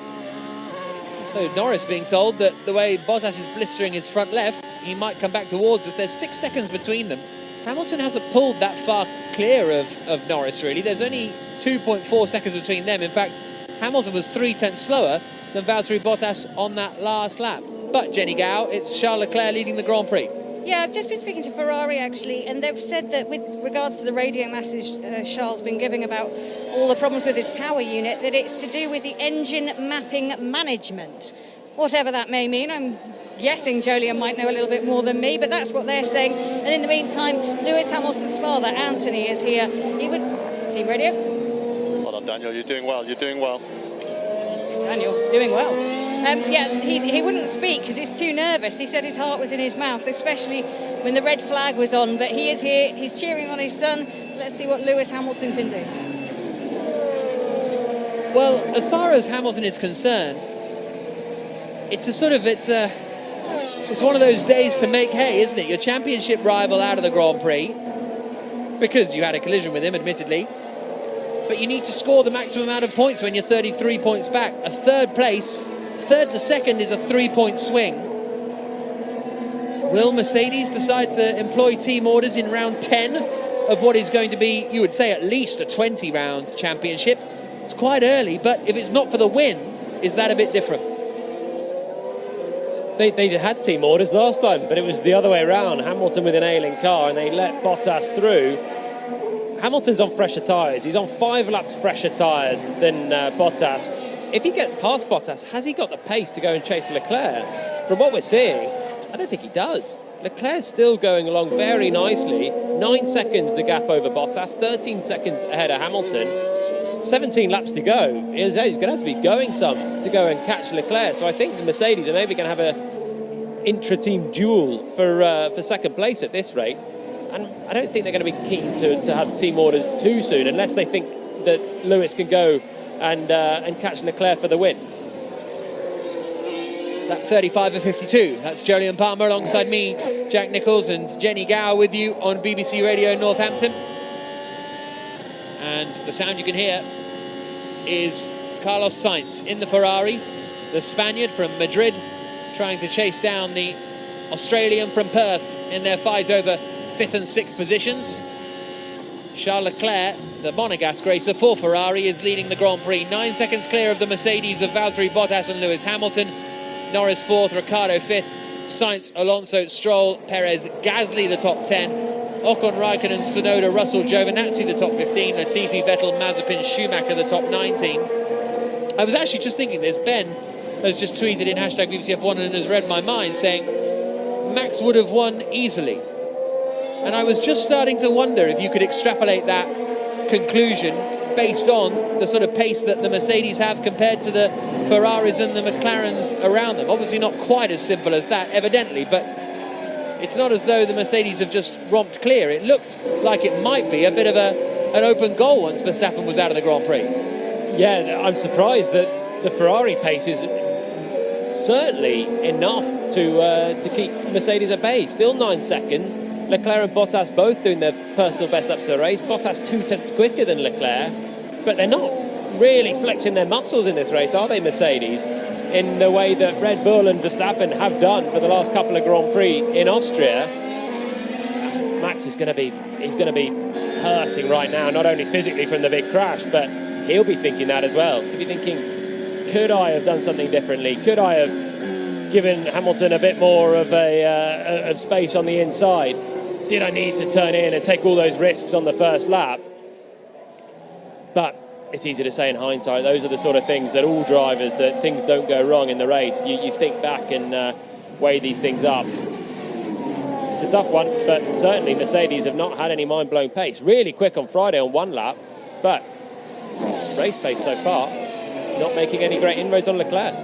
So Norris being told that the way Bottas is blistering his front left, he might come back towards us. There's 6 seconds between them. Hamilton hasn't pulled that far clear of Norris, really. There's only 2.4 seconds between them. In fact, Hamilton was 0.3 slower than Valtteri Bottas on that last lap. But Jenny Gao, it's Charles Leclerc leading the Grand Prix. Yeah, I've just been speaking to Ferrari actually, and they've said that with regards to the radio message Charles been giving about all the problems with his power unit, that it's to do with the engine mapping management. Whatever that may mean, I'm guessing Jolyon might know a little bit more than me, but that's what they're saying. And in the meantime, Lewis Hamilton's father, Anthony, is here. He would... Team radio? Well done, Daniel, you're doing well, you're doing well. Daniel, doing well. Yeah, he wouldn't speak because he's too nervous. He said his heart was in his mouth, especially when the red flag was on. But he is here, he's cheering on his son. Let's see what Lewis Hamilton can do. Well, as far as Hamilton is concerned, it's one of those days to make hay, isn't it? Your championship rival out of the Grand Prix, because you had a collision with him, admittedly. But you need to score the maximum amount of points when you're 33 points back. A third place, third to second, is a 3-point swing. Will Mercedes decide to employ team orders in round 10 of what is going to be, you would say, at least a 20-round championship? It's quite early, but if it's not for the win, is that a bit different? They had team orders last time, but it was the other way around. Hamilton with an ailing car, and they let Bottas through. Hamilton's on fresher tyres. He's on 5 laps fresher tyres than Bottas. If he gets past Bottas, has he got the pace to go and chase Leclerc? From what we're seeing, I don't think he does. Leclerc's still going along very nicely. 9 seconds the gap over Bottas, 13 seconds ahead of Hamilton. 17 laps to go. He's going to have to be going some to go and catch Leclerc. So I think the Mercedes are maybe going to have a intra-team duel for second place at this rate. And I don't think they're going to be keen to have team orders too soon, unless they think that Lewis can go and catch Leclerc for the win. That 35 of 52. That's Jolyon Palmer alongside me, Jack Nicholls, and Jenny Gow with you on BBC Radio Northampton. And the sound you can hear is Carlos Sainz in the Ferrari, the Spaniard from Madrid, trying to chase down the Australian from Perth in their fight over 5th and 6th positions. Charles Leclerc, the Monegasque racer for Ferrari, is leading the Grand Prix, 9 seconds clear of the Mercedes of Valtteri Bottas and Lewis Hamilton. Norris 4th, Ricciardo 5th, Sainz, Alonso, Stroll, Perez, Gasly the top 10, Ocon, Raikkonen, Tsunoda, Russell, Giovinazzi the top 15, Latifi, Vettel, Mazepin, Schumacher the top 19. I was actually just thinking this. Ben has just tweeted in hashtag BBC F1 and has read my mind, saying Max would have won easily. And I was just starting to wonder if you could extrapolate that conclusion based on the sort of pace that the Mercedes have compared to the Ferraris and the McLarens around them. Obviously not quite as simple as that, evidently, but it's not as though the Mercedes have just romped clear. It looked like it might be a bit of an open goal once Verstappen was out of the Grand Prix. Yeah, I'm surprised that the Ferrari pace is certainly enough to keep Mercedes at bay. Still 9 seconds. Leclerc and Bottas both doing their personal best up to the race. Bottas 2/10 quicker than Leclerc, but they're not really flexing their muscles in this race, are they, Mercedes? In the way that Red Bull and Verstappen have done for the last couple of Grand Prix in Austria. Max is going to be hurting right now, not only physically from the big crash, but he'll be thinking that as well. He'll be thinking, could I have done something differently? Could I have given Hamilton a bit more of space on the inside? Did I need to turn in and take all those risks on the first lap? But it's easy to say in hindsight. Those are the sort of things that all drivers, that things don't go wrong in the race. You think back and weigh these things up. It's a tough one, but certainly Mercedes have not had any mind-blowing pace. Really quick on Friday on one lap, but race pace so far, not making any great inroads on Leclerc.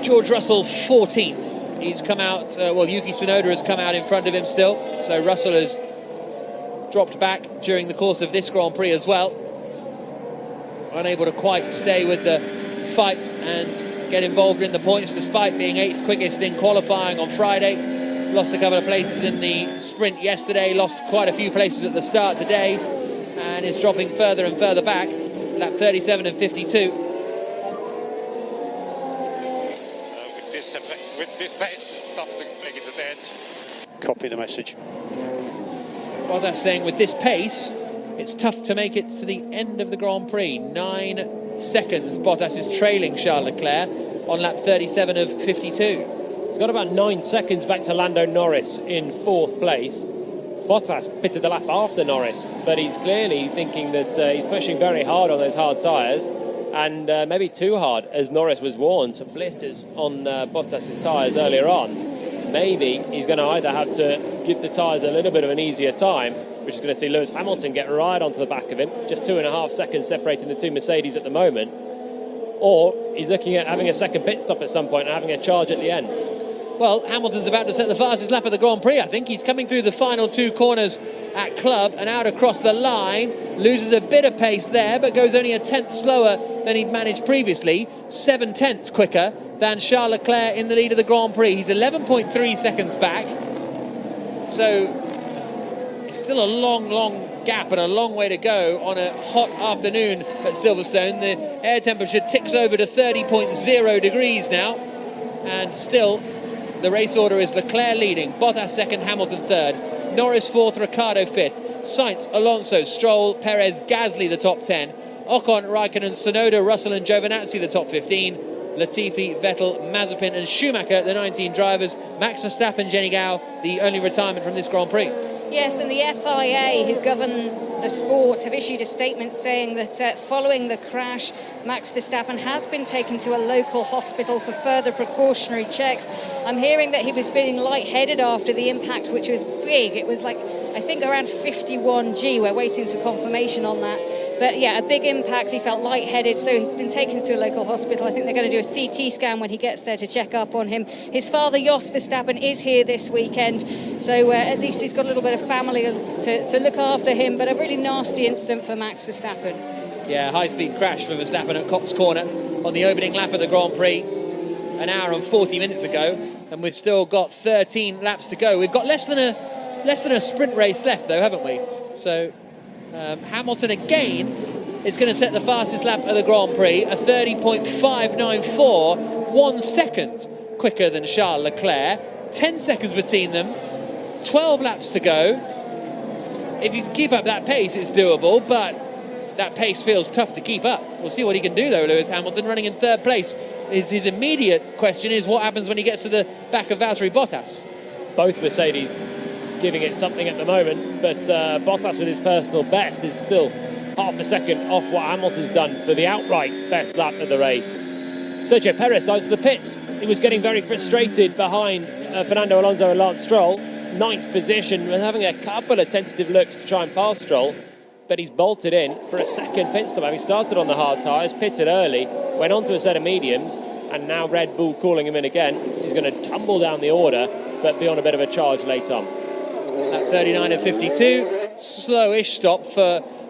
George Russell 14th. He's come out, Yuki Tsunoda has come out in front of him still, so Russell has dropped back during the course of this Grand Prix as well. Unable to quite stay with the fight and get involved in the points, despite being 8th quickest in qualifying on Friday. Lost a couple of places in the sprint yesterday, lost quite a few places at the start today, and is dropping further and further back, lap 37 and 52. With this pace, it's tough to make it to the end. Copy the message. Bottas saying with this pace, it's tough to make it to the end of the Grand Prix. 9 seconds Bottas is trailing Charles Leclerc on lap 37 of 52. It's got about 9 seconds back to Lando Norris in 4th place. Bottas pitted the lap after Norris, but he's clearly thinking that he's pushing very hard on those hard tyres, and maybe too hard, as Norris was warned. Some blisters on Bottas' tyres earlier on. Maybe he's going to either have to give the tyres a little bit of an easier time, which is going to see Lewis Hamilton get right onto the back of him, just 2.5 seconds separating the two Mercedes at the moment, or he's looking at having a second pit stop at some point and having a charge at the end. Well, Hamilton's about to set the fastest lap of the Grand Prix, I think. He's coming through the final 2 corners at Club and out across the line. Loses a bit of pace there, but goes only a tenth slower than he'd managed previously. 7 tenths quicker than Charles Leclerc in the lead of the Grand Prix. He's 11.3 seconds back. So it's still a long gap and a long way to go on a hot afternoon at Silverstone. The air temperature ticks over to 30.0 degrees now. And still, the race order is Leclerc leading, Bottas second, Hamilton third, Norris fourth, Ricciardo fifth, Sainz, Alonso, Stroll, Perez, Gasly the top 10, Ocon, Raikkonen, Tsunoda, Russell and Giovinazzi the top 15, Latifi, Vettel, Mazepin and Schumacher the 19 drivers, Max Verstappen, Jenny Gao the only retirement from this Grand Prix. Yes, and the FIA, who govern the sport, have issued a statement saying that following the crash, Max Verstappen has been taken to a local hospital for further precautionary checks. I'm hearing that he was feeling lightheaded after the impact, which was big. It was like, I think, around 51 G. We're waiting for confirmation on that. But yeah, a big impact. He felt lightheaded, so he's been taken to a local hospital. I think they're going to do a CT scan when he gets there to check up on him. His father, Jos Verstappen, is here this weekend, so at least he's got a little bit of family to look after him. But a really nasty incident for Max Verstappen. Yeah, high-speed crash for Verstappen at Copse Corner on the opening lap of the Grand Prix an hour and 40 minutes ago, and we've still got 13 laps to go. We've got less than a sprint race left, though, haven't we? So Hamilton again is going to set the fastest lap of the Grand Prix, a 30.594, 1 second quicker than Charles Leclerc. 10 seconds between them, 12 laps to go. If you can keep up that pace, it's doable, but that pace feels tough to keep up. We'll see what he can do, though. Lewis Hamilton running in 3rd place. His immediate question is what happens when he gets to the back of Valtteri Bottas. Both Mercedes giving it something at the moment, but Bottas with his personal best is still half a second off what Hamilton's done for the outright best lap of the race. Sergio Perez dives to the pits. He was getting very frustrated behind Fernando Alonso and Lance Stroll. 9th position, was having a couple of tentative looks to try and pass Stroll, but he's bolted in for a second pit stop. He started on the hard tyres, pitted early, went on to a set of mediums, and now Red Bull calling him in again. He's going to tumble down the order, but be on a bit of a charge late on. At 39 and 52, slowish stop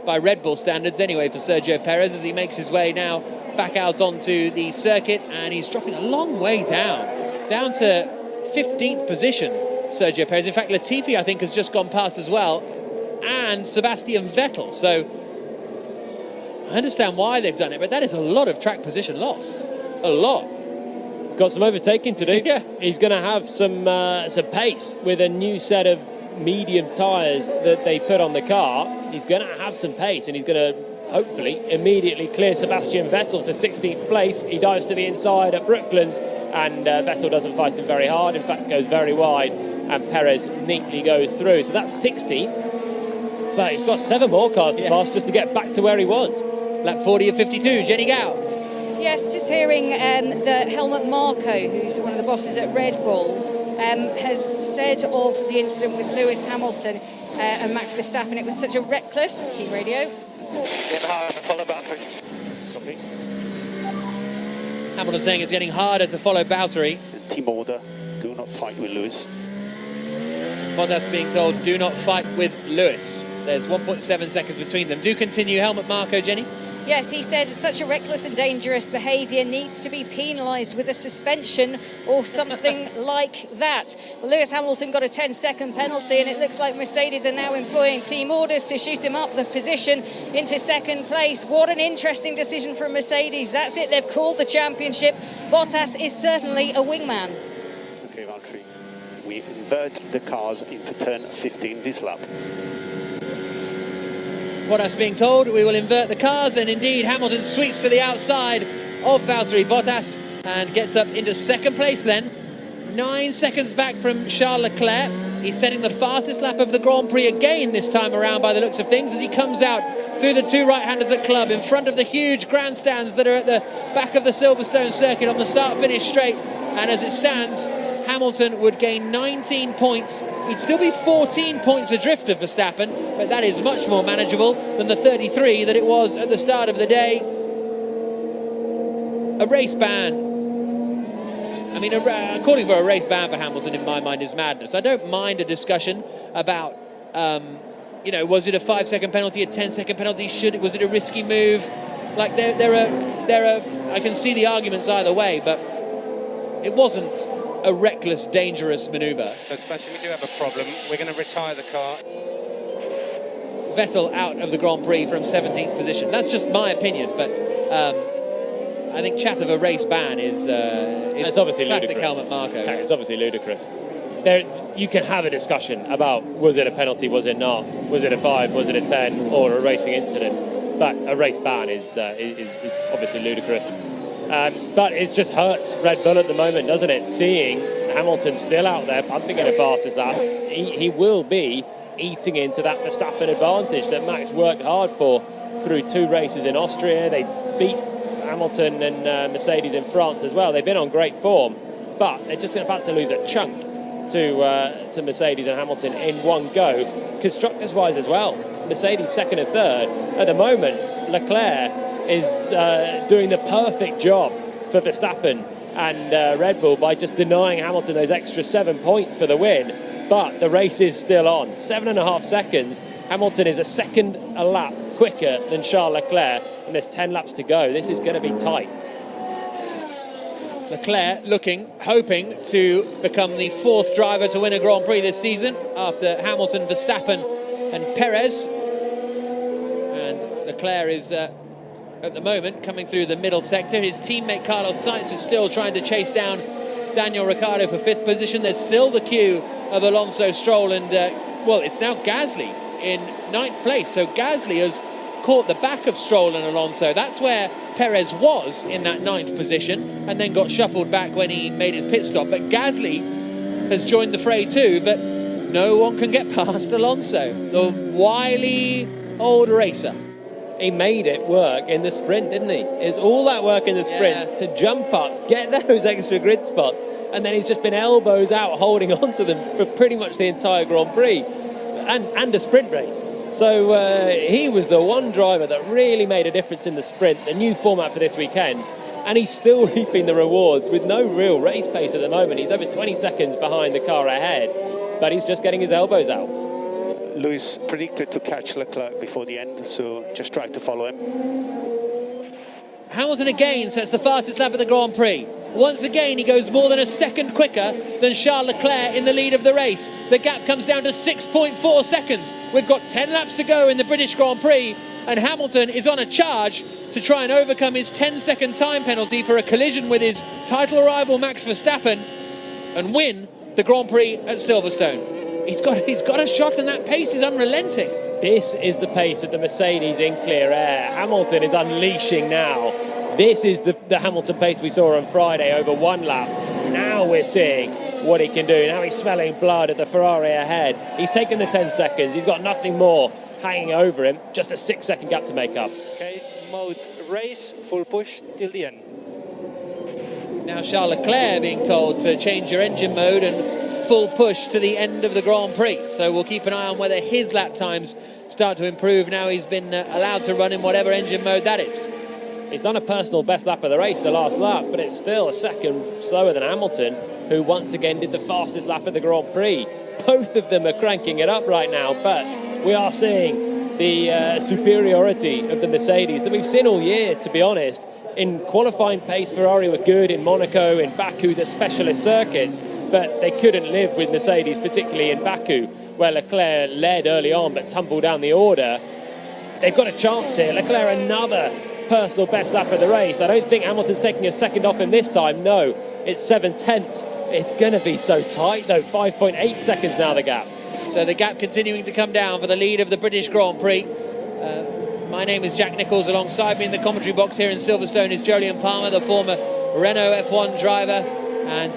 by Red Bull standards anyway for Sergio Perez as he makes his way now back out onto the circuit, and he's dropping a long way down to 15th position, Sergio Perez. In fact, Latifi, I think, has just gone past as well, and Sebastian Vettel. So I understand why they've done it, but that is a lot of track position lost. A lot. He's got some overtaking to do. Yeah. He's going to have some pace with a new set of medium tyres that they put on the car. He's going to have some pace, and he's going to hopefully immediately clear Sebastian Vettel for 16th place. He dives to the inside at Brooklands, and Vettel doesn't fight him very hard, in fact goes very wide, and Perez neatly goes through. So that's 16th, but he's got 7 more cars to pass just to get back to where he was. Lap 40 of 52, Jenny Gao. Yes, just hearing that Helmut Marko, who's one of the bosses at Red Bull, has said of the incident with Lewis Hamilton and Max Verstappen, it was such a reckless, team radio. Getting hard to follow battery. Copy. Hamilton saying it's getting harder to follow Valtteri. Team order, do not fight with Lewis. Bottas being told, do not fight with Lewis. There's 1.7 seconds between them. Do continue, Helmut Marko, Jenny. Yes, he said such a reckless and dangerous behaviour needs to be penalised with a suspension or something like that. Well, Lewis Hamilton got a 10-second penalty, and it looks like Mercedes are now employing team orders to shoot him up the position into second place. What an interesting decision from Mercedes. That's it, they've called the championship. Bottas is certainly a wingman. Okay, Valtteri, we invert the cars into turn 15 this lap. Bottas being told we will invert the cars, and indeed Hamilton sweeps to the outside of Valtteri Bottas and gets up into second place then. 9 seconds back from Charles Leclerc. He's setting the fastest lap of the Grand Prix again this time around by the looks of things, as he comes out through the two right-handers at Club in front of the huge grandstands that are at the back of the Silverstone circuit on the start-finish straight. And as it stands, Hamilton would gain 19 points. He'd still be 14 points adrift of Verstappen, but that is much more manageable than the 33 that it was at the start of the day. A race ban. I mean, calling for a race ban for Hamilton in my mind is madness. I don't mind a discussion about, you know, was it a 5-second penalty, a 10-second penalty? Was it a risky move? Like there are. I can see the arguments either way, but it wasn't a reckless, dangerous manoeuvre. So especially if we do have a problem, we're going to retire the car. Vettel out of the Grand Prix from 17th position. That's just my opinion, but I think chat of a race ban is it's obviously classic ludicrous. Helmut Marko. It's obviously ludicrous. You can have a discussion about was it a penalty, was it not, was it a 5, was it a 10, or a racing incident. But a race ban is obviously ludicrous. But it's just hurts Red Bull at the moment, doesn't it? Seeing Hamilton still out there pumping in a fastest lap, he will be eating into that Verstappen advantage that Max worked hard for through 2 races in Austria. They beat Hamilton and Mercedes in France as well. They've been on great form, but they're just about to lose a chunk to Mercedes and Hamilton in one go. Constructors-wise as well, Mercedes second and third. At the moment, Leclerc is doing the perfect job for Verstappen and Red Bull by just denying Hamilton those extra 7 points for the win. But the race is still on. 7.5 seconds. Hamilton is a second a lap quicker than Charles Leclerc, and there's 10 laps to go. This is going to be tight. Leclerc hoping to become the 4th driver to win a Grand Prix this season after Hamilton, Verstappen and Perez. And Leclerc is at the moment coming through the middle sector. His teammate Carlos Sainz is still trying to chase down Daniel Ricciardo for 5th position. There's still the queue of Alonso, Stroll and, well, it's now Gasly in 9th place. So Gasly has caught the back of Stroll and Alonso. That's where Perez was in that 9th position and then got shuffled back when he made his pit stop. But Gasly has joined the fray too, but no one can get past Alonso, the wily old racer. He made it work in the sprint, didn't he? It's all that work in the sprint to jump up, get those extra grid spots, and then he's just been elbows out holding on to them for pretty much the entire Grand Prix and a sprint race. So he was the one driver that really made a difference in the sprint, the new format for this weekend, and he's still reaping the rewards with no real race pace at the moment. He's over 20 seconds behind the car ahead, but he's just getting his elbows out. Lewis predicted to catch Leclerc before the end, so just try to follow him. Hamilton again sets the fastest lap of the Grand Prix. Once again, he goes more than a second quicker than Charles Leclerc in the lead of the race. The gap comes down to 6.4 seconds. We've got 10 laps to go in the British Grand Prix, and Hamilton is on a charge to try and overcome his 10-second time penalty for a collision with his title rival Max Verstappen and win the Grand Prix at Silverstone. He's got a shot, and that pace is unrelenting. This is the pace of the Mercedes in clear air. Hamilton is unleashing now. This is the Hamilton pace we saw on Friday over 1 lap. Now we're seeing what he can do. Now he's smelling blood at the Ferrari ahead. He's taken the 10 seconds. He's got nothing more hanging over him. Just a 6-second gap to make up. Okay, mode race, full push till the end. Now Charles Leclerc being told to change your engine mode and full push to the end of the Grand Prix. So we'll keep an eye on whether his lap times start to improve now he's been allowed to run in whatever engine mode that is. He's done a personal best lap of the race, the last lap, but it's still a second slower than Hamilton, who once again did the fastest lap of the Grand Prix. Both of them are cranking it up right now, but we are seeing the superiority of the Mercedes that we've seen all year, to be honest. In qualifying pace, Ferrari were good in Monaco, in Baku, the specialist circuits, but they couldn't live with Mercedes, particularly in Baku, where Leclerc led early on but tumbled down the order. They've got a chance here. Leclerc, another personal best lap of the race. I don't think Hamilton's taking a second off him this time. No, it's 7/10. It's going to be so tight, though. 5.8 seconds now, the gap. So the gap continuing to come down for the lead of the British Grand Prix. My name is Jack Nicholls. Alongside me in the commentary box here in Silverstone is Jolyon Palmer, the former Renault F1 driver, and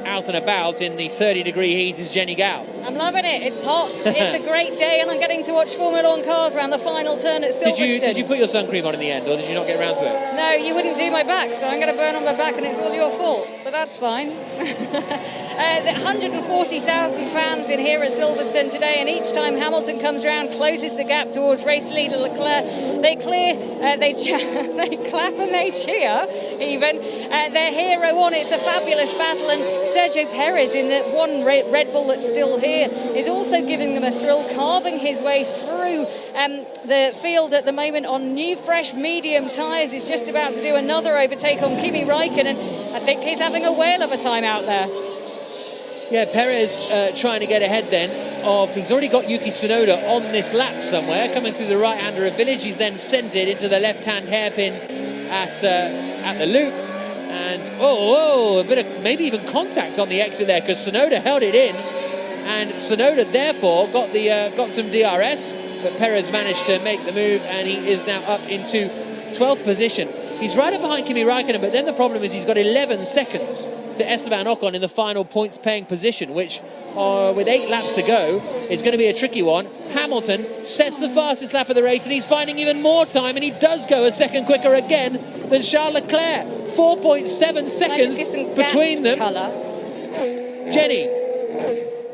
out and about in the 30-degree heat is Jenny Gow. I'm loving it. It's hot. It's a great day, and I'm getting to watch Formula One cars around the final turn at Silverstone. Did you put your sun cream on in the end, or did you not get around to it? No, you wouldn't do my back, so I'm going to burn on my back, and it's all your fault. But that's fine. The 140,000 fans in here at Silverstone today, and each time Hamilton comes around, closes the gap towards race leader Leclerc. They clear, they clap and they cheer. Even their hero on. It's a fabulous battle, and Sergio Perez in the one Red Bull that's still here is also giving them a thrill, carving his way through the field at the moment on new, fresh, medium tyres. He's just about to do another overtake on Kimi Räikkönen. I think he's having a whale of a time out there. Yeah, Perez trying to get ahead then of, he's already got Yuki Tsunoda on this lap somewhere, coming through the right-hander of Village. He's then sent it into the left-hand hairpin at the loop. And, a bit of maybe even contact on the exit there, because Tsunoda held it in. And Tsunoda, therefore, got some DRS, but Perez managed to make the move, and he is now up into 12th position. He's right up behind Kimi Räikkönen, but then the problem is he's got 11 seconds to Esteban Ocon in the final points-paying position, which, with 8 laps to go, is going to be a tricky one. Hamilton sets the fastest lap of the race, and he's finding even more time, and he does go a second quicker again than Charles Leclerc. 4.7 seconds between them. Jenny.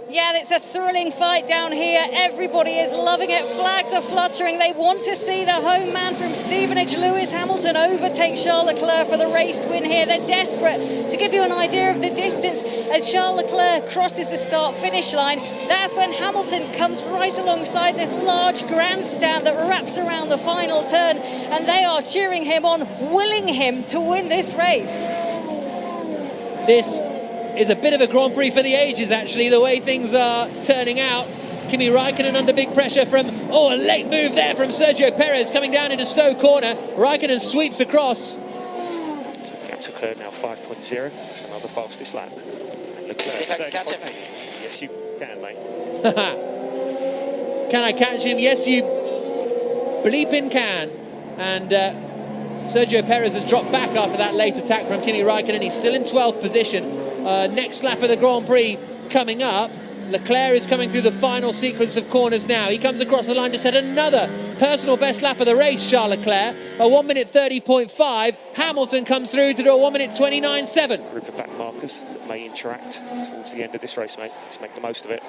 Yeah, it's a thrilling fight down here. Everybody is loving it. Flags are fluttering. They want to see the home man from Stevenage, Lewis Hamilton, overtake Charles Leclerc for the race win here. They're desperate. To give you an idea of the distance, as Charles Leclerc crosses the start-finish line, that's when Hamilton comes right alongside this large grandstand that wraps around the final turn, and they are cheering him on, willing him to win this race. This is a bit of a Grand Prix for the ages, actually, the way things are turning out. Kimi Räikkönen under big pressure from, a late move there from Sergio Perez coming down into Stowe corner. Räikkönen sweeps across. So gap's occurred now 5.0. That's another fastest lap. And Leclerc, I think I can catch him. Yes, you can, mate. Can I catch him? Yes, you bleeping can. And Sergio Perez has dropped back after that late attack from Kimi Räikkönen. He's still in 12th position. Next lap of the Grand Prix coming up. Leclerc is coming through the final sequence of corners now. He comes across the line to set another personal best lap of the race, Charles Leclerc, a 1 minute 30.5. Hamilton comes through to do a 1 minute 29.7. Group of back markers that may interact towards the end of this race, mate. Let's make the most of it.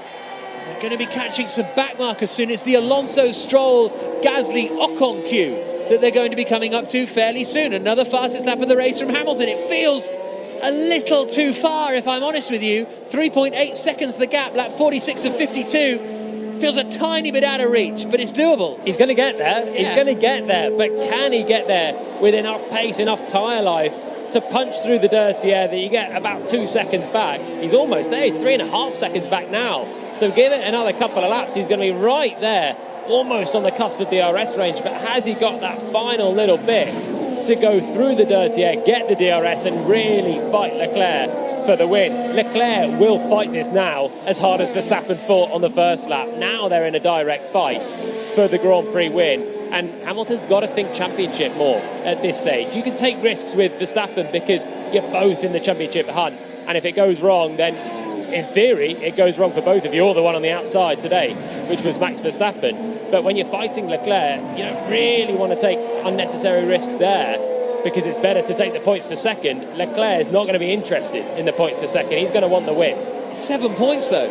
They're going to be catching some back markers soon. It's the Alonso, Stroll, Gasly, Ocon queue that they're going to be coming up to fairly soon. Another fastest lap of the race from Hamilton. It feels a little too far, if I'm honest with you. 3.8 seconds the gap, lap 46 of 52. Feels a tiny bit out of reach, but it's doable. He's going to get there. Yeah. He's going to get there, but can he get there with enough pace, enough tyre life to punch through the dirty air that you get about 2 seconds back? He's almost there. He's 3.5 seconds back now. So give it another couple of laps. He's going to be right there, almost on the cusp of DRS range. But has he got that final little bit to go through the dirty air, get the DRS, and really fight Leclerc for the win? Leclerc will fight this now as hard as Verstappen fought on the first lap. Now they're in a direct fight for the Grand Prix win. And Hamilton's got to think championship more at this stage. You can take risks with Verstappen because you're both in the championship hunt. And if it goes wrong, then in theory, it goes wrong for both of you, or the one on the outside today, which was Max Verstappen. But when you're fighting Leclerc, you don't really want to take unnecessary risks there, because it's better to take the points for second. Leclerc is not going to be interested in the points for second. He's going to want the win. 7 points, though.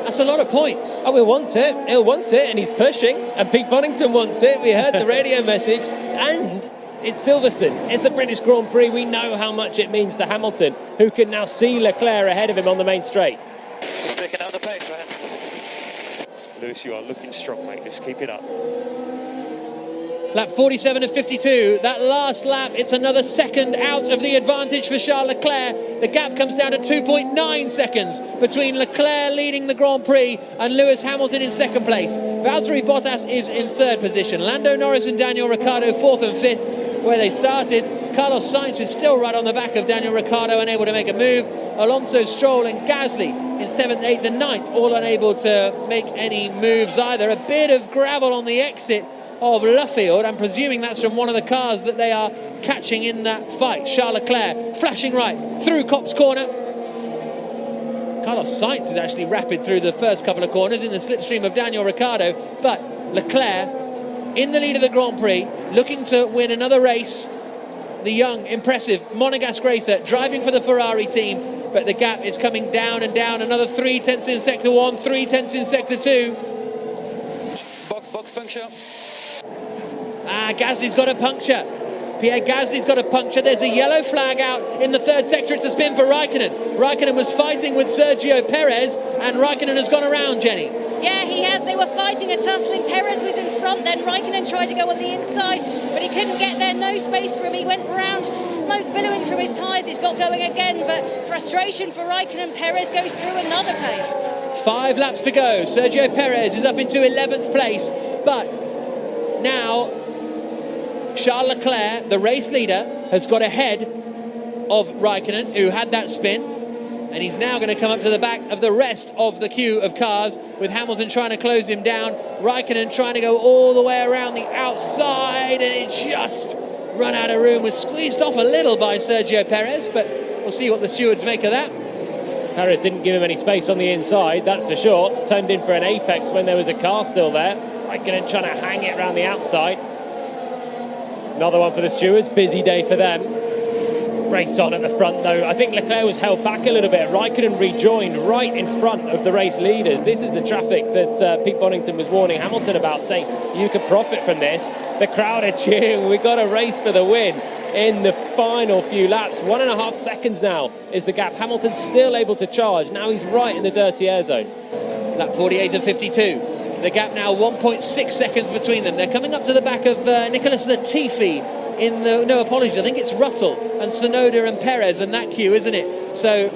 That's a lot of points. Oh, he'll want it, and he's pushing. And Pete Bonington wants it. We heard the radio message, and it's Silverstone. It's the British Grand Prix. We know how much it means to Hamilton, who can now see Leclerc ahead of him on the main straight. He's picking up the pace, right? Lewis, you are looking strong, mate. Just keep it up. Lap 47 of 52, that last lap, it's another second out of the advantage for Charles Leclerc. The gap comes down to 2.9 seconds between Leclerc leading the Grand Prix and Lewis Hamilton in second place. Valtteri Bottas is in third position. Lando Norris and Daniel Ricciardo fourth and fifth, where they started. Carlos Sainz is still right on the back of Daniel Ricciardo, unable to make a move. Alonso, Stroll and Gasly in 7th, 8th and 9th, all unable to make any moves either. A bit of gravel on the exit of Luffield. I'm presuming that's from one of the cars that they are catching in that fight. Charles Leclerc flashing right through Copse corner. Carlos Sainz is actually rapid through the first couple of corners in the slipstream of Daniel Ricciardo, but Leclerc in the lead of the Grand Prix, looking to win another race. The young, impressive Monegasque racer driving for the Ferrari team, but the gap is coming down and down. Another 3 tenths in sector 1, 3 tenths in sector 2. Box puncture. Gasly's got a puncture. Pierre Gasly's got a puncture. There's a yellow flag out in the third sector. It's a spin for Raikkonen. Raikkonen was fighting with Sergio Perez, and Raikkonen has gone around, Jenny. Yeah, he has. They were fighting and tussling. Perez was in front, then Raikkonen tried to go on the inside, but he couldn't get there. No space for him. He went round, smoke billowing from his tyres. He's got going again, but frustration for Raikkonen. Perez goes through another pace. 5 laps to go. Sergio Perez is up into 11th place, but now Charles Leclerc, the race leader, has got ahead of Raikkonen, who had that spin, and he's now going to come up to the back of the rest of the queue of cars, with Hamilton trying to close him down, Raikkonen trying to go all the way around the outside, and it just run out of room. Was squeezed off a little by Sergio Perez, but we'll see what the stewards make of that. Perez didn't give him any space on the inside, that's for sure. Turned in for an apex when there was a car still there. Raikkonen trying to hang it around the outside. Another one for the stewards, busy day for them. Race on at the front though. I think Leclerc was held back a little bit. Raikkonen rejoined right in front of the race leaders. This is the traffic that Pete Bonington was warning Hamilton about, saying you could profit from this. The crowd are cheering. We've got a race for the win in the final few laps. 1.5 seconds now is the gap. Hamilton's still able to charge. Now he's right in the dirty air zone. Lap 48 of 52. The gap now 1.6 seconds between them. They're coming up to the back of Nicholas Latifi in the, no apologies, I think it's Russell and Tsunoda and Perez and that queue, isn't it? So,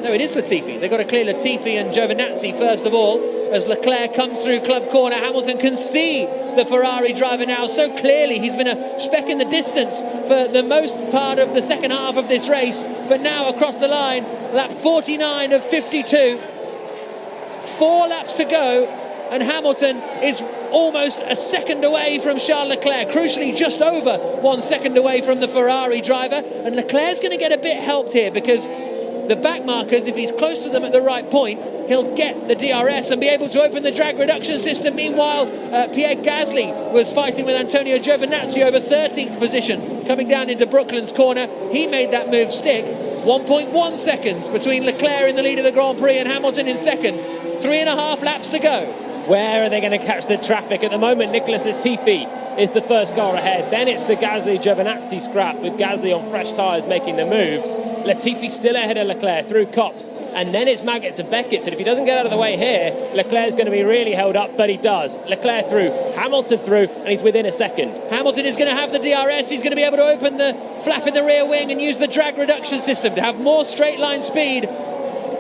no, it is Latifi. They've got to clear Latifi and Giovinazzi first of all. As Leclerc comes through club corner, Hamilton can see the Ferrari driver now so clearly. He's been a speck in the distance for the most part of the second half of this race, but now across the line, lap 49 of 52. 4 laps to go, and Hamilton is almost a second away from Charles Leclerc, crucially just over 1 second away from the Ferrari driver, and Leclerc's going to get a bit helped here because the back markers, if he's close to them at the right point, he'll get the DRS and be able to open the drag reduction system. Meanwhile, Pierre Gasly was fighting with Antonio Giovinazzi over 13th position, coming down into Brooklands corner. He made that move stick. 1.1 seconds between Leclerc in the lead of the Grand Prix and Hamilton in second. 3.5 laps to go. Where are they going to catch the traffic? At the moment, Nicholas Latifi is the first car ahead. Then it's the Gasly-Giovinazzi scrap, with Gasly on fresh tyres making the move. Latifi still ahead of Leclerc through Copse. And then it's Maggotts and Beckett. And if he doesn't get out of the way here, Leclerc's going to be really held up, but he does. Leclerc through, Hamilton through, and he's within a second. Hamilton is going to have the DRS. He's going to be able to open the flap in the rear wing and use the drag reduction system to have more straight line speed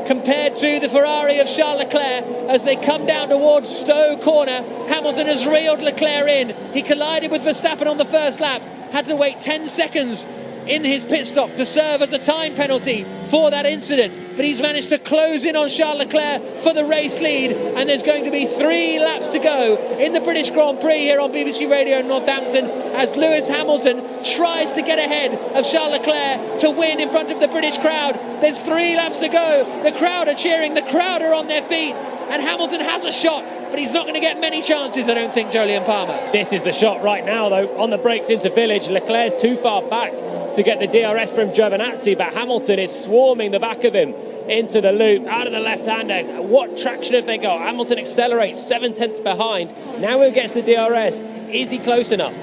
compared to the Ferrari of Charles Leclerc as they come down towards Stowe corner. Hamilton has reeled Leclerc in. He collided with Verstappen on the first lap, had to wait 10 seconds in his pit stop to serve as a time penalty for that incident, but he's managed to close in on Charles Leclerc for the race lead, and there's going to be 3 laps to go in the British Grand Prix here on BBC Radio Northampton as Lewis Hamilton tries to get ahead of Charles Leclerc to win in front of the British crowd. There's 3 laps to go. The crowd are cheering, the crowd are on their feet, and Hamilton has a shot, but he's not going to get many chances, I don't think, Jolyon Palmer. This is the shot right now, though. On the brakes into Village, Leclerc's too far back to get the DRS from Giovinazzi, but Hamilton is swarming the back of him into the loop, out of the left-hander. What traction have they got? Hamilton accelerates 7/10 behind. Now he gets the DRS. Is he close enough?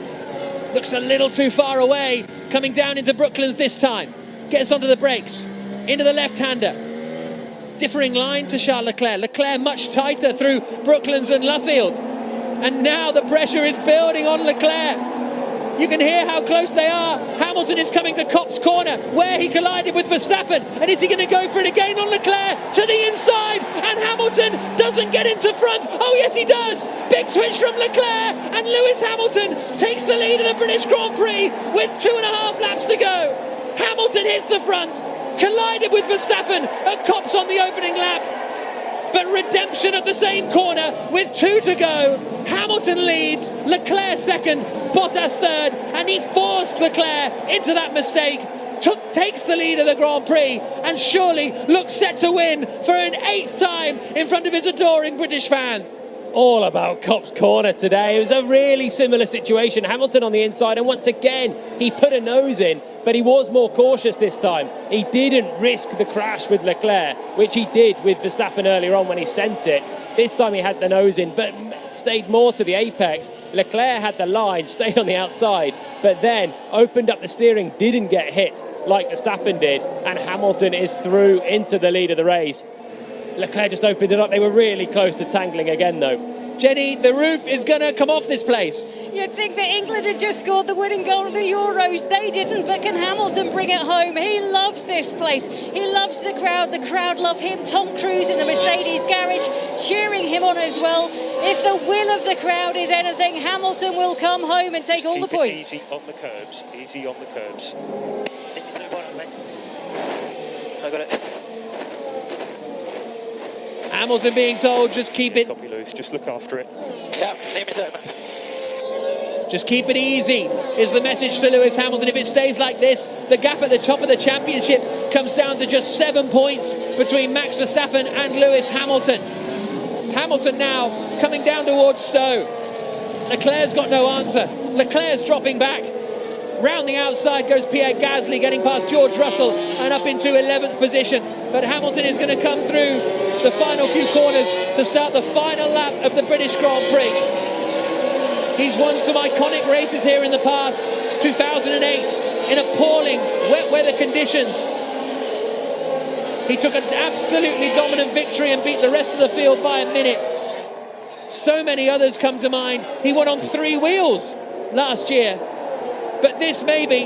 Looks a little too far away, coming down into Brooklands this time. Gets onto the brakes, into the left-hander. Differing line to Charles Leclerc. Leclerc much tighter through Brooklands and Luffield. And now the pressure is building on Leclerc. You can hear how close they are. Hamilton is coming to Copse Corner, where he collided with Verstappen. And is he going to go for it again on Leclerc? To the inside, and Hamilton doesn't get into front. Oh yes, he does. Big switch from Leclerc, and Lewis Hamilton takes the lead of the British Grand Prix with 2.5 laps to go. Hamilton hits the front, collided with Verstappen at Copse on the opening lap. But redemption at the same corner with 2 to go. Hamilton leads, Leclerc second, Bottas third, and he forced Leclerc into that mistake. Takes the lead of the Grand Prix and surely looks set to win for an 8th time in front of his adoring British fans. All about Copse Corner today. It was a really similar situation. Hamilton on the inside, and once again he put a nose in, but he was more cautious this time. He didn't risk the crash with Leclerc, which he did with Verstappen earlier on when he sent it. This time he had the nose in, but stayed more to the apex. Leclerc had the line, stayed on the outside, but then opened up the steering, didn't get hit like Verstappen did, and Hamilton is through into the lead of the race. Leclerc just opened it up. They were really close to tangling again, though. Jenny, the roof is going to come off this place. You'd think that England had just scored the winning goal of the Euros. They didn't, but can Hamilton bring it home? He loves this place. He loves the crowd. The crowd love him. Tom Cruise in the Mercedes garage cheering him on as well. If the will of the crowd is anything, Hamilton will come home and take all the points. Easy on the curbs. Easy on the curbs. I got it. Hamilton being told, just keep it. Copy, Lewis. Just look after it. Yeah, leave it over. Just keep it easy is the message to Lewis Hamilton. If it stays like this, the gap at the top of the championship comes down to just 7 points between Max Verstappen and Lewis Hamilton. Hamilton now coming down towards Stowe. Leclerc's got no answer. Leclerc's dropping back. Round the outside goes Pierre Gasly, getting past George Russell and up into 11th position. But Hamilton is going to come through the final few corners to start the final lap of the British Grand Prix. He's won some iconic races here in the past. 2008 in appalling wet weather conditions. He took an absolutely dominant victory and beat the rest of the field by a minute. So many others come to mind. He won on 3 wheels last year. But this maybe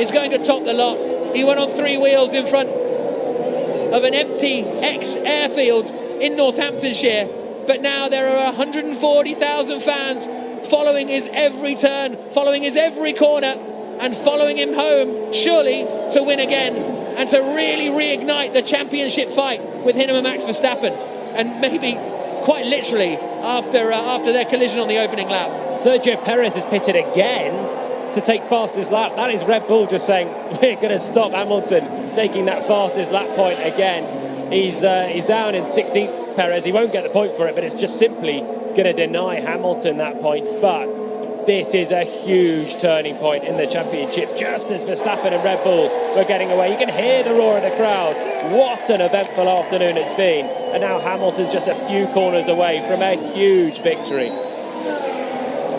is going to top the lot. He went on 3 wheels in front of an empty ex-airfield in Northamptonshire. But now there are 140,000 fans following his every turn, following his every corner, and following him home, surely to win again and to really reignite the championship fight with him and Max Verstappen. And maybe quite literally after their collision on the opening lap. Sergio Perez has pitted again to take fastest lap. That is Red Bull just saying, we're going to stop Hamilton taking that fastest lap point again. He's down in 16th, Perez. He won't get the point for it, but it's just simply going to deny Hamilton that point. But this is a huge turning point in the championship, just as Verstappen and Red Bull were getting away. You can hear the roar of the crowd. What an eventful afternoon it's been. And now Hamilton's just a few corners away from a huge victory.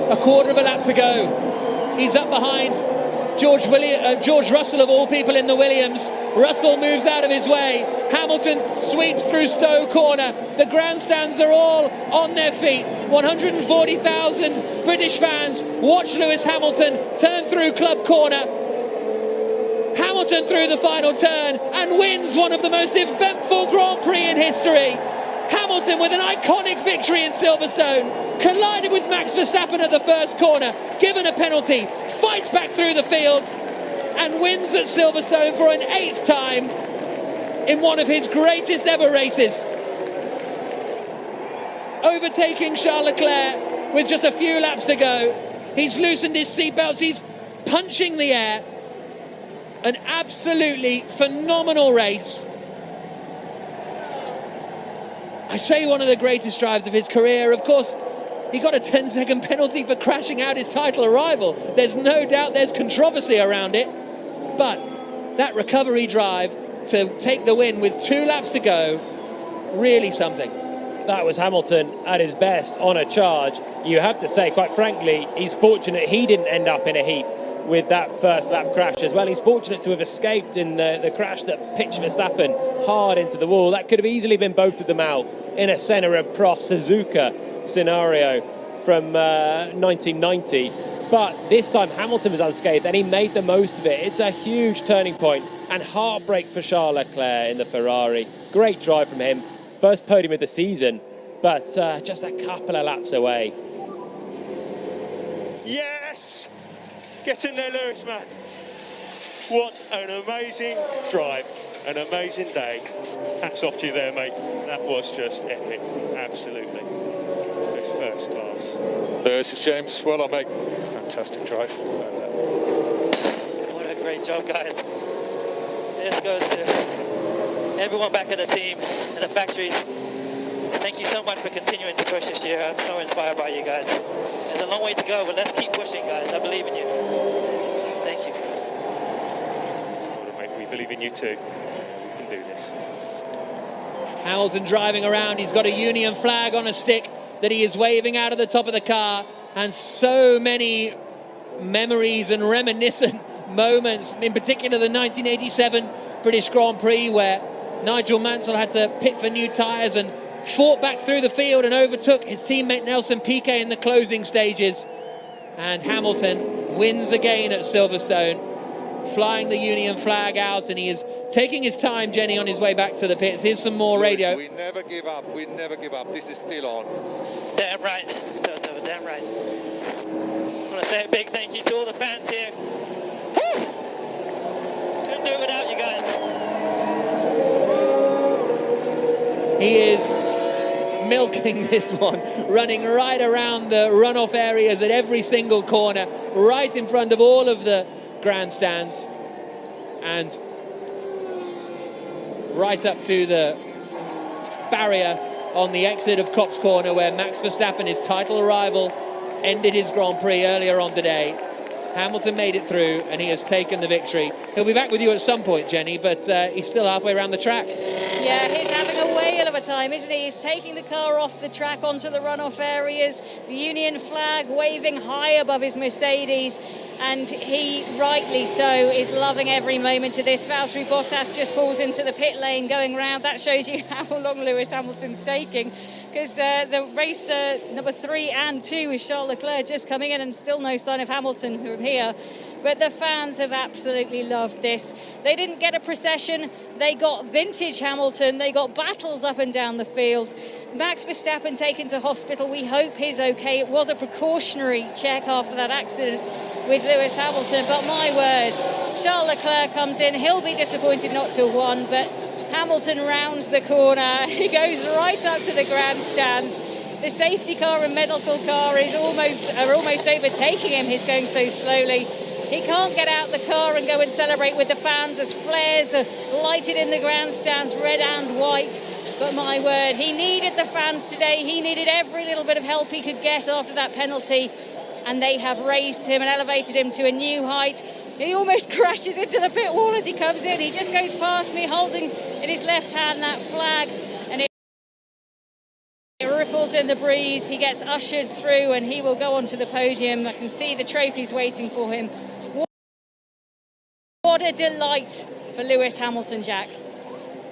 A quarter of a lap to go. He's up behind George Russell, of all people, in the Williams. Russell moves out of his way. Hamilton sweeps through Stowe Corner. The grandstands are all on their feet. 140,000 British fans watch Lewis Hamilton turn through Club Corner. Hamilton through the final turn and wins one of the most eventful Grand Prix in history. Hamilton with an iconic victory in Silverstone, collided with Max Verstappen at the first corner, given a penalty, fights back through the field and wins at Silverstone for an 8th time in one of his greatest ever races. Overtaking Charles Leclerc with just a few laps to go. He's loosened his seatbelts, he's punching the air. An absolutely phenomenal race. I say one of the greatest drives of his career. Of course, he got a 10-second penalty for crashing out his title rival. There's no doubt there's controversy around it. But that recovery drive to take the win with 2 laps to go, really something. That was Hamilton at his best on a charge. You have to say, quite frankly, he's fortunate he didn't end up in a heap with that first lap crash as well. He's fortunate to have escaped in the crash that pitched Verstappen hard into the wall. That could have easily been both of them out in a Senna and Prost Suzuka scenario from 1990. But this time Hamilton was unscathed and he made the most of it. It's a huge turning point and heartbreak for Charles Leclerc in the Ferrari. Great drive from him. First podium of the season, but just a couple of laps away. Yes! Get in there, Lewis, man. What an amazing drive, an amazing day. Hats off to you there, mate. That was just epic, absolutely. It's first class. Lewis, it's James. Well done, mate. Fantastic drive. What a great job, guys. This goes to everyone back at the team and the factories. Thank you so much for continuing to push this year. I'm so inspired by you guys. There's a long way to go, but let's keep pushing, guys. I believe in you. Thank you. Well, mate, we believe in you too. We can do this. Hamilton driving around. He's got a Union flag on a stick that he is waving out of the top of the car. And so many memories and reminiscent moments, in particular the 1987 British Grand Prix where Nigel Mansell had to pit for new tyres and fought back through the field and overtook his teammate Nelson Piquet in the closing stages. And Hamilton wins again at Silverstone, flying the Union flag out, and he is taking his time, Jenny, on his way back to the pits. Here's some more radio. We never give up. We never give up. This is still on. Damn right, Toto, damn right. I want to say a big thank you to all the fans here. Woo! Couldn't do it without you guys. He is milking this one, running right around the runoff areas at every single corner, right in front of all of the grandstands, and right up to the barrier on the exit of Copse Corner where Max Verstappen, his title rival, ended his Grand Prix earlier on today. Hamilton made it through and he has taken the victory. He'll be back with you at some point, Jenny, but he's still halfway around the track. Yeah, he's having a whale of a time, isn't he? He's taking the car off the track onto the runoff areas, the Union flag waving high above his Mercedes, and he, rightly so, is loving every moment of this. Valtteri Bottas just pulls into the pit lane going round. That shows you how long Lewis Hamilton's taking, because the race number 3 and 2 is Charles Leclerc just coming in, and still no sign of Hamilton from here. But the fans have absolutely loved this. They didn't get a procession, they got vintage Hamilton, they got battles up and down the field. Max Verstappen taken to hospital, we hope he's okay. It was a precautionary check after that accident with Lewis Hamilton, but my word, Charles Leclerc comes in, he'll be disappointed not to have won, but Hamilton rounds the corner, he goes right up to the grandstands. The safety car and medical car are almost overtaking him, he's going so slowly. He can't get out the car and go and celebrate with the fans as flares are lighted in the grandstands, red and white. But my word, he needed the fans today. He needed every little bit of help he could get after that penalty. And they have raised him and elevated him to a new height. He almost crashes into the pit wall as he comes in. He just goes past me, holding in his left hand that flag. And it ripples in the breeze. He gets ushered through and he will go onto the podium. I can see the trophies waiting for him. What a delight for Lewis Hamilton, Jack.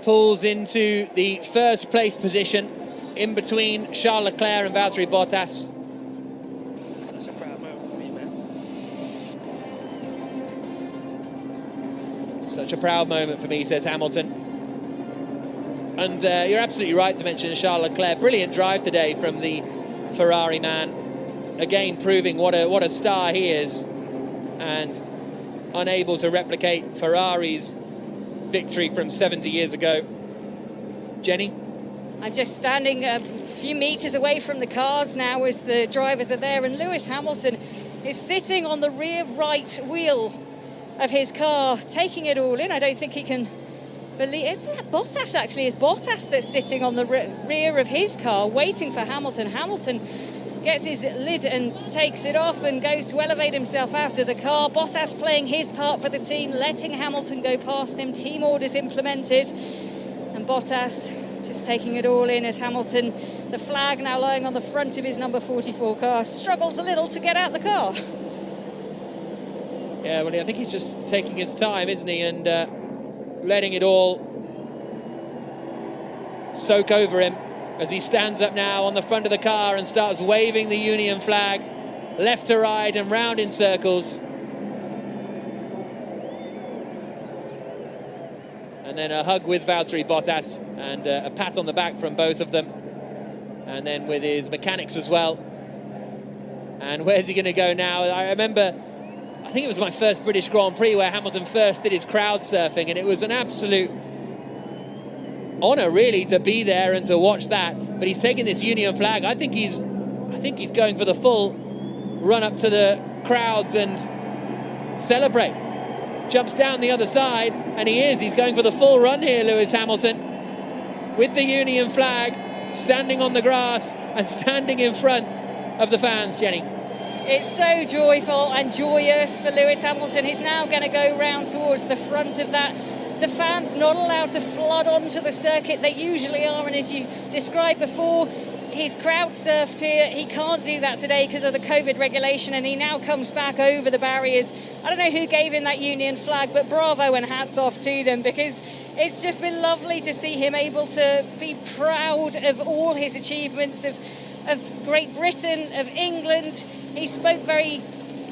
Pulls into the first place position in between Charles Leclerc and Valtteri Bottas. That's such a proud moment for me, man. Such a proud moment for me, says Hamilton. And you're absolutely right to mention Charles Leclerc. Brilliant drive today from the Ferrari man. Again, proving what a star he is. And unable to replicate Ferrari's victory from 70 years ago. Jenny? I'm just standing a few metres away from the cars now as the drivers are there, and Lewis Hamilton is sitting on the rear right wheel of his car, taking it all in. I don't think he can believe it's Bottas actually. It's Bottas that's sitting on the rear of his car waiting for Hamilton. Hamilton gets his lid and takes it off and goes to elevate himself out of the car. Bottas playing his part for the team, letting Hamilton go past him. Team orders implemented, and Bottas just taking it all in as Hamilton, the flag now lying on the front of his number 44 car, struggles a little to get out the car. Yeah, well, I think he's just taking his time, isn't he, and letting it all soak over him as he stands up now on the front of the car and starts waving the Union flag left to right and round in circles. And then a hug with Valtteri Bottas and a pat on the back from both of them. And then with his mechanics as well. And where's he going to go now? I remember, I think it was my first British Grand Prix where Hamilton first did his crowd surfing, and it was an absolute honour really to be there and to watch that. But he's taking this Union flag. I think he's going for the full run up to the crowds and celebrate. Jumps down the other side, and he's going for the full run here, Lewis Hamilton, with the Union flag, standing on the grass and standing in front of the fans, Jenny. It's so joyful and joyous for Lewis Hamilton. He's now going to go round towards the front of that. The fans not allowed to flood onto the circuit. They usually are, and as you described before, he's crowd surfed here. He can't do that today because of the COVID regulation, and he now comes back over the barriers. I don't know who gave him that Union flag, but bravo and hats off to them, because it's just been lovely to see him able to be proud of all his achievements, of Great Britain, of England. He spoke very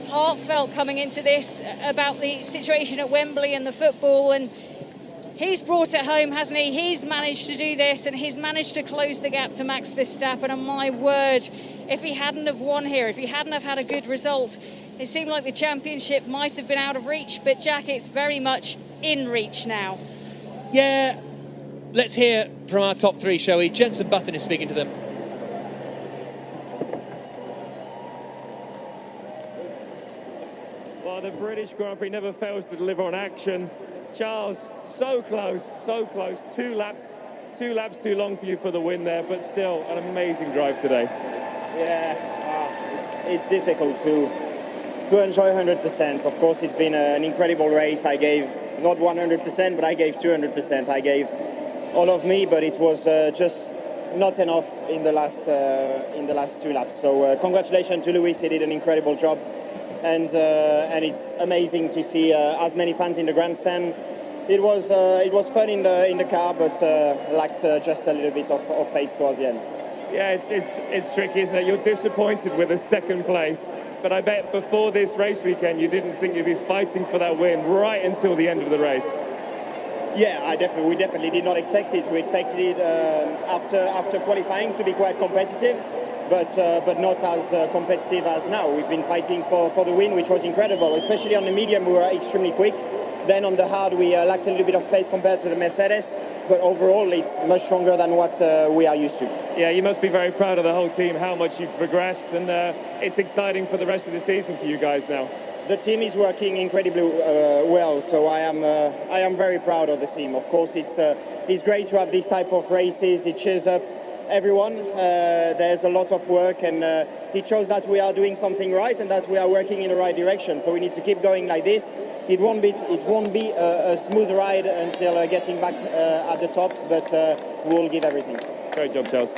heartfelt coming into this about the situation at Wembley and the football, and he's brought it home, hasn't he? He's managed to do this, and he's managed to close the gap to Max Verstappen. And my word, if he hadn't have won here, if he hadn't have had a good result, it seemed like the championship might have been out of reach. But Jack, it's very much in reach now. Yeah, let's hear from our top three, shall we? Jenson Button is speaking to them. Well, the British Grand Prix never fails to deliver on action. Charles, so close, so close. Two laps too long for you for the win there, but still an amazing drive today. Yeah, it's difficult to enjoy 100%. Of course, it's been an incredible race. I gave not 100%, but I gave 200%. I gave all of me, but it was just not enough in the last two laps. So congratulations to Lewis. He did an incredible job. And it's amazing to see as many fans in the grandstand. It was fun in the car, but lacked just a little bit of pace towards the end. Yeah, it's tricky, isn't it? You're disappointed with a second place, but I bet before this race weekend you didn't think you'd be fighting for that win right until the end of the race. Yeah, we definitely did not expect it. We expected it after qualifying to be quite competitive. But not as competitive as now. We've been fighting for the win, which was incredible, especially on the medium. We were extremely quick. Then on the hard, we lacked a little bit of pace compared to the Mercedes, but overall it's much stronger than what we are used to. Yeah, you must be very proud of the whole team, how much you've progressed, and it's exciting for the rest of the season for you guys now. The team is working incredibly well, so I am very proud of the team. Of course, it's great to have these type of races. It cheers up everyone. There's a lot of work, and it shows that we are doing something right and that we are working in the right direction. So we need to keep going like this. It won't be a smooth ride until getting back at the top, but we will give everything. Great job, Charles.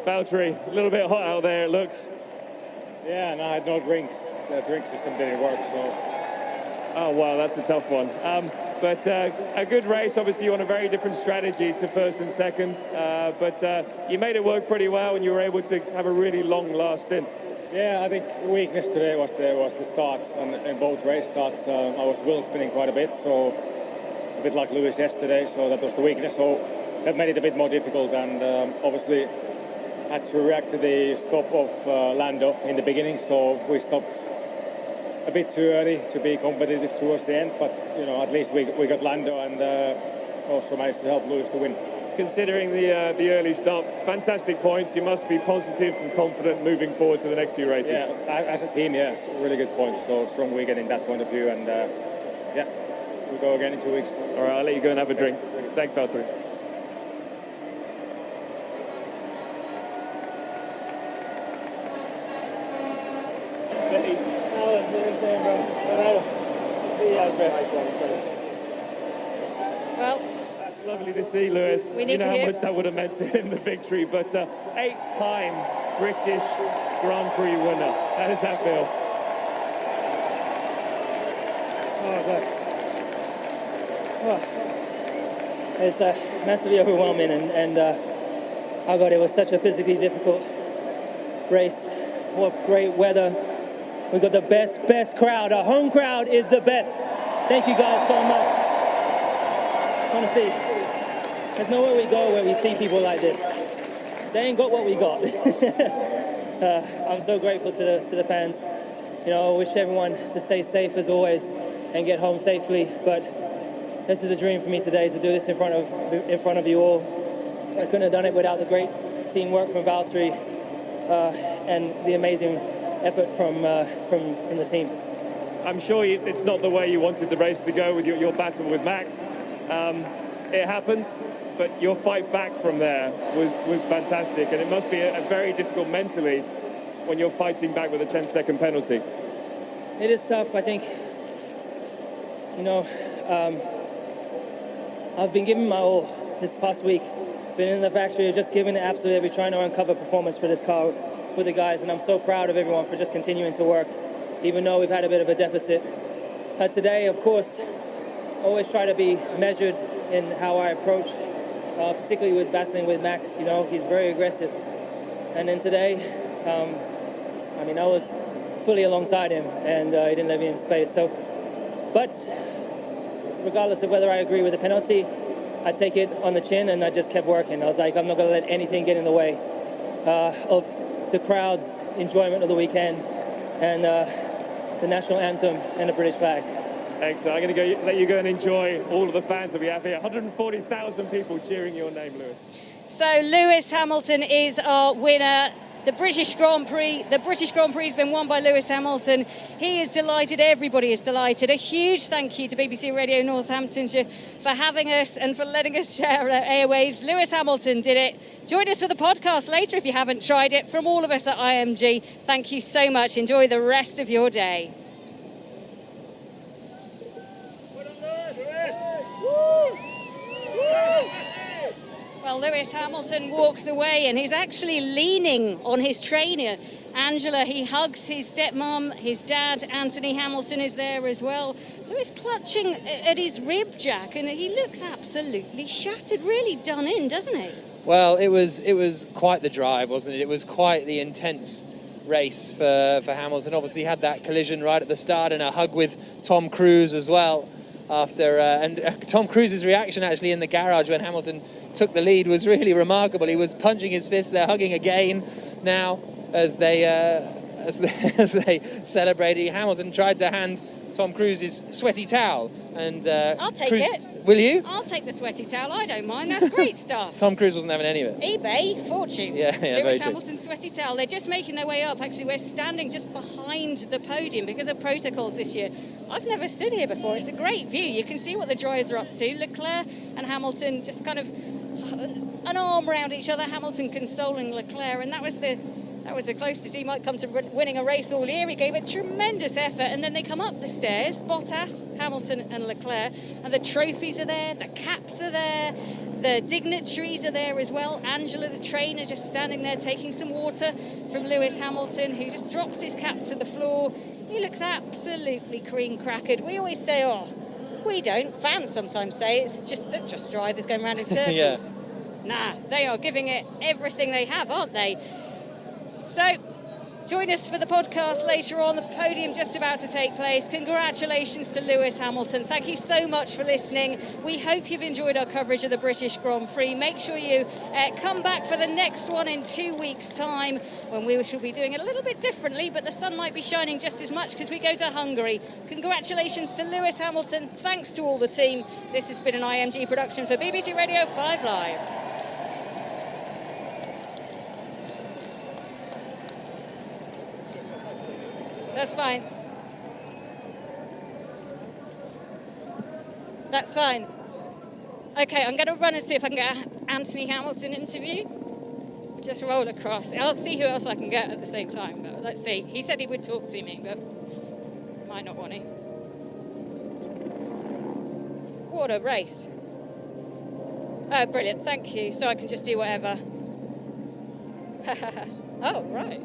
Valtteri, a little bit hot out there, it looks. Yeah, no, I had no drinks. The drink system didn't work, so. Oh, wow, that's a tough one. But a good race. Obviously, you on a very different strategy to first and second. But you made it work pretty well, and you were able to have a really long last stint. Yeah, I think the weakness today was the starts in both race starts. I was wheel spinning quite a bit, so a bit like Lewis yesterday. So that was the weakness. So that made it a bit more difficult, and obviously had to react to the stop of Lando in the beginning. So we stopped a bit too early to be competitive towards the end, but you know, at least we got Lando and also managed to help Lewis to win. considering the early start. Fantastic points. You must be positive and confident moving forward to the next few races. Yeah, as a team, yes, really good points. So strong weekend in that point of view, and yeah, we'll go again in 2 weeks. All right, I'll let you go and have a drink. Thanks, Valtteri. Well, that's lovely to see, Lewis. We need you know to how hear. much that would have meant to him, the victory, but 8 times British Grand Prix winner. How does that feel? Oh, God. Oh. It's massively overwhelming, and oh God, it was such a physically difficult race. What great weather. We got the best crowd. Our home crowd is the best. Thank you guys so much. Honestly, there's nowhere we go where we see people like this. They ain't got what we got. I'm so grateful to the fans. You know, I wish everyone to stay safe as always and get home safely. But this is a dream for me today to do this in front of you all. I couldn't have done it without the great teamwork from Valtteri and the amazing effort from the team. I'm sure it's not the way you wanted the race to go with your battle with Max. It happens, but your fight back from there was fantastic, and it must be a very difficult mentally when you're fighting back with a 10-second penalty. It is tough, I think. You know, I've been giving my all this past week. Been in the factory, just giving it absolutely every, trying to uncover performance for this car with the guys, and I'm so proud of everyone for just continuing to work, even though we've had a bit of a deficit. Today, of course, always try to be measured in how I approached, particularly with battling with Max. You know, he's very aggressive. And then today, I mean, I was fully alongside him, and he didn't let me in space. So, but regardless of whether I agree with the penalty, I take it on the chin, and I just kept working. I was like, I'm not going to let anything get in the way of the crowd's enjoyment of the weekend and the national anthem and the British flag. Excellent. I'm going to let you go and enjoy all of the fans that we have here. 140,000 people cheering your name, Lewis. So Lewis Hamilton is our winner. The British Grand Prix. The British Grand Prix has been won by Lewis Hamilton. He is delighted. Everybody is delighted. A huge thank you to BBC Radio Northamptonshire for having us and for letting us share our airwaves. Lewis Hamilton did it. Join us for the podcast later if you haven't tried it. From all of us at IMG, thank you so much. Enjoy the rest of your day. Well, Lewis Hamilton walks away and he's actually leaning on his trainer, Angela. He hugs his stepmom, his dad, Anthony Hamilton, is there as well. Lewis clutching at his rib, Jack, and he looks absolutely shattered, really done in, doesn't he? Well, it was quite the drive, wasn't it? It was quite the intense race for Hamilton. Obviously, he had that collision right at the start and a hug with Tom Cruise as well. And Tom Cruise's reaction actually in the garage when Hamilton took the lead was really remarkable. He was punching his fist there, hugging again now as they celebrated. Hamilton tried to hand Tom Cruise his sweaty towel, and I'll take it. Will you? I'll take the sweaty towel. I don't mind. That's great stuff. Tom Cruise wasn't having any of it. eBay, fortune. Yeah, Lewis very Hamilton's sweaty towel. They're just making their way up. Actually, we're standing just behind the podium because of protocols this year. I've never stood here before. It's a great view. You can see what the drivers are up to. Leclerc and Hamilton just kind of an arm around each other. Hamilton consoling Leclerc, and that was the closest he might come to winning a race all year. He gave it tremendous effort, and then they come up the stairs, Bottas, Hamilton and Leclerc, and the trophies are there, the caps are there, the dignitaries are there as well. Angela, the trainer, just standing there taking some water from Lewis Hamilton, who just drops his cap to the floor. He looks absolutely cream crackered. We always say, we don't. Fans sometimes say it's just drivers going around in circles. Yeah. Nah, they are giving it everything they have, aren't they? So, join us for the podcast later on. The podium just about to take place. Congratulations to Lewis Hamilton. Thank you so much for listening. We hope you've enjoyed our coverage of the British Grand Prix. Make sure you come back for the next one in 2 weeks' time, when we shall be doing it a little bit differently, but the sun might be shining just as much because we go to Hungary. Congratulations to Lewis Hamilton. Thanks to all the team. This has been an IMG production for BBC Radio 5 Live. That's fine. That's fine. Okay, I'm going to run and see if I can get an Anthony Hamilton interview. Just roll across. I'll see who else I can get at the same time. But let's see. He said he would talk to me, but might not want to. What a race. Oh, brilliant. Thank you. So I can just do whatever. Oh, right.